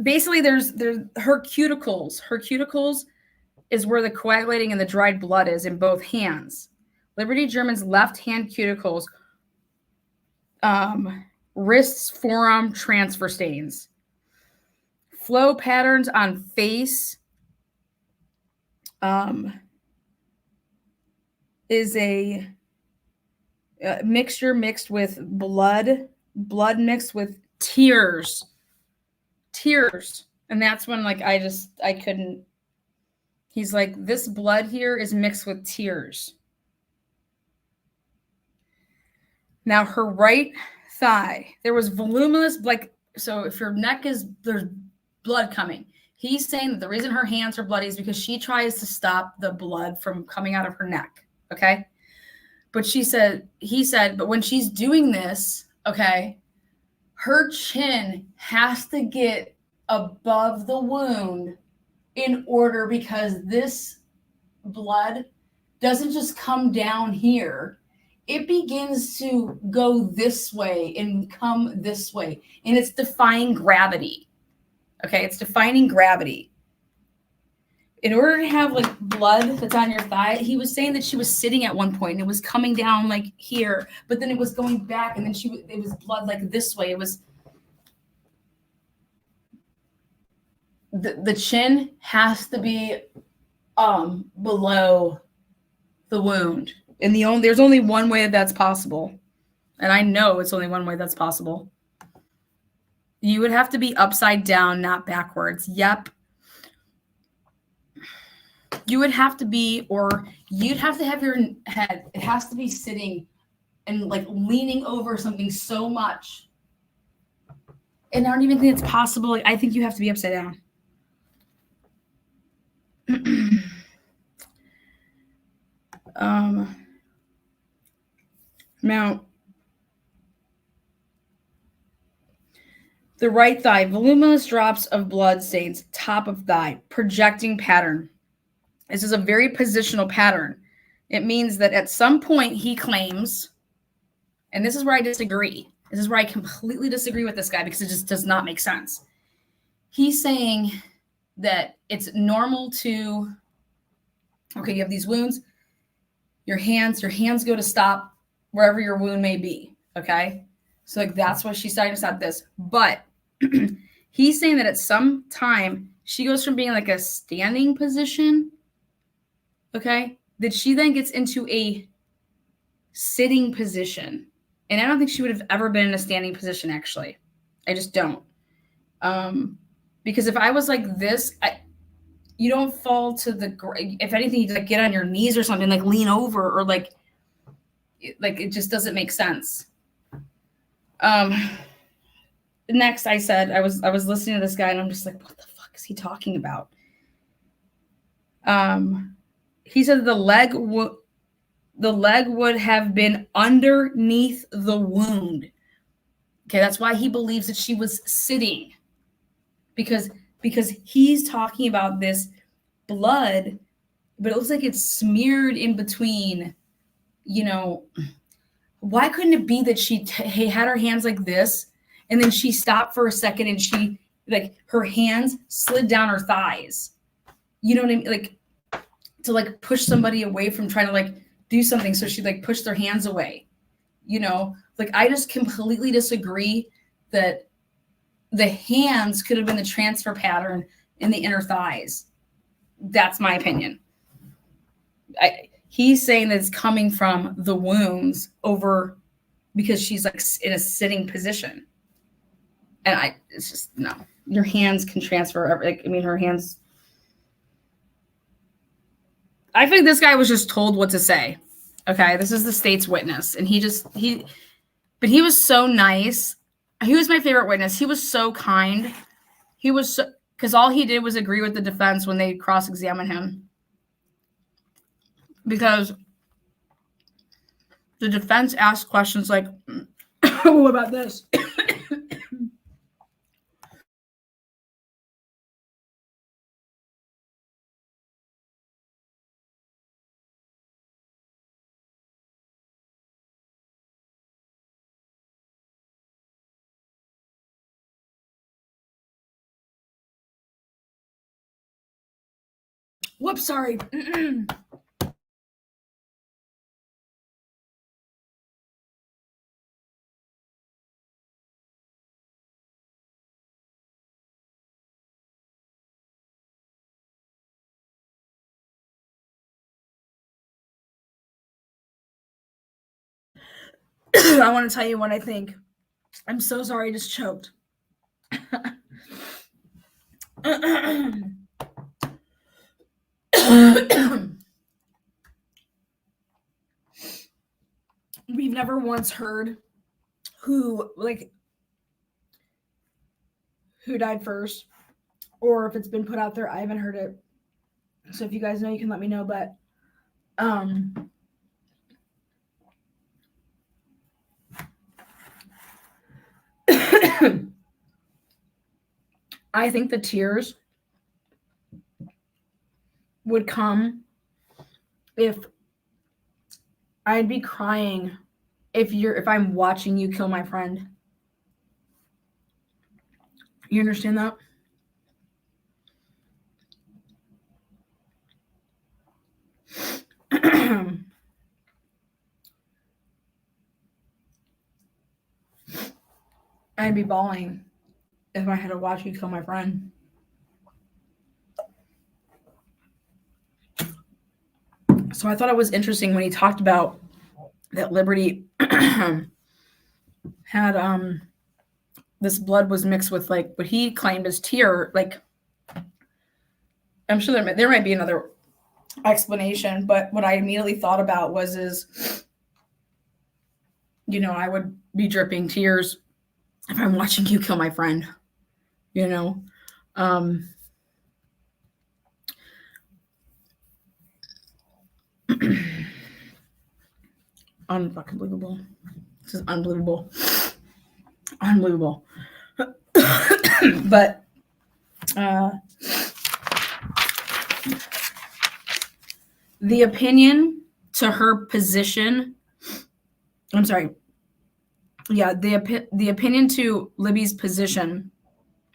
basically there's her cuticles. Her cuticles is where the coagulating and the dried blood is in both hands. Liberty German's left hand cuticles, wrists, forearm, transfer stains. Flow patterns on face is a mixture mixed with blood mixed with tears. And that's when I couldn't. He's like, this blood here is mixed with tears. Now her right thigh, there was voluminous, so if your neck there's blood coming. He's saying that the reason her hands are bloody is because she tries to stop the blood from coming out of her neck. Okay. But he said, but when she's doing this, okay, her chin has to get above the wound in order, because this blood doesn't just come down here. It begins to go this way and come this way. And it's defying gravity. Okay, it's defining gravity. In order to have blood that's on your thigh, he was saying that she was sitting at one point and it was coming down here, but then it was going back, and then it was blood this way. It was the chin has to be below the wound. And there's only one way that's possible. And I know it's only one way that's possible. You would have to be upside down, not backwards. Yep. You would have to be, or you'd have to have your head. It has to be sitting and leaning over something so much. And I don't even think it's possible. I think you have to be upside down. Now, the right thigh, voluminous drops of blood stains, top of thigh, projecting pattern. This is a very positional pattern. It means that at some point he claims, and this is where I disagree. This is where I completely disagree with this guy because it just does not make sense. He's saying that it's normal to, okay, you have these wounds, your hands go to stop wherever your wound may be, okay? So that's why she's starting to stop this. But he's saying that at some time, she goes from being a standing position, okay, that she then gets into a sitting position. And I don't think she would have ever been in a standing position, actually. I just don't. Because if I was like this, you don't fall to if anything, you get on your knees or something, lean over, or it just doesn't make sense. Next, I said, I was listening to this guy and I'm just like, what the fuck is he talking about? He said the leg would have been underneath the wound. Okay, that's why he believes that she was sitting, because he's talking about this blood but it looks like it's smeared in between, you know. Why couldn't it be that she had her hands like this, and then she stopped for a second and she, like, her hands slid down her thighs? You know what I mean? Like, to, like, push somebody away from trying to, like, do something. So she, like, pushed their hands away, you know? Like, I just completely disagree that the hands could have been the transfer pattern in the inner thighs. That's my opinion. He's saying that it's coming from the wounds over because she's, like, in a sitting position. And it's just, no. Your hands can transfer. Like, I mean, her hands. I think this guy was just told what to say. Okay, this is the state's witness. And but he was so nice. He was my favorite witness. He was so kind. He was so, because all he did was agree with the defense when they cross-examined him. Because the defense asked questions like, what about this? Whoops, sorry. I want to tell you what I think. I'm so sorry, I just choked. We've never once heard who died first, or if it's been put out there. I haven't heard it. So if you guys know, you can let me know. But I think the tears would come if I'd be crying if I'm watching you kill my friend. You understand that? I'd be bawling if I had to watch you kill my friend. So I thought it was interesting when he talked about that Liberty had this blood was mixed with, like, what he claimed as tear. Like, I'm sure there might be another explanation, but what I immediately thought about is, you know, I would be dripping tears if I'm watching you kill my friend, you know. Unfucking believable. This is unbelievable. Unbelievable. But the opinion to her position, I'm sorry. Yeah, the opinion to Libby's position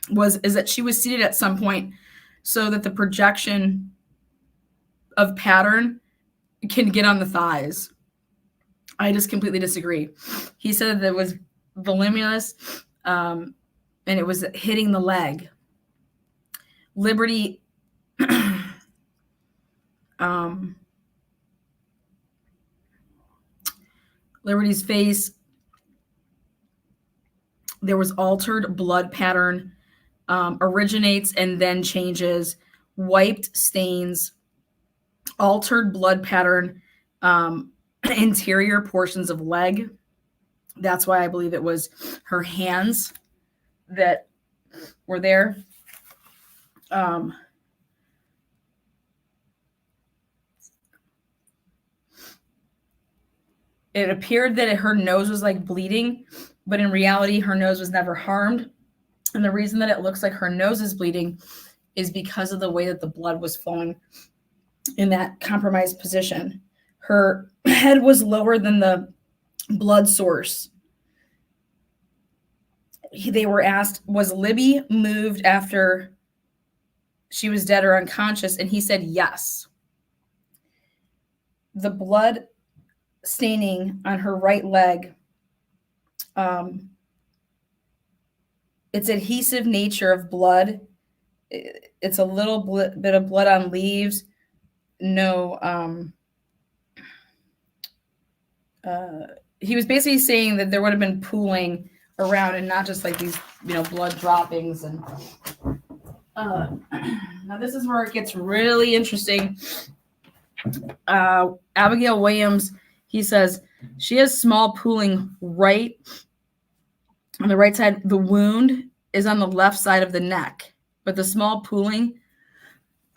is that she was seated at some point so that the projection of pattern can get on the thighs. I just completely disagree. He said that it was voluminous, and it was hitting the leg. Liberty, Liberty's face, there was altered blood pattern, originates and then changes, wiped stains, altered blood pattern, interior portions of leg. That's why I believe it was her hands that were there. It appeared that her nose was, like, bleeding, but in reality, her nose was never harmed. And the reason that it looks like her nose is bleeding is because of the way that the blood was flowing in that compromised position. Her head was lower than the blood source. They were asked, was Libby moved after she was dead or unconscious? And he said yes. The blood staining on her right leg, its adhesive nature of blood, it's a little bit of blood on leaves, no, he was basically saying that there would have been pooling around and not just like these, blood droppings. And now this is where it gets really interesting. Abigail Williams, he says, she has small pooling right on the right side. The wound is on the left side of the neck, but the small pooling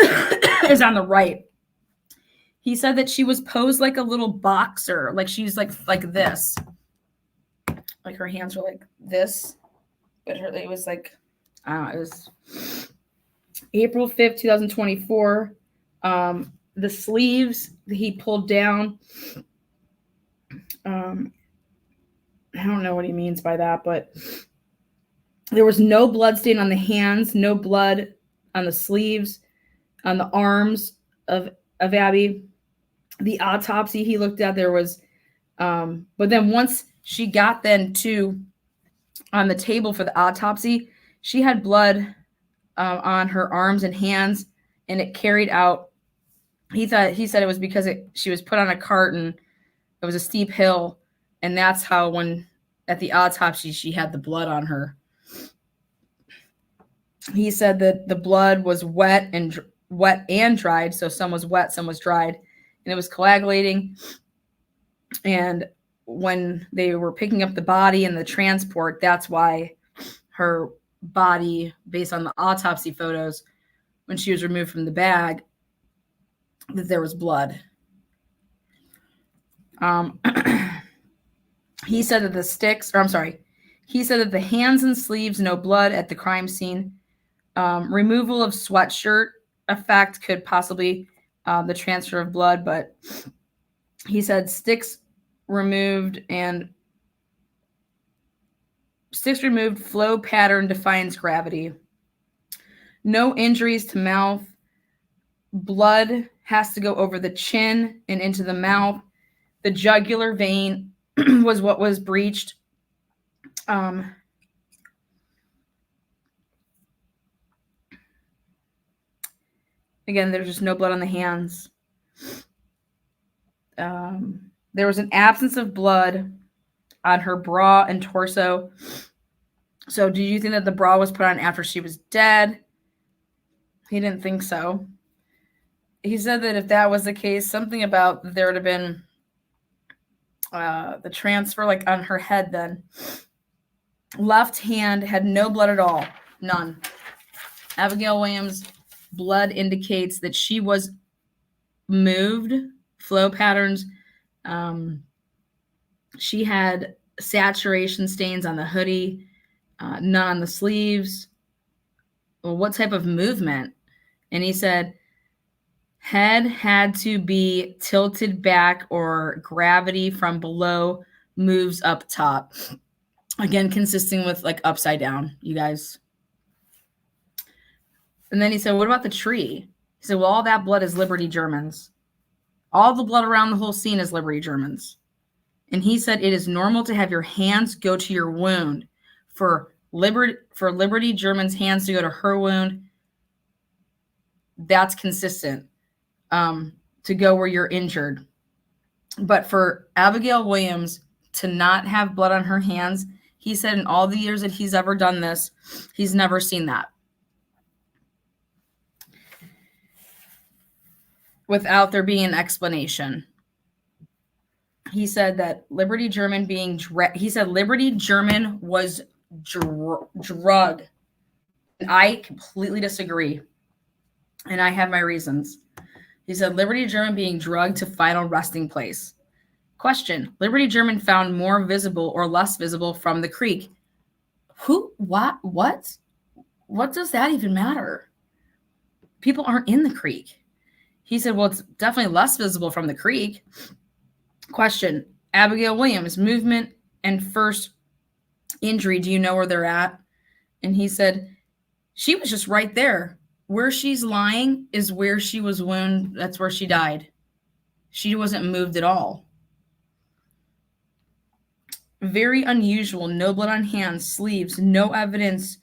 is on the right. He said that she was posed like a little boxer, like she's like this, like her hands were like this, but it was like, I don't know, it was April 5th, 2024. The sleeves he pulled down. I don't know what he means by that, but there was no blood stain on the hands, no blood on the sleeves, on the arms of Abby. The autopsy he looked at, there was, but then once she got then to on the table for the autopsy, she had blood on her arms and hands, and it carried out. He said it was because she was put on a cart and it was a steep hill, and that's how when at the autopsy she had the blood on her. He said that the blood was wet and dried, so some was wet, some was dried, and it was coagulating. And when they were picking up the body and the transport, that's why her body, based on the autopsy photos, when she was removed from the bag, that there was blood. He said that he said that the hands and sleeves, no blood at the crime scene. Removal of sweatshirt effect could possibly the transfer of blood, but he said sticks removed, flow pattern defines gravity. No injuries to mouth. Blood has to go over the chin and into the mouth. The jugular vein was what was breached. Again, there's just no blood on the hands. There was an absence of blood on her bra and torso. So do you think that the bra was put on after she was dead? He didn't think so. He said that if that was the case, something about there would have been the transfer like on her head then. Left hand had no blood at all. None. Abigail Williams' blood indicates that she was moved. Flow patterns. She had saturation stains on the hoodie, none on the sleeves. Well, what type of movement? And he said head had to be tilted back or gravity from below moves up top. Again, consisting with like upside down, you guys. And then he said, what about the tree? He said, well, all that blood is Liberty Germans. All the blood around the whole scene is Liberty Germans. And he said it is normal to have your hands go to your wound. For Liberty Germans' hands to go to her wound, that's consistent, to go where you're injured. But for Abigail Williams to not have blood on her hands, he said in all the years that he's ever done this, he's never seen that. Without there being an explanation. He said that Liberty German Liberty German was drugged. And I completely disagree. And I have my reasons. He said Liberty German being drugged to final resting place. Question: Liberty German found more visible or less visible from the creek. Who? What? What does that even matter? People aren't in the creek. He said, well, it's definitely less visible from the creek. Question, Abigail Williams, movement and first injury, do you know where they're at? And he said, she was just right there. Where she's lying is where she was wounded. That's where she died. She wasn't moved at all. Very unusual. No blood on hands, sleeves, no evidence.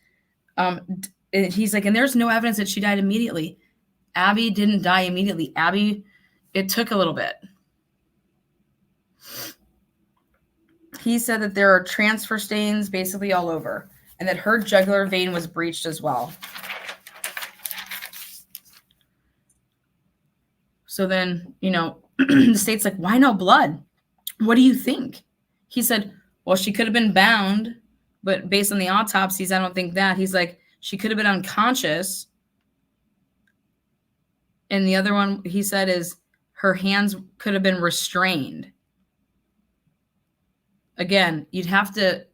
He's like, and there's no evidence that she died immediately. Abby didn't die immediately. Abby, it took a little bit. He said that there are transfer stains basically all over, and that her jugular vein was breached as well. So then, the state's like, why no blood? What do you think? He said, well, she could have been bound, but based on the autopsies, I don't think that. He's like, she could have been unconscious. And the other one he said is her hands could have been restrained. Again, you'd have to,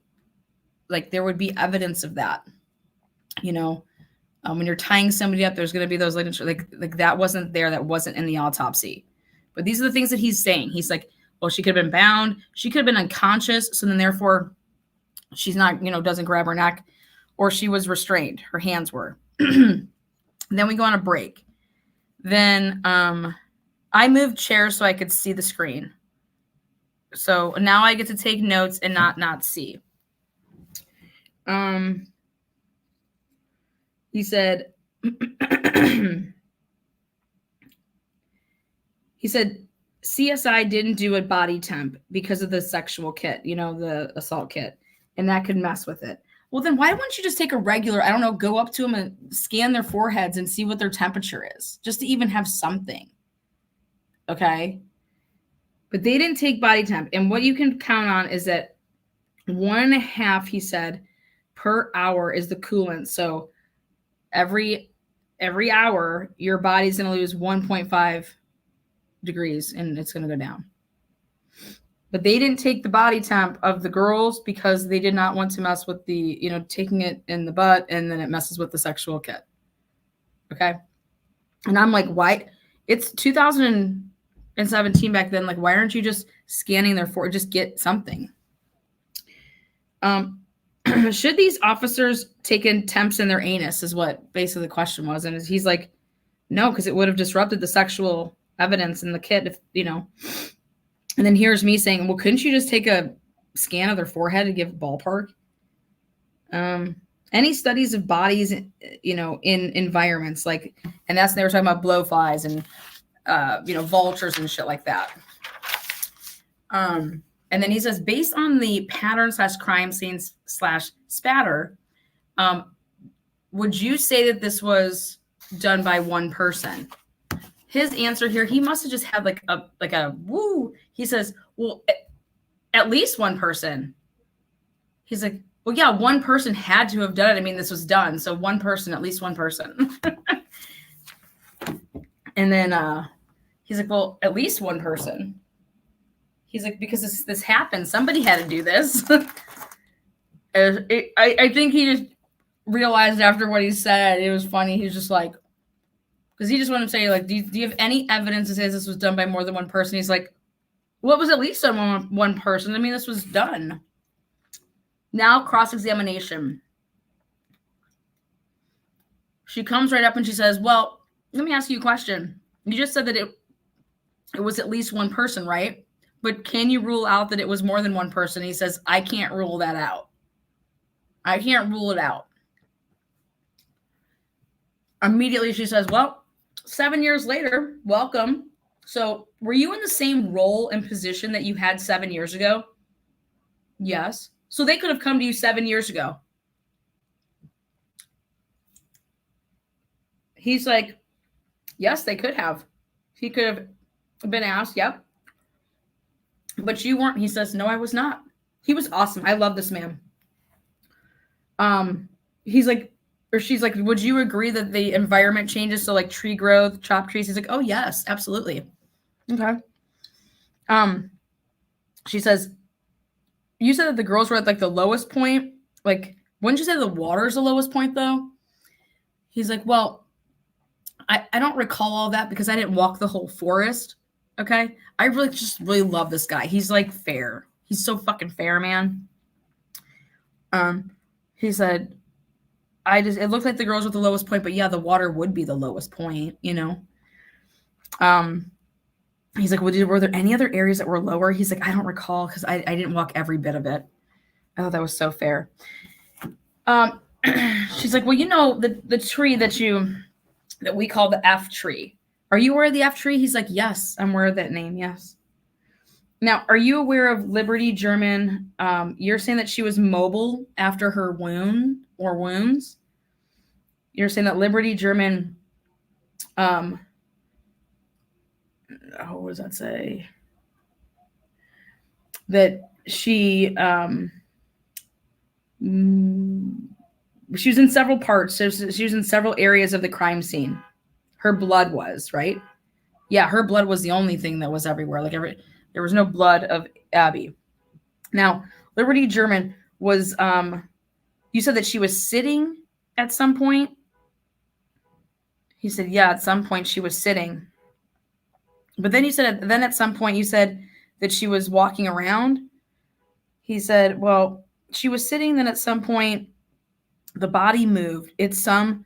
there would be evidence of that. When you're tying somebody up, there's going to be those like that wasn't there. That wasn't in the autopsy. But these are the things that he's saying. He's like, well, she could have been bound. She could have been unconscious. So then therefore she's not, doesn't grab her neck, or she was restrained. Her hands were. Then we go on a break. Then I moved chairs so I could see the screen. So now I get to take notes and not see. He said, CSI didn't do a body temp because of the sexual kit, the assault kit, and that could mess with it. Well, then why wouldn't you just take a regular, I don't know, go up to them and scan their foreheads and see what their temperature is, just to even have something. Okay. But they didn't take body temp. And what you can count on is that 1.5, he said, per hour is the coolant. So every hour, your body's going to lose 1.5 degrees and it's going to go down. But they didn't take the body temp of the girls because they did not want to mess with the, taking it in the butt, and then it messes with the sexual kit. Okay. And I'm like, why? It's 2017 back then. Like, why aren't you just scanning their forehead? Just get something. Should these officers take in temps in their anus is what basically the question was. And he's like, no, because it would have disrupted the sexual evidence in the kit, if. And then here's me saying, well, couldn't you just take a scan of their forehead and give ballpark? Any studies of bodies, in environments and they were talking about blowflies and, vultures and shit like that. And then he says, based on the pattern / crime scenes / spatter, would you say that this was done by one person? His answer here, he must have just had like a woo. He says, well, at least one person. He's like, well, yeah, one person had to have done it. I mean, this was done. So one person, at least one person. And then he's like, well, at least one person. He's like, because this happened. Somebody had to do this. I think he just realized after what he said, it was funny. He's just like, because he just wanted to say, like, do you have any evidence that says this was done by more than one person? He's like, well, it was at least done one person. I mean, this was done. Now, cross-examination. She comes right up and she says, well, let me ask you a question. You just said that it was at least one person, right? But can you rule out that it was more than one person? He says, I can't rule that out. I can't rule it out. Immediately she says, well, 7 years later, welcome. So were you in the same role and position that you had 7 years ago? Yes. So they could have come to you 7 years ago. He's like, yes, they could have. He could have been asked, yep. But you weren't. He says, no, I was not. He was awesome. I love this man. He's like, or she's like, would you agree that the environment changes? So like tree growth, chopped trees. He's like, oh yes, absolutely. Okay. She says, you said that the girls were at like the lowest point. Like, wouldn't you say the water's the lowest point though? He's like, well, I don't recall all that because I didn't walk the whole forest. Okay. I really love this guy. He's like fair. He's so fucking fair, man. He said, it looked like the girls were the lowest point, but yeah, the water would be the lowest point, you know? He's like, were there any other areas that were lower? He's like, I don't recall because I didn't walk every bit of it. I thought that was so fair. She's like, well, you know, the tree that we call the F tree. Are you aware of the F tree? He's like, yes, I'm aware of that name. Yes. Now, are you aware of Liberty German? You're saying that she was mobile after her wounds. You're saying that Liberty German, what does that say? That she was in several parts. So she was in several areas of the crime scene. Her blood was, right? Yeah, her blood was the only thing that was everywhere. There was no blood of Abby. Now, Liberty German was, you said that she was sitting at some point? He said, yeah, at some point she was sitting. But then at some point you said that she was walking around. He said, well, she was sitting, then at some point the body moved. He said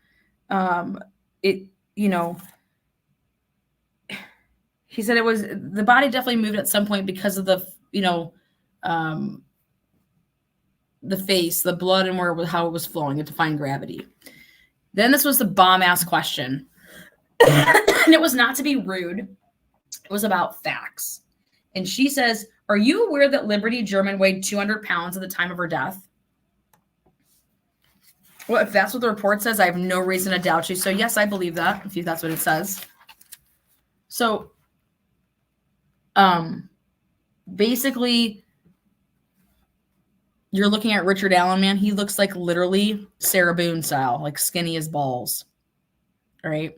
the body definitely moved at some point because of the face, the blood, and how it was flowing and defying gravity. Then this was the bomb-ass question. And it was not to be rude. It was about facts. And she says, are you aware that Liberty German weighed 200 pounds at the time of her death? Well, if that's what the report says, I have no reason to doubt you. So yes, I believe that, if that's what it says. So, basically, you're looking at Richard Allen, man. He looks like literally Sarah Boone style, like skinny as balls. All right.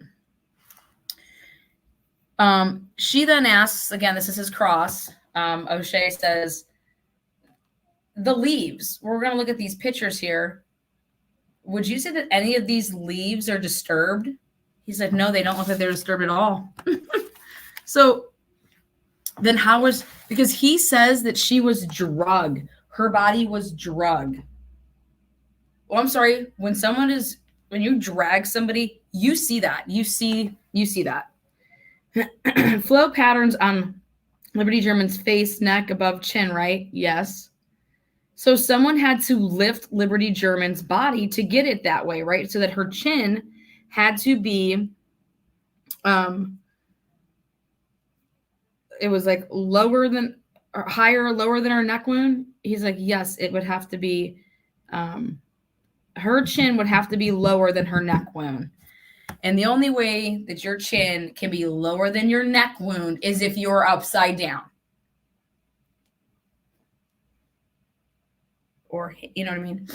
She then asks, again, this is his cross. O'Shea says, the leaves, we're going to look at these pictures here. Would you say that any of these leaves are disturbed? He said, no, they don't look like they're disturbed at all. So then because he says that she was drugged. Her body was drugged. Well, I'm sorry. When you drag somebody, you see that. You see that. Flow patterns on Liberty German's face, neck, above chin, right? Yes. So someone had to lift Liberty German's body to get it that way, right? So that her chin had to be, it was like lower than or higher or lower than her neck wound. He's like, yes, it would have to be, her chin would have to be lower than her neck wound. And the only way that your chin can be lower than your neck wound is if you're upside down. Or, you know what I mean?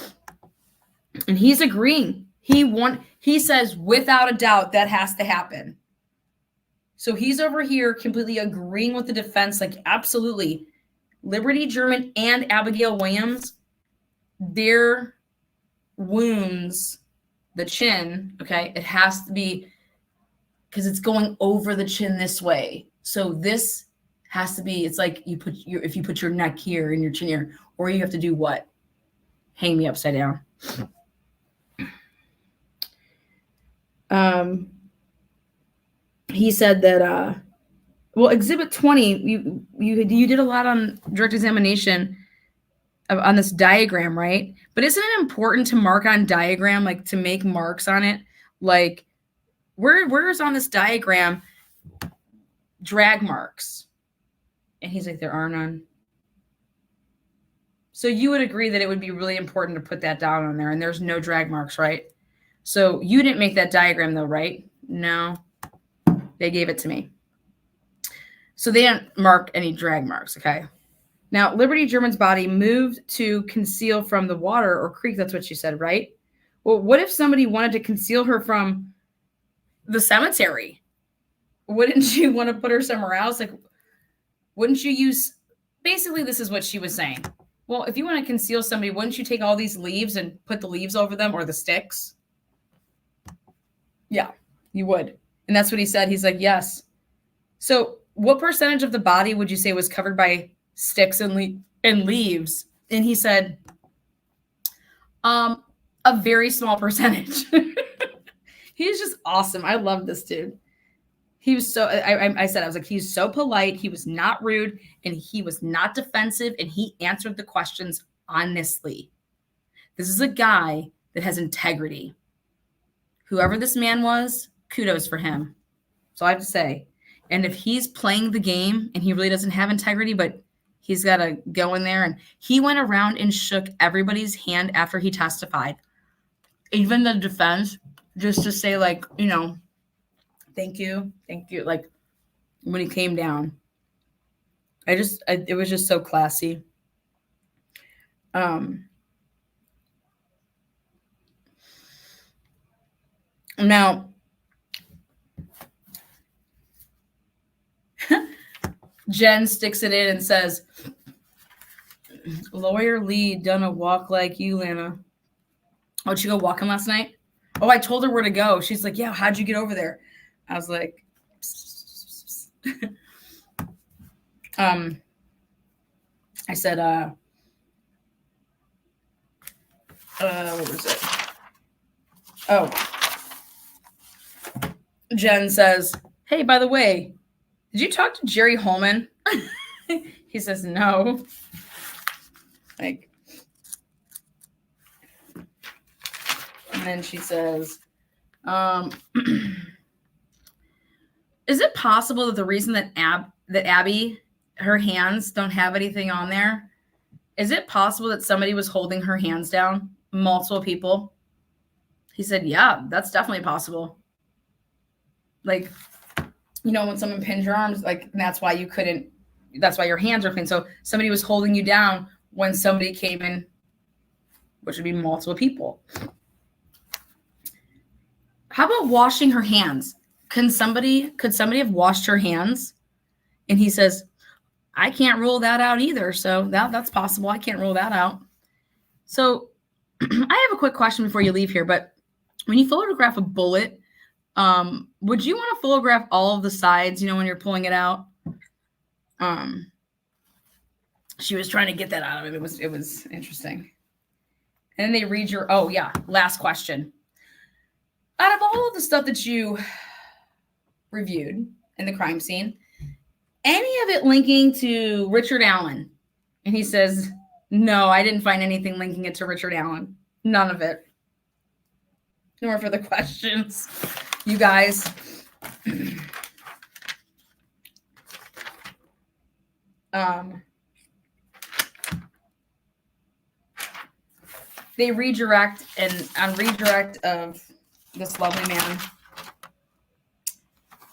And he's agreeing. He says, without a doubt, that has to happen. So he's over here completely agreeing with the defense, like, absolutely. Liberty German and Abigail Williams, their wounds, the chin, okay, it has to be, because it's going over the chin this way. So this has to be, it's like if you put your neck here and your chin here, or you have to do what? Hang me upside down. He said that, well, Exhibit 20, you did a lot on direct examination on this diagram, right? But isn't it important to mark on diagram, like to make marks on it? Like, where's on this diagram drag marks? And he's like, there are none. So you would agree that it would be really important to put that down on there, and there's no drag marks, right? So you didn't make that diagram though, right? No, they gave it to me. So they didn't mark any drag marks, okay? Now, Liberty German's body moved to conceal from the water or creek. That's what you said, right? Well, what if somebody wanted to conceal her from the cemetery? Wouldn't you want to put her somewhere else? Like, wouldn't you use, basically this is what she was saying. Well, if you want to conceal somebody, wouldn't you take all these leaves and put the leaves over them or the sticks? Yeah, you would. And that's what he said. He's like, yes. So what percentage of the body would you say was covered by sticks and leaves? And he said, a very small percentage. He's just awesome. I love this dude. He was so, I said, I was like, he's so polite. He was not rude and he was not defensive. And he answered the questions honestly. This is a guy that has integrity. Whoever this man was, kudos for him. So I have to say, and if he's playing the game and he really doesn't have integrity, but he's got to go in there, and he went around and shook everybody's hand after he testified, even the defense, just to say, like, you know, thank you. Like when he came down, it was just so classy. Now, Jen sticks it in and says, Lawyer Lee done a walk like you, Lana. Oh, did she go walking last night? Oh, I told her where to go. She's like, yeah, how'd you get over there? I was like, I said, what was it? Oh, Jen says, hey, by the way, did you talk to Jerry Holman? He says, no. Like, and then she says, is it possible that the reason that Abby, her hands don't have anything on there, is it possible that somebody was holding her hands down? Multiple people? He said, yeah, that's definitely possible. Like, you know, when someone pins your arms, like, that's why your hands are pinned. So somebody was holding you down when somebody came in, which would be multiple people. How about washing her hands? Could somebody have washed her hands? And he says, I can't rule that out either. So that's possible. I can't rule that out. So I have a quick question before you leave here, but when you photograph a bullet, would you want to photograph all of the sides, you know, when you're pulling it out? She was trying to get that out of him. It was interesting. And then they read your, oh yeah, last question. Out of all of the stuff that you reviewed in the crime scene, any of it linking to Richard Allen? And he says, no, I didn't find anything linking it to Richard Allen. None of it. No more further questions. You guys. They redirect, and on redirect of this lovely man,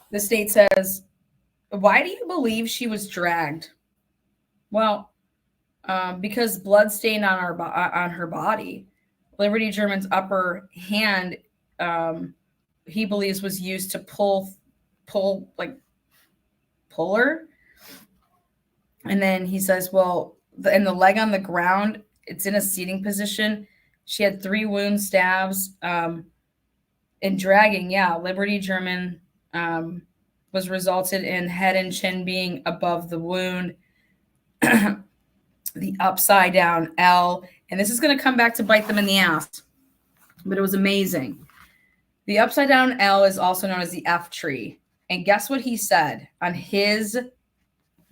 the state says, why do you believe she was dragged? Well, because blood stained on her body. Liberty German's upper hand, he believes, was used to pull her. And then he says, well, and the leg on the ground, it's in a seating position. She had 3 wound stabs. In dragging, yeah, Liberty German was resulted in head and chin being above the wound. The upside down L, and this is going to come back to bite them in the ass, but it was amazing. The upside down L is also known as the F tree. And guess what he said on his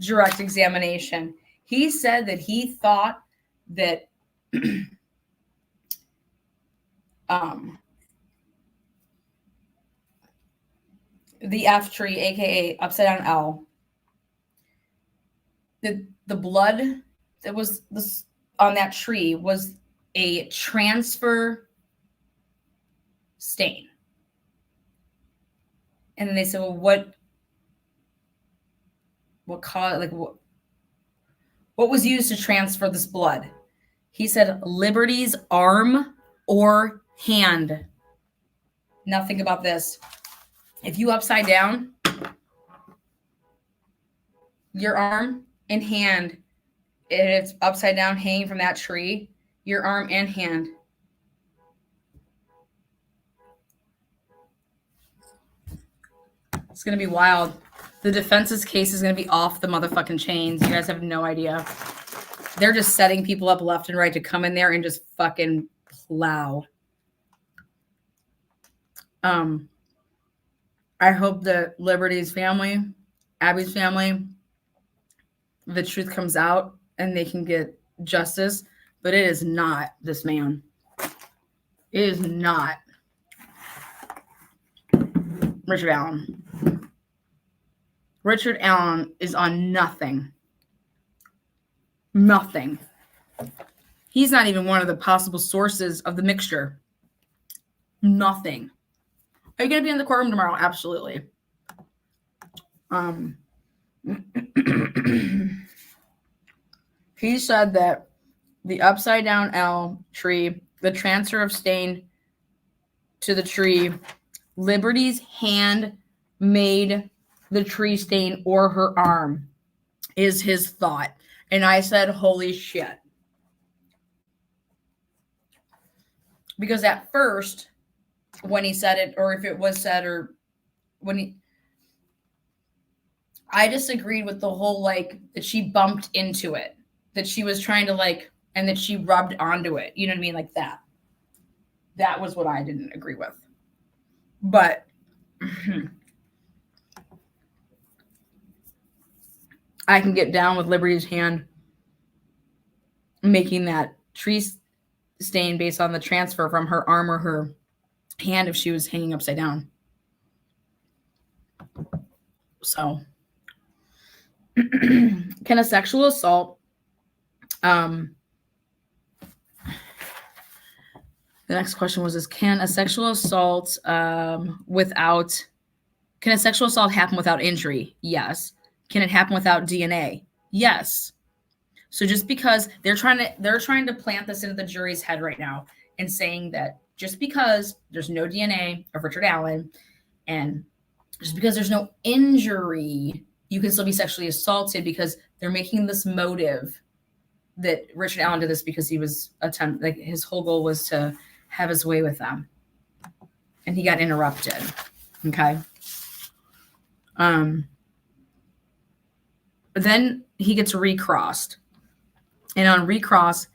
direct examination? He said that he thought that the F tree, aka upside down L, the blood that was on that tree was a transfer stain. And then they said, well, what caused, like, what was used to transfer this blood? He said Liberty's arm or hand. Nothing about this. If you upside down, your arm and hand, and it's upside down hanging from that tree, your arm and hand. It's going to be wild. The defense's case is going to be off the motherfucking chains. You guys have no idea. They're just setting people up left and right to come in there and just fucking plow. I hope that Liberty's family, Abby's family, the truth comes out and they can get justice, but it is not this man. It is not Richard Allen. Richard Allen is on nothing. Nothing. He's not even one of the possible sources of the mixture. Nothing. Are you going to be in the courtroom tomorrow? Absolutely. He said that the upside down L tree, the transfer of stain to the tree, Liberty's hand made the tree stain or her arm is his thought. And I said, holy shit. Because at first, when he said it, or if it was said, or when he, I disagreed with the whole, like, that she bumped into it, that she was trying to, like, and that she rubbed onto it. You know what I mean? Like that. That was what I didn't agree with. But I can get down with Liberty's hand making that tree stain based on the transfer from her arm or her hand if she was hanging upside down. So, can a sexual assault, the next question was this, can a sexual assault happen without injury? Yes. Can it happen without DNA? Yes. So just because they're trying to plant this into the jury's head right now and saying that just because there's no DNA of Richard Allen and just because there's no injury, you can still be sexually assaulted, because they're making this motive that Richard Allen did this because he was like his whole goal was to have his way with them. And he got interrupted. Okay. But then he gets recrossed. And on recross,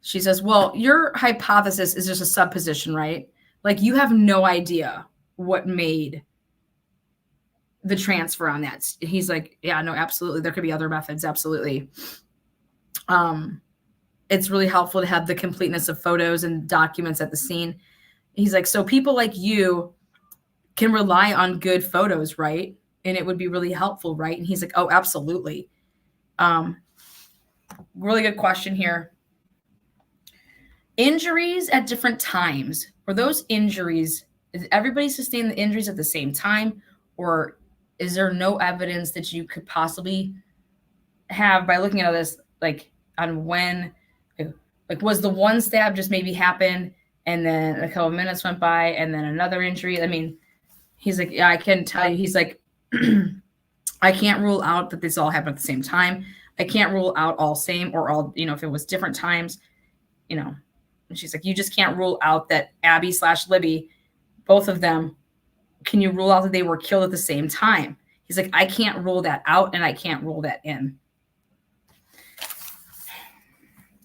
she says, well, your hypothesis is just a supposition, right? Like, you have no idea what made the transfer on that. He's like, yeah, no, absolutely. There could be other methods. Absolutely. It's really helpful to have the completeness of photos and documents at the scene. He's like, so people like you can rely on good photos, right? And it would be really helpful, right? And he's like, oh, absolutely. Really good question here. Injuries at different times. Were those injuries, did everybody sustain the injuries at the same time? Or is there no evidence that you could possibly have by looking at this, like on when, like was the one stab just maybe happened and then a couple of minutes went by and then another injury? I mean, he's like, yeah, I can tell you. He's like, I can't rule out that this all happened at the same time. I can't rule out all same or all, if it was different times, And she's like, you just can't rule out that Abby/Libby, both of them, can you rule out that they were killed at the same time? He's like, I can't rule that out and I can't rule that in.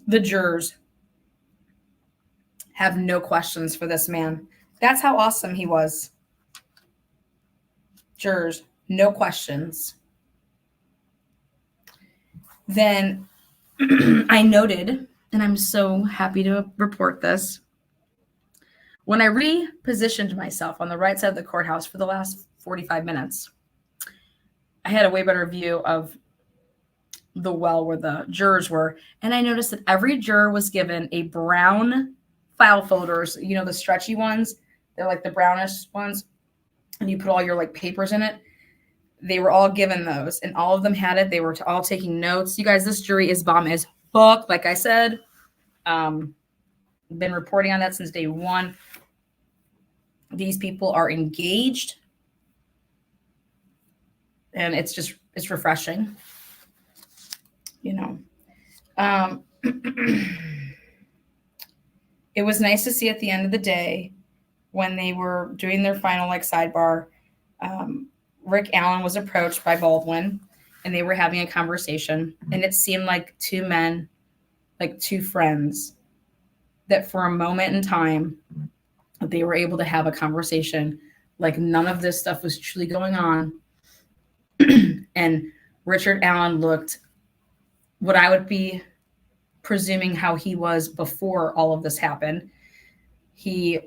The jurors have no questions for this man. That's how awesome he was. Jurors, no questions. Then I noted, and I'm so happy to report this, when I repositioned myself on the right side of the courthouse for the last 45 minutes, I had a way better view of the well where the jurors were. And I noticed that every juror was given a brown file folders, the stretchy ones. They're like the brownish ones. And you put all your like papers in it. They were all given those, and all of them had it. They were all taking notes. You guys, this jury is bomb as fuck. Like I said, been reporting on that since day one. These people are engaged, and it's refreshing. It was nice to see at the end of the day when they were doing their final like sidebar, Rick Allen was approached by Baldwin, and they were having a conversation, and it seemed like two men, like two friends, that for a moment in time, they were able to have a conversation like none of this stuff was truly going on. And Richard Allen looked what I would be presuming how he was before all of this happened. He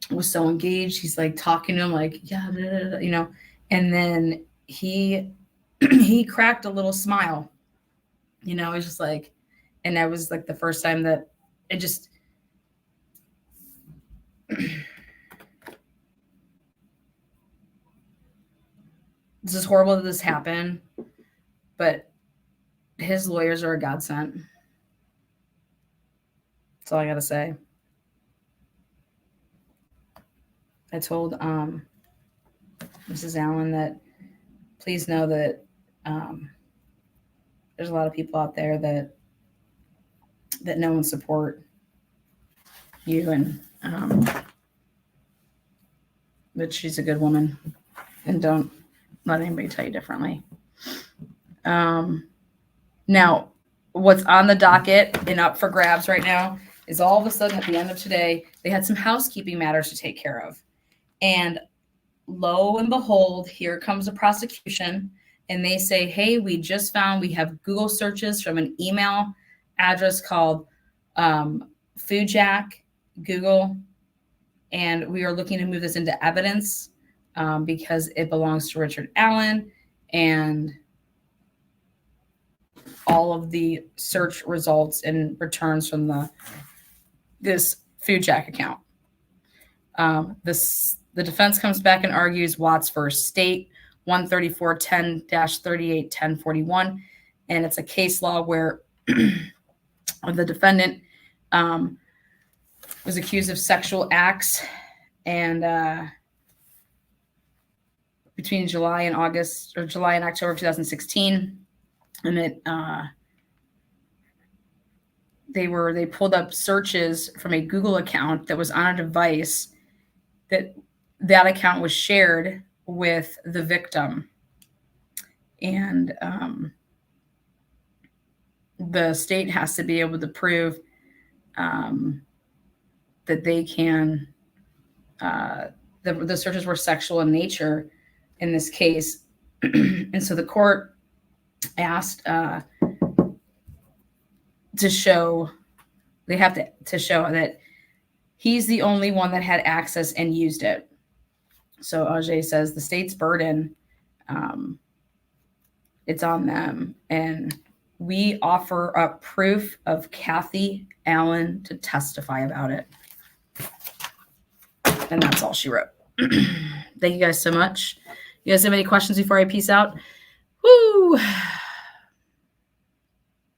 was so engaged. He's like talking to him like, yeah, blah, blah, blah, you know, and then he cracked a little smile, you know, it's just like, and that was like the first time that it just, this is horrible that this happened, but his lawyers are a godsend. That's all I got to say. I told Mrs. Allen that please know that there's a lot of people out there that know and support you, and that she's a good woman, and don't let anybody tell you differently. Now, what's on the docket and up for grabs right now is all of a sudden at the end of today, they had some housekeeping matters to take care of. And lo and behold, here comes the prosecution, and they say, hey, we just found we have Google searches from an email address called FoodJack Google, and we are looking to move this into evidence because it belongs to Richard Allen, and all of the search results and returns from this FoodJack account. The defense comes back and argues Watts versus State 13410-381041, and it's a case law where the defendant was accused of sexual acts and between July and October of 2016, and it they pulled up searches from a Google account that was on a device that account was shared with the victim, and the state has to be able to prove that they can the searches were sexual in nature in this case. And so the court asked to show that he's the only one that had access and used it. So Ajay says the state's burden, it's on them, and we offer up proof of Kathy Allen to testify about it. And that's all she wrote. Thank you guys so much. You guys have any questions before I peace out? Woo!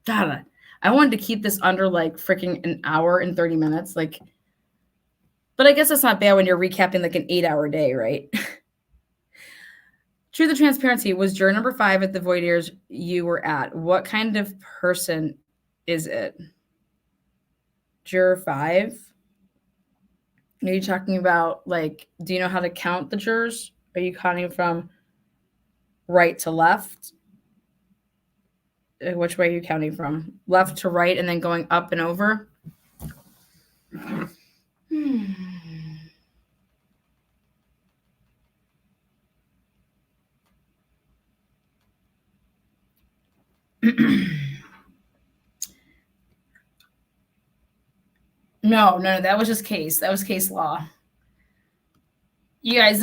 God, I wanted to keep this under like freaking an hour and 30 minutes. Like, but I guess that's not bad when you're recapping like an 8-hour day, right? Truth and transparency was juror number 5 at the voir dire you were at. What kind of person is it? Juror 5? Are you talking about, like, do you know how to count the jurors? Are you counting from right to left? Which way are you counting from? Left to right and then going up and over? No, that was just case. That was case law. You guys,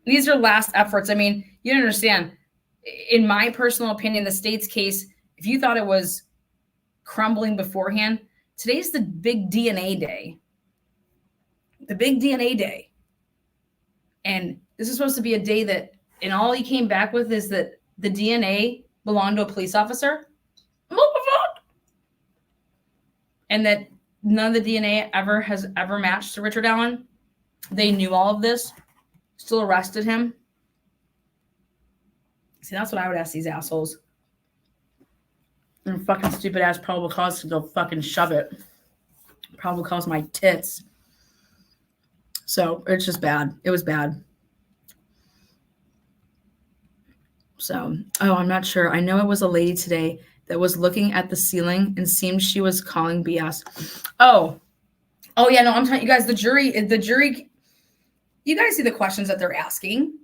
these are last efforts. I mean, you don't understand. In my personal opinion, the state's case, if you thought it was crumbling beforehand, today's the big DNA day. The big DNA day. And this is supposed to be a day that, and all he came back with is that the DNA belonged to a police officer. And that none of the DNA has ever matched to Richard Allen. They knew all of this, still arrested him. See, that's what I would ask these assholes. And fucking stupid ass probable cause to go fucking shove it. Probable cause my tits. So it's just bad. It was bad. So, I'm not sure. I know it was a lady today that was looking at the ceiling and seemed she was calling BS. Oh yeah, no, I'm telling you guys, the jury, you guys see the questions that they're asking.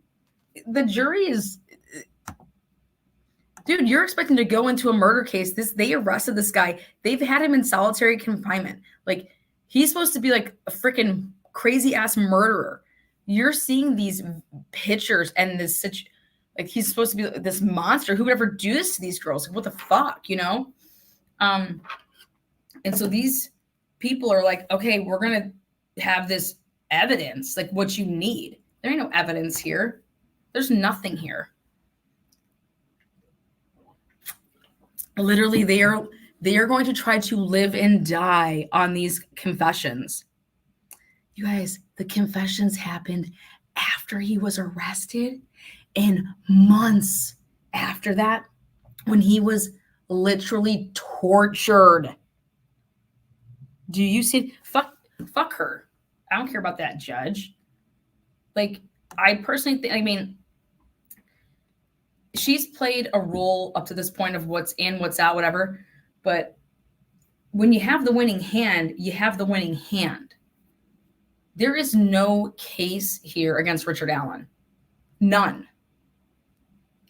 The jury is, dude, you're expecting to go into a murder case. They arrested this guy. They've had him in solitary confinement. Like, he's supposed to be like a freaking crazy ass murderer. You're seeing these pictures and this like he's supposed to be this monster. Who would ever do this to these girls? Like, what the fuck, you know? And so these people are like, okay, we're gonna have this evidence, like what you need. There ain't no evidence here. There's nothing here. Literally, they are going to try to live and die on these confessions. You guys, the confessions happened after he was arrested and months after that, when he was literally tortured. Do you see? Fuck her. I don't care about that judge. Like, I personally think, I mean, she's played a role up to this point of what's in, what's out, whatever. But when you have the winning hand, you have the winning hand. There is no case here against Richard Allen. None.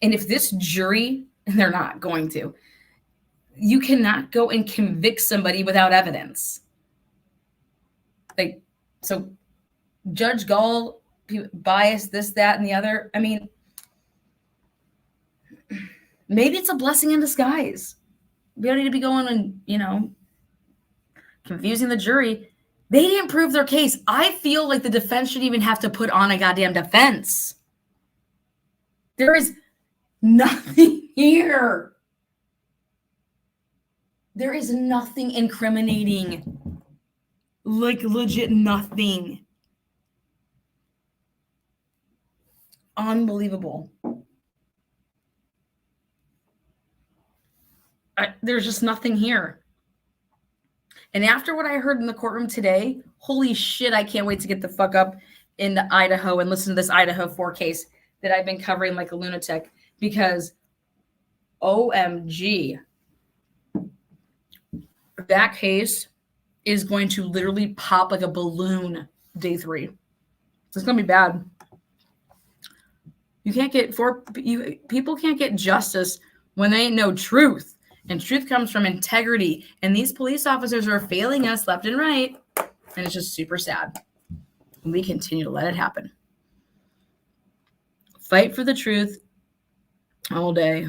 And if this jury, and they're not going to, you cannot go and convict somebody without evidence. Like, so Judge Gall, bias, this, that, and the other. I mean, maybe it's a blessing in disguise. We don't need to be going and, you know, confusing the jury. They didn't prove their case. I feel like the defense shouldn't even have to put on a goddamn defense. There is nothing here. There is nothing incriminating. Like, legit nothing. Unbelievable. There's just nothing here. And after what I heard in the courtroom today, holy shit, I can't wait to get the fuck up into Idaho and listen to this Idaho 4 case that I've been covering like a lunatic, because OMG, that case is going to literally pop like a balloon day 3. It's going to be bad. You can't get people can't get justice when they ain't no truth. And truth comes from integrity. And these police officers are failing us left and right. And it's just super sad. And we continue to let it happen. Fight for the truth all day.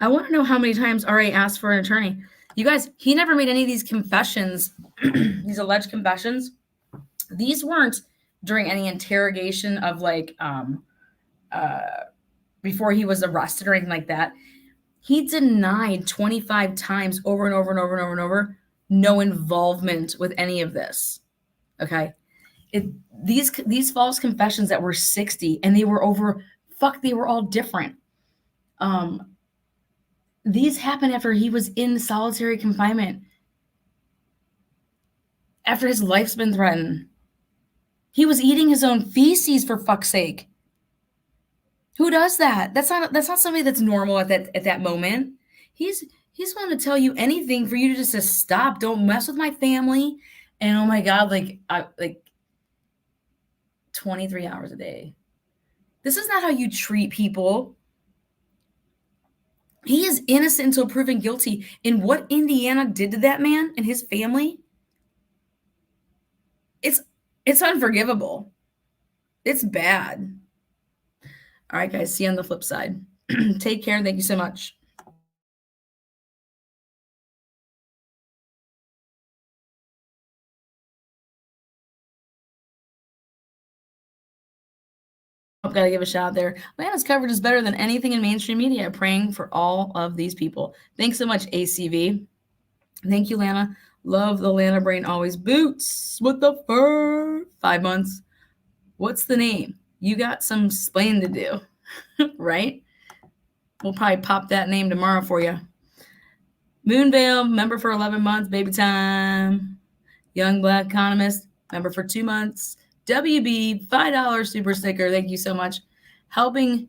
I want to know how many times RA asked for an attorney. You guys, he never made any of these confessions, these alleged confessions. These weren't during any interrogation of like before he was arrested or anything like that. He denied 25 times over and over and over and over and over, no involvement with any of this. Okay. These false confessions that were 60 and they were they were all different. These happened after he was in solitary confinement. After his life's been threatened. He was eating his own feces, for fuck's sake. Who does that? That's not somebody that's normal at that moment. He's going to tell you anything for you to just stop. Don't mess with my family. And oh my God, like 23 hours a day. This is not how you treat people. He is innocent until proven guilty. And what Indiana did to that man and his family, it's unforgivable. It's bad. All right, guys, see you on the flip side. Take care. Thank you so much. I've got to give a shout out there. Lana's coverage is better than anything in mainstream media. Praying for all of these people. Thanks so much, ACV. Thank you, Lana. Love the Lana brain always. Boots. What the fuck? 5 months. What's the name? You got some explaining to do, right? We'll probably pop that name tomorrow for you. Moonvale, member for 11 months. Baby time. Young Black Economist, member for 2 months. WB, $5 super sticker. Thank you so much. Helping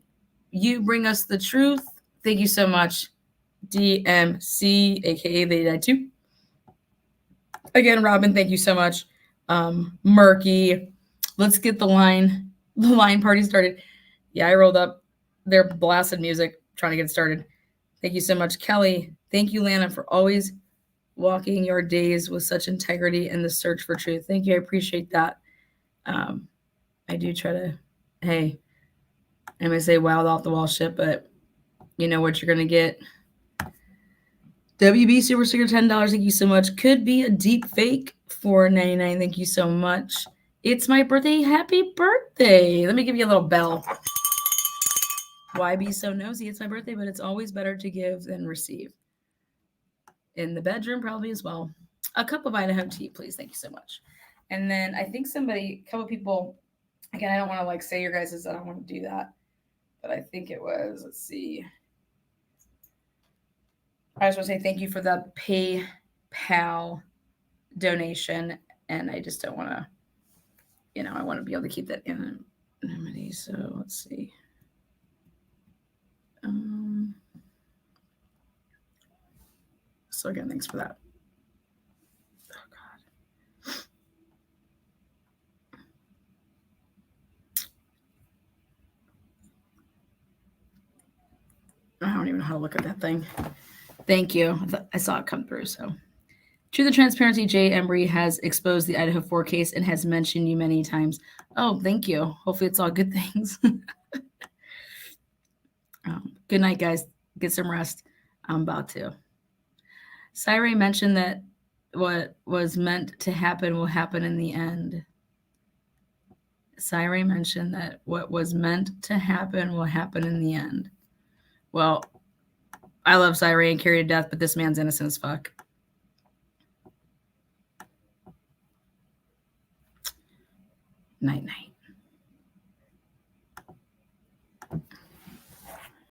you bring us the truth. Thank you so much, DMC, aka Lady Died Too. Again, Robin, thank you so much. Murky, let's get the line party started. Yeah, I rolled up their blasted music trying to get it started. Thank you so much, Kelly. Thank you, Lana, for always walking your days with such integrity and the search for truth. Thank you. I appreciate that. I do try to, hey, I may say wild off the wall shit, but you know what you're going to get. WB Super Sticker, $10. Thank you so much. Could be a deep fake, $4.99. Thank you so much. It's my birthday. Happy birthday. Let me give you a little bell. Why be so nosy? It's my birthday, but it's always better to give than receive. In the bedroom, probably as well. A cup of Idaho tea, please. Thank you so much. And then I think a couple people, again, I don't want to like say your guys' I don't want to do that. But I think it was, let's see. I just want to say thank you for the PayPal donation. And I just don't want to, I want to be able to keep that anonymity. So let's see. So again, thanks for that. Oh God. I don't even know how to look at that thing. Thank you. I saw it come through. So, to the transparency, Jay Embry has exposed the Idaho 4 case and has mentioned you many times. Oh, thank you. Hopefully, it's all good things. Good night, guys. Get some rest. I'm about to. Cyrene mentioned that what was meant to happen will happen in the end. Cyrene mentioned that what was meant to happen will happen in the end. Well, I love Cyrene, carried to death, but this man's innocent as fuck. Night, night.